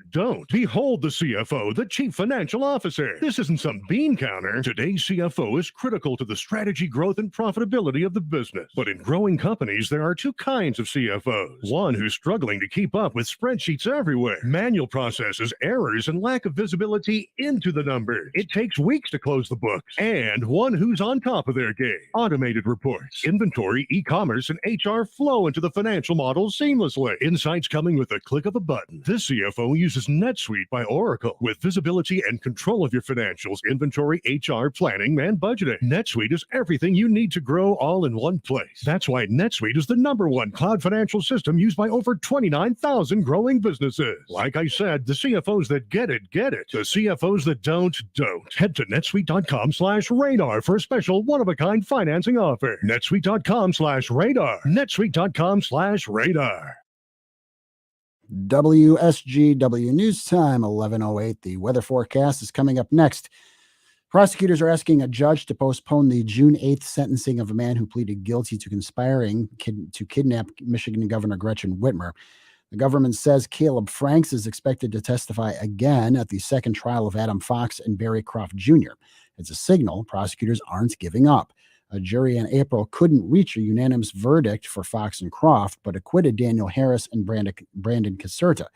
Behold the CFO, the Chief Financial Officer. This isn't some bean counter. Today's CFO is critical to the strategy, growth, and profitability of the business. But in growing companies, there are 2 kinds of CFOs. One who's struggling to keep up with spreadsheets everywhere, manual processes, errors, and lack of visibility into the numbers. It takes weeks to close the books. And one who's on top of their game. Automated reports, inventory, e-commerce, and HR flow into the financial model seamlessly. Insights coming with a click of a button. This CFO uses NetSuite by Oracle with visibility and control of your financials, inventory, HR, planning, and budgeting. NetSuite is everything you need to grow all in one place. That's why NetSuite is the #1 cloud financial system used by over 29,000 growing businesses. Like I said, the CFOs that get it, get it. The CFOs that don't. Head to netsuite.com/radar for a special one-of-a-kind financing offer. netsuite.com/radar. netsuite.com/radar. WSGW News Time 11:08. The weather forecast is coming up next. Prosecutors are asking a judge to postpone the June 8th sentencing of a man who pleaded guilty to conspiring to kidnap Michigan Governor Gretchen Whitmer. The government says Caleb Franks is expected to testify again at the second trial of Adam Fox and Barry Croft Jr. It's a signal prosecutors aren't giving up. A jury in April couldn't reach a unanimous verdict for Fox and Croft, but acquitted Daniel Harris and Brandon Caserta.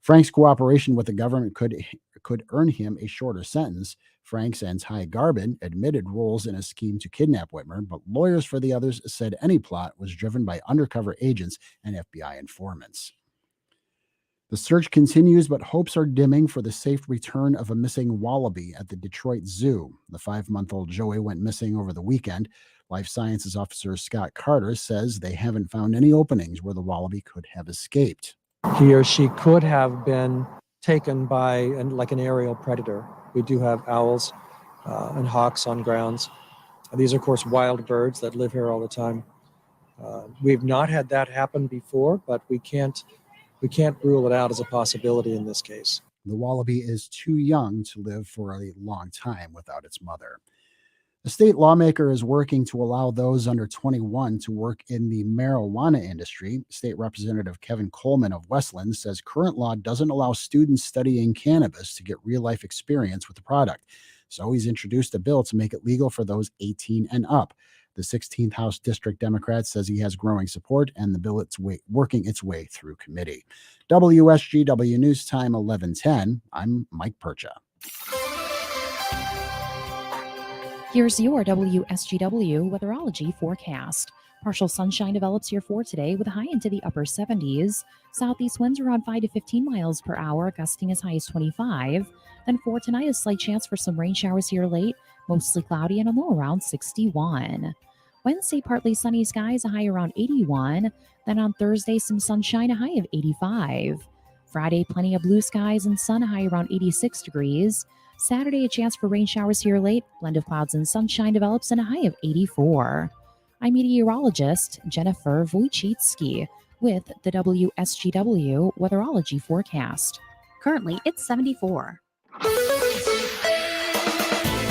Frank's cooperation with the government could earn him a shorter sentence. Franks and Ty Garbin admitted roles in a scheme to kidnap Whitmer, but lawyers for the others said any plot was driven by undercover agents and FBI informants. The search continues, but hopes are dimming for the safe return of a missing wallaby at the Detroit Zoo. The 5-month-old Joey went missing over the weekend. Life Sciences Officer Scott Carter says they haven't found any openings where the wallaby could have escaped. He or she could have been taken by an aerial predator. We do have owls and hawks on grounds. These are, of course, wild birds that live here all the time. We've not had that happen before, but we can't rule it out as a possibility in this case. The wallaby is too young to live for a long time without its mother. A state lawmaker is working to allow those under 21 to work in the marijuana industry. State Representative Kevin Coleman of Westland says current law doesn't allow students studying cannabis to get real-life experience with the product. So he's introduced a bill to make it legal for those 18 and up. The 16th House District Democrat says he has growing support, and the bill is working its way through committee. WSGW News Time 11:10. I'm Mike Percha. Here's your WSGW Weatherology Forecast. Partial sunshine develops here for today with a high into the upper 70s. Southeast winds around 5 to 15 miles per hour, gusting as high as 25. Then for tonight, a slight chance for some rain showers here late, mostly cloudy and a low around 61. Wednesday, partly sunny skies, a high around 81. Then on Thursday, some sunshine, a high of 85. Friday, plenty of blue skies and sun, a high around 86 degrees. Saturday, a chance for rain showers here late. Blend of clouds and sunshine develops and a high of 84. I'm meteorologist Jennifer Wojcicki with the WSGW Weatherology Forecast. Currently, it's 74.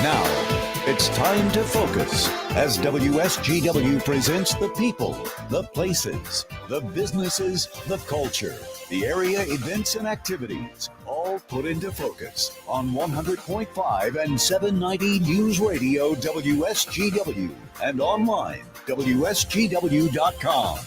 Now, it's time to focus as WSGW presents the people, the places, the businesses, the culture, the area events and activities, all put into focus on 100.5 and 790 News Radio WSGW and online WSGW.com.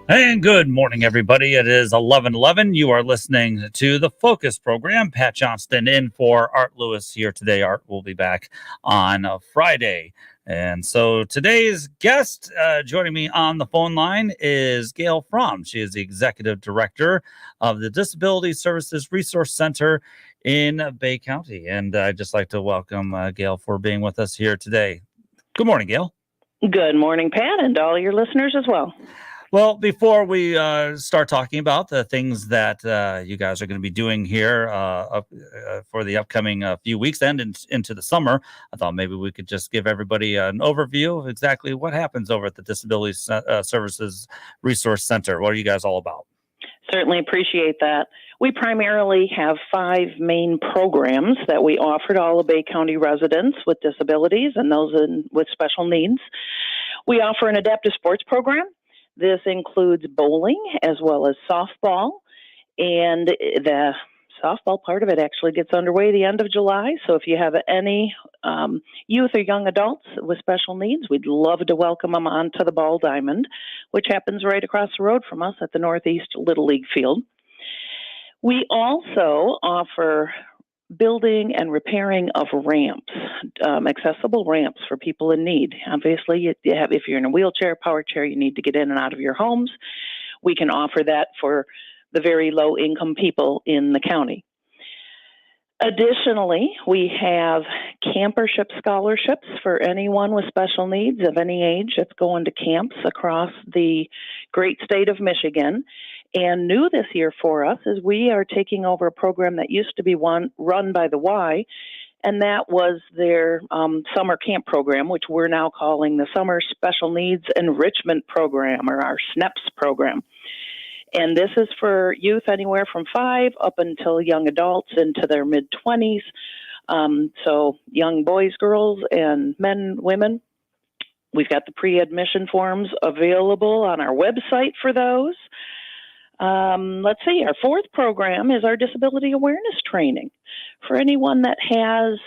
And good morning, everybody. It is 11:11. You are listening to the Focus program. Pat Johnston in for Art Lewis here today. Art will be back on Friday. And so today's guest joining me on the phone line is Gail Fromm. She is the Executive Director of the Disability Services Resource Center in Bay County. And I'd just like to welcome Gail for being with us here today. Good morning, Gail. Good morning, Pat, and all your listeners as well. Well, before we start talking about the things that you guys are going to be doing here for the upcoming few weeks and into the summer, I thought maybe we could just give everybody an overview of exactly what happens over at the Disability Services Resource Center. What are you guys all about? Certainly appreciate that. We primarily have 5 main programs that we offer to all of Bay County residents with disabilities and those with special needs. We offer an adaptive sports program. This includes bowling as well as softball, and the softball part of it actually gets underway the end of July. So if you have any youth or young adults with special needs, we'd love to welcome them onto the Ball Diamond, which happens right across the road from us at the Northeast Little League Field. We also offer building and repairing of ramps, accessible ramps for people in need. Obviously, if you're in a wheelchair, power chair, you need to get in and out of your homes. We can offer that for the very low income people in the county. Additionally, we have campership scholarships for anyone with special needs of any age that's going to camps across the great state of Michigan. And new this year for us is we are taking over a program that used to be run by the Y, and that was their summer camp program, which we're now calling the Summer Special Needs Enrichment Program, or our SNEPS program. And this is for youth anywhere from 5 up until young adults into their mid-20s. So young boys, girls, and men, women. We've got the pre-admission forms available on our website for those. Let's see, our 4th program is our disability awareness training for anyone that has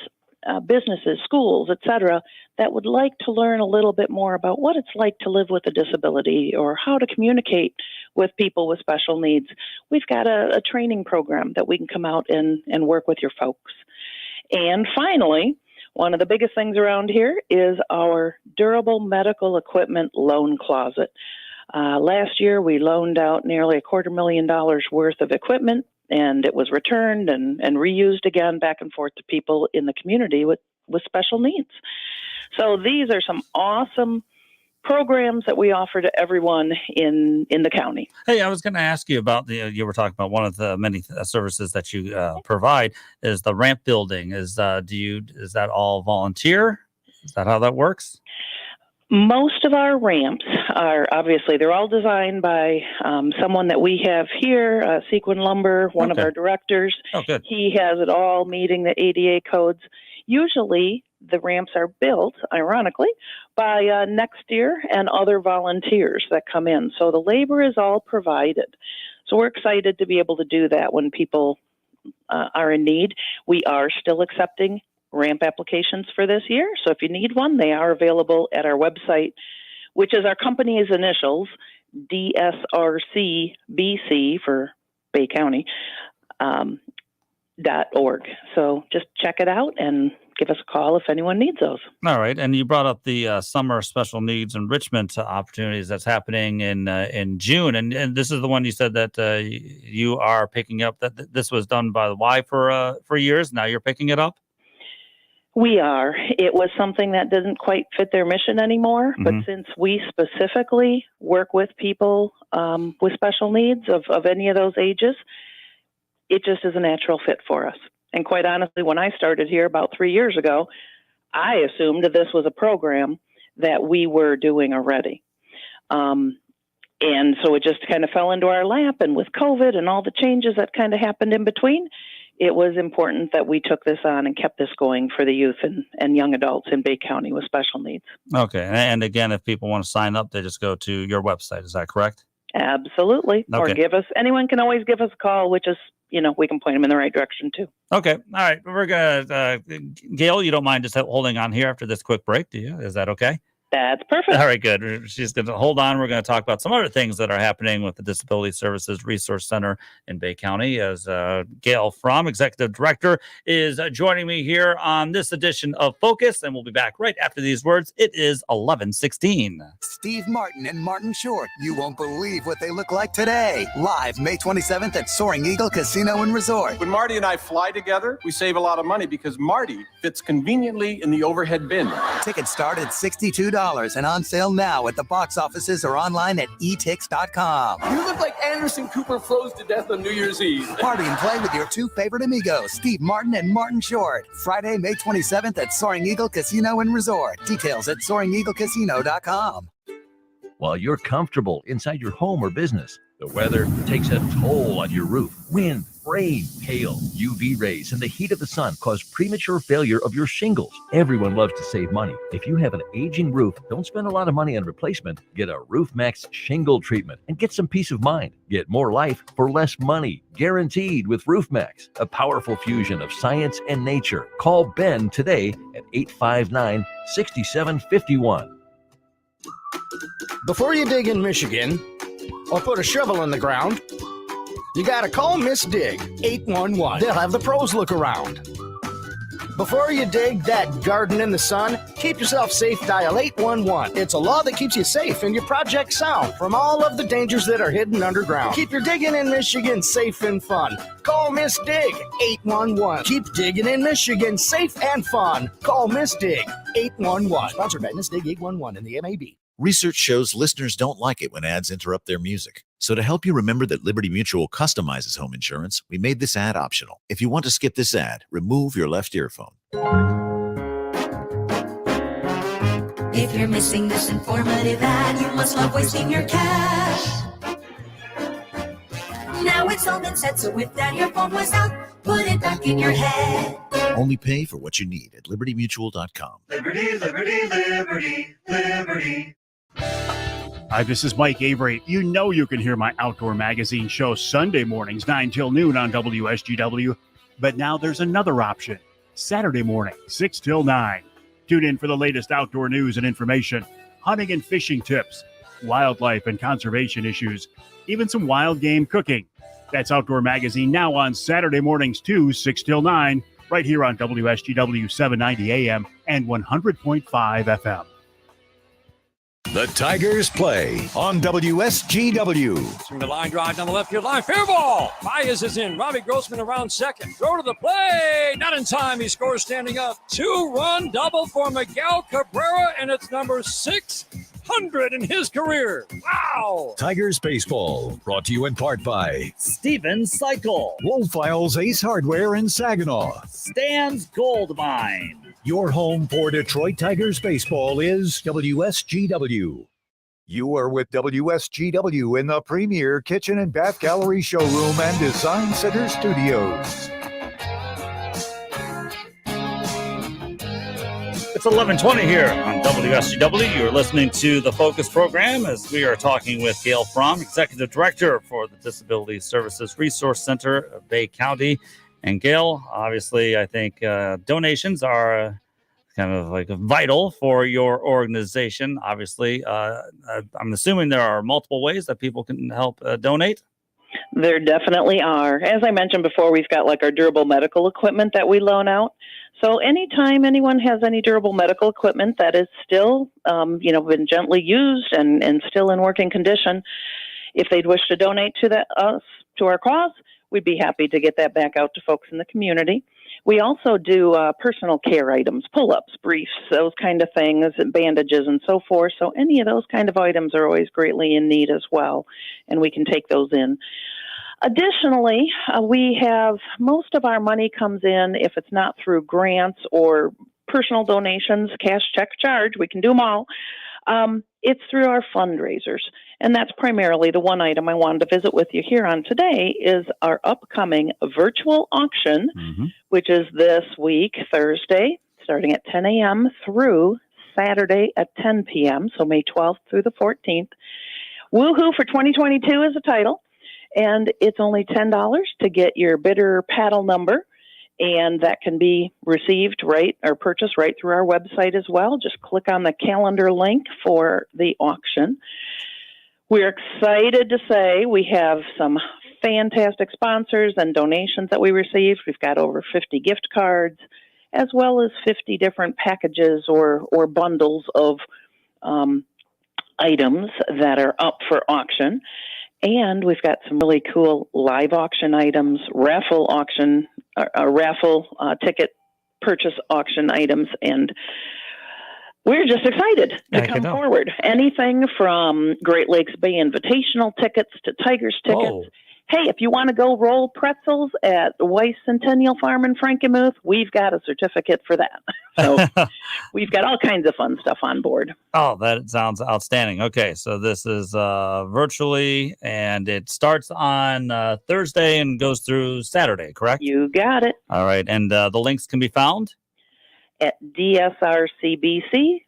businesses, schools, etc., that would like to learn a little bit more about what it's like to live with a disability or how to communicate with people with special needs. We've got a training program that we can come out and work with your folks. And finally, one of the biggest things around here is our durable medical equipment loan closet. Last year, we loaned out nearly $250,000 worth of equipment, and it was returned and reused again back and forth to people in the community with special needs. So these are some awesome programs that we offer to everyone in the county. Hey, I was going to ask you about you were talking about one of the many services that you provide is the ramp building. Is that all volunteer? Is that how that works? Most of our ramps are, obviously, they're all designed by someone that we have here, Sequin Lumber, one of our directors. Oh, good. He has it all meeting the ADA codes. Usually, the ramps are built, ironically, by Next Year and other volunteers that come in. So the labor is all provided. So we're excited to be able to do that when people are in need. We are still accepting ramp applications for this year. So if you need one, they are available at our website, which is our company's initials, DSRCBC for Bay County, .org. So just check it out and give us a call if anyone needs those. All right. And you brought up the summer special needs enrichment opportunities that's happening in June. And this is the one you said that you are picking up, that this was done by the Y for years. Now you're picking it up? We are. It was something that didn't quite fit their mission anymore. But since we specifically work with people with special needs of any of those ages, it just is a natural fit for us. And quite honestly, when I started here about 3 years ago, I assumed that this was a program that we were doing already. And so it just kind of fell into our lap. And with COVID and all the changes that kind of happened in between, it was important that we took this on and kept this going for the youth and young adults in Bay County with special needs. Okay. And again, if people want to sign up, they just go to your website. Is that correct? Absolutely. Okay. Or anyone can always give us a call, which is, we can point them in the right direction too. Okay. All right. We're going to, Gail, you don't mind just holding on here after this quick break, do you? Is that okay? That's perfect. All right, good. She's going to hold on. We're going to talk about some other things that are happening with the Disability Services Resource Center in Bay County, as Gail Fromm, Executive Director, is joining me here on this edition of Focus, and we'll be back right after these words. It is 11:16. Steve Martin and Martin Short. You won't believe what they look like today. Live May 27th at Soaring Eagle Casino and Resort. When Marty and I fly together, we save a lot of money because Marty fits conveniently in the overhead bin. Tickets start at $62 and on sale now at the box offices or online at etix.com. You look like Anderson Cooper froze to death on New Year's Eve. Party and play with your two favorite amigos, Steve Martin and Martin Short. Friday, May 27th at Soaring Eagle Casino and Resort. Details at soaringeaglecasino.com. While you're comfortable inside your home or business, the weather takes a toll on your roof. Wind, rain, hail, UV rays, and the heat of the sun cause premature failure of your shingles. Everyone loves to save money. If you have an aging roof, don't spend a lot of money on replacement. Get a RoofMax shingle treatment and get some peace of mind. Get more life for less money, guaranteed with RoofMax, a powerful fusion of science and nature. Call Ben today at 859-6751. Before you dig in Michigan or put a shovel in the ground, you gotta call Miss Dig 811. They'll have the pros look around. Before you dig that garden in the sun, keep yourself safe, dial 811. It's a law that keeps you safe and your project sound from all of the dangers that are hidden underground. Keep your digging in Michigan safe and fun. Call Miss Dig 811. Keep digging in Michigan safe and fun. Call Miss Dig 811. Sponsored by Miss Dig 811 and the MAB. Research shows listeners don't like it when ads interrupt their music. So to help you remember that Liberty Mutual customizes home insurance, we made this ad optional. If you want to skip this ad, remove your left earphone. If you're missing this informative ad, you must love wasting your cash. Now it's all been said, so if that earphone was out, put it back in your head. Only pay for what you need at libertymutual.com. Liberty, liberty, liberty, liberty. Hi, this is Mike Avery. You know you can hear my outdoor magazine show Sunday mornings, 9 till noon on WSGW. But now there's another option. Saturday morning, 6 till 9. Tune in for the latest outdoor news and information, hunting and fishing tips, wildlife and conservation issues, even some wild game cooking. That's Outdoor Magazine now on Saturday mornings too, 6 till 9, right here on WSGW 790 AM and 100.5 FM. The Tigers play on WSGW. Swing the line drive down the left field line. Fair ball. Baez is in. Robbie Grossman around second. Throw to the play. Not in time. He scores standing up. 2-run double for Miguel Cabrera, and it's number 600 in his career. Wow. Tigers baseball brought to you in part by Steven Cycle, Woolfiles Ace Hardware in Saginaw, Stan's Gold Mine. Your home for Detroit Tigers baseball is WSGW. You are with WSGW in the premier kitchen and bath gallery showroom and design center studios. It's 11:20 here on WSGW. You're listening to the Focus program as we are talking with Gail Fromm, Executive Director for the Disability Services Resource Center of Bay County. And Gail, obviously, I think donations are kind of like vital for your organization. Obviously, I'm assuming there are multiple ways that people can help donate. There definitely are. As I mentioned before, we've got like our durable medical equipment that we loan out. So anytime anyone has any durable medical equipment that is still, been gently used and still in working condition, if they'd wish to donate to our cause, we'd be happy to get that back out to folks in the community. We also do personal care items, pull-ups, briefs, those kind of things, and bandages and so forth. So any of those kind of items are always greatly in need as well, and we can take those in. Additionally, we have most of our money comes in, if it's not through grants or personal donations, cash, check, charge, we can do them all. It's through our fundraisers. And that's primarily the one item I wanted to visit with you here on today is our upcoming virtual auction, which is this week, Thursday, starting at 10 a.m. through Saturday at 10 p.m., so May 12th through the 14th. Woohoo for 2022 is the title, and it's only $10 to get your bidder paddle number, and that can be received or purchased right through our website as well. Just click on the calendar link for the auction. We're excited to say we have some fantastic sponsors and donations that we received. We've got over 50 gift cards, as well as 50 different packages or bundles of items that are up for auction. And we've got some really cool live auction items, raffle ticket purchase auction items, and we're just excited to come forward. Anything from Great Lakes Bay Invitational tickets to Tigers tickets. Oh. Hey, if you want to go roll pretzels at Weiss Centennial Farm in Frankenmuth, we've got a certificate for that. So we've got all kinds of fun stuff on board. Oh, that sounds outstanding. Okay, so this is virtually, and it starts on Thursday and goes through Saturday, correct? You got it. All right, and the links can be found? At dsrcbc.org,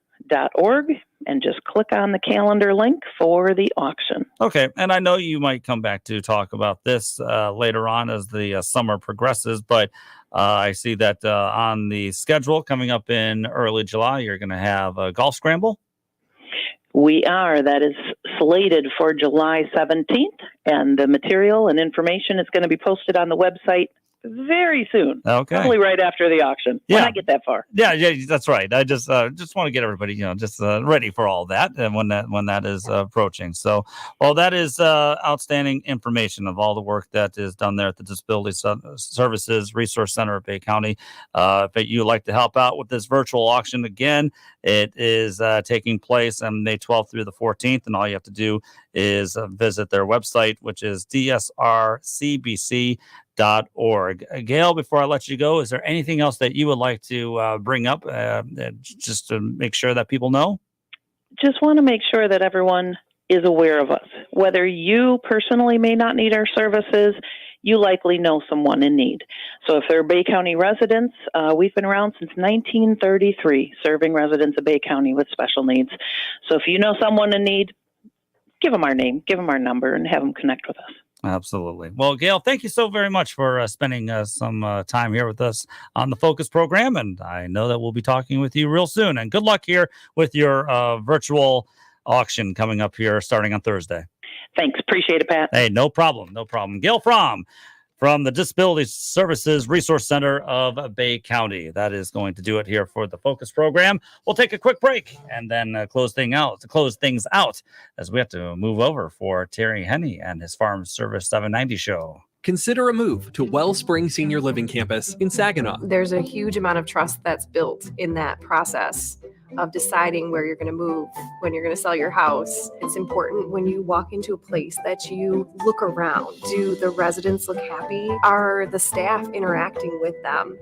and just click on the calendar link for the auction. Okay, and I know you might come back to talk about this later on as the summer progresses, but I see that on the schedule coming up in early July, you're going to have a golf scramble. We are. That is slated for July 17th, and the material and information is going to be posted on the website very soon. Okay. Probably right after the auction. When I get that far. Yeah, that's right. I just want to get everybody, ready for all that, and when that is approaching. So, well, that is outstanding information of all the work that is done there at the Disability Services Resource Center of Bay County. If you'd like to help out with this virtual auction again, it is taking place on May 12th through the 14th, and all you have to do is visit their website, which is dsrcbc.org. Gail, before I let you go, is there anything else that you would like to bring up just to make sure that people know? Just want to make sure that everyone is aware of us. Whether you personally may not need our services, you likely know someone in need. So if they're Bay County residents, we've been around since 1933, serving residents of Bay County with special needs. So if you know someone in need, give them our name, give them our number, and have them connect with us. Absolutely. Well, Gail, thank you so very much for spending some time here with us on the Focus program. And I know that we'll be talking with you real soon. And good luck here with your virtual auction coming up here starting on Thursday. Thanks. Appreciate it, Pat. Hey, no problem. No problem. Gail Fromm from the Disability Services Resource Center of Bay County. That is going to do it here for the Focus program. We'll take a quick break and then close things out as we have to move over for Terry Henney and his Farm Service 790 show. Consider a move to Wellspring Senior Living Campus in Saginaw. There's a huge amount of trust that's built in that process of deciding where you're going to move, when you're going to sell your house. It's important when you walk into a place that you look around. Do the residents look happy? Are the staff interacting with them?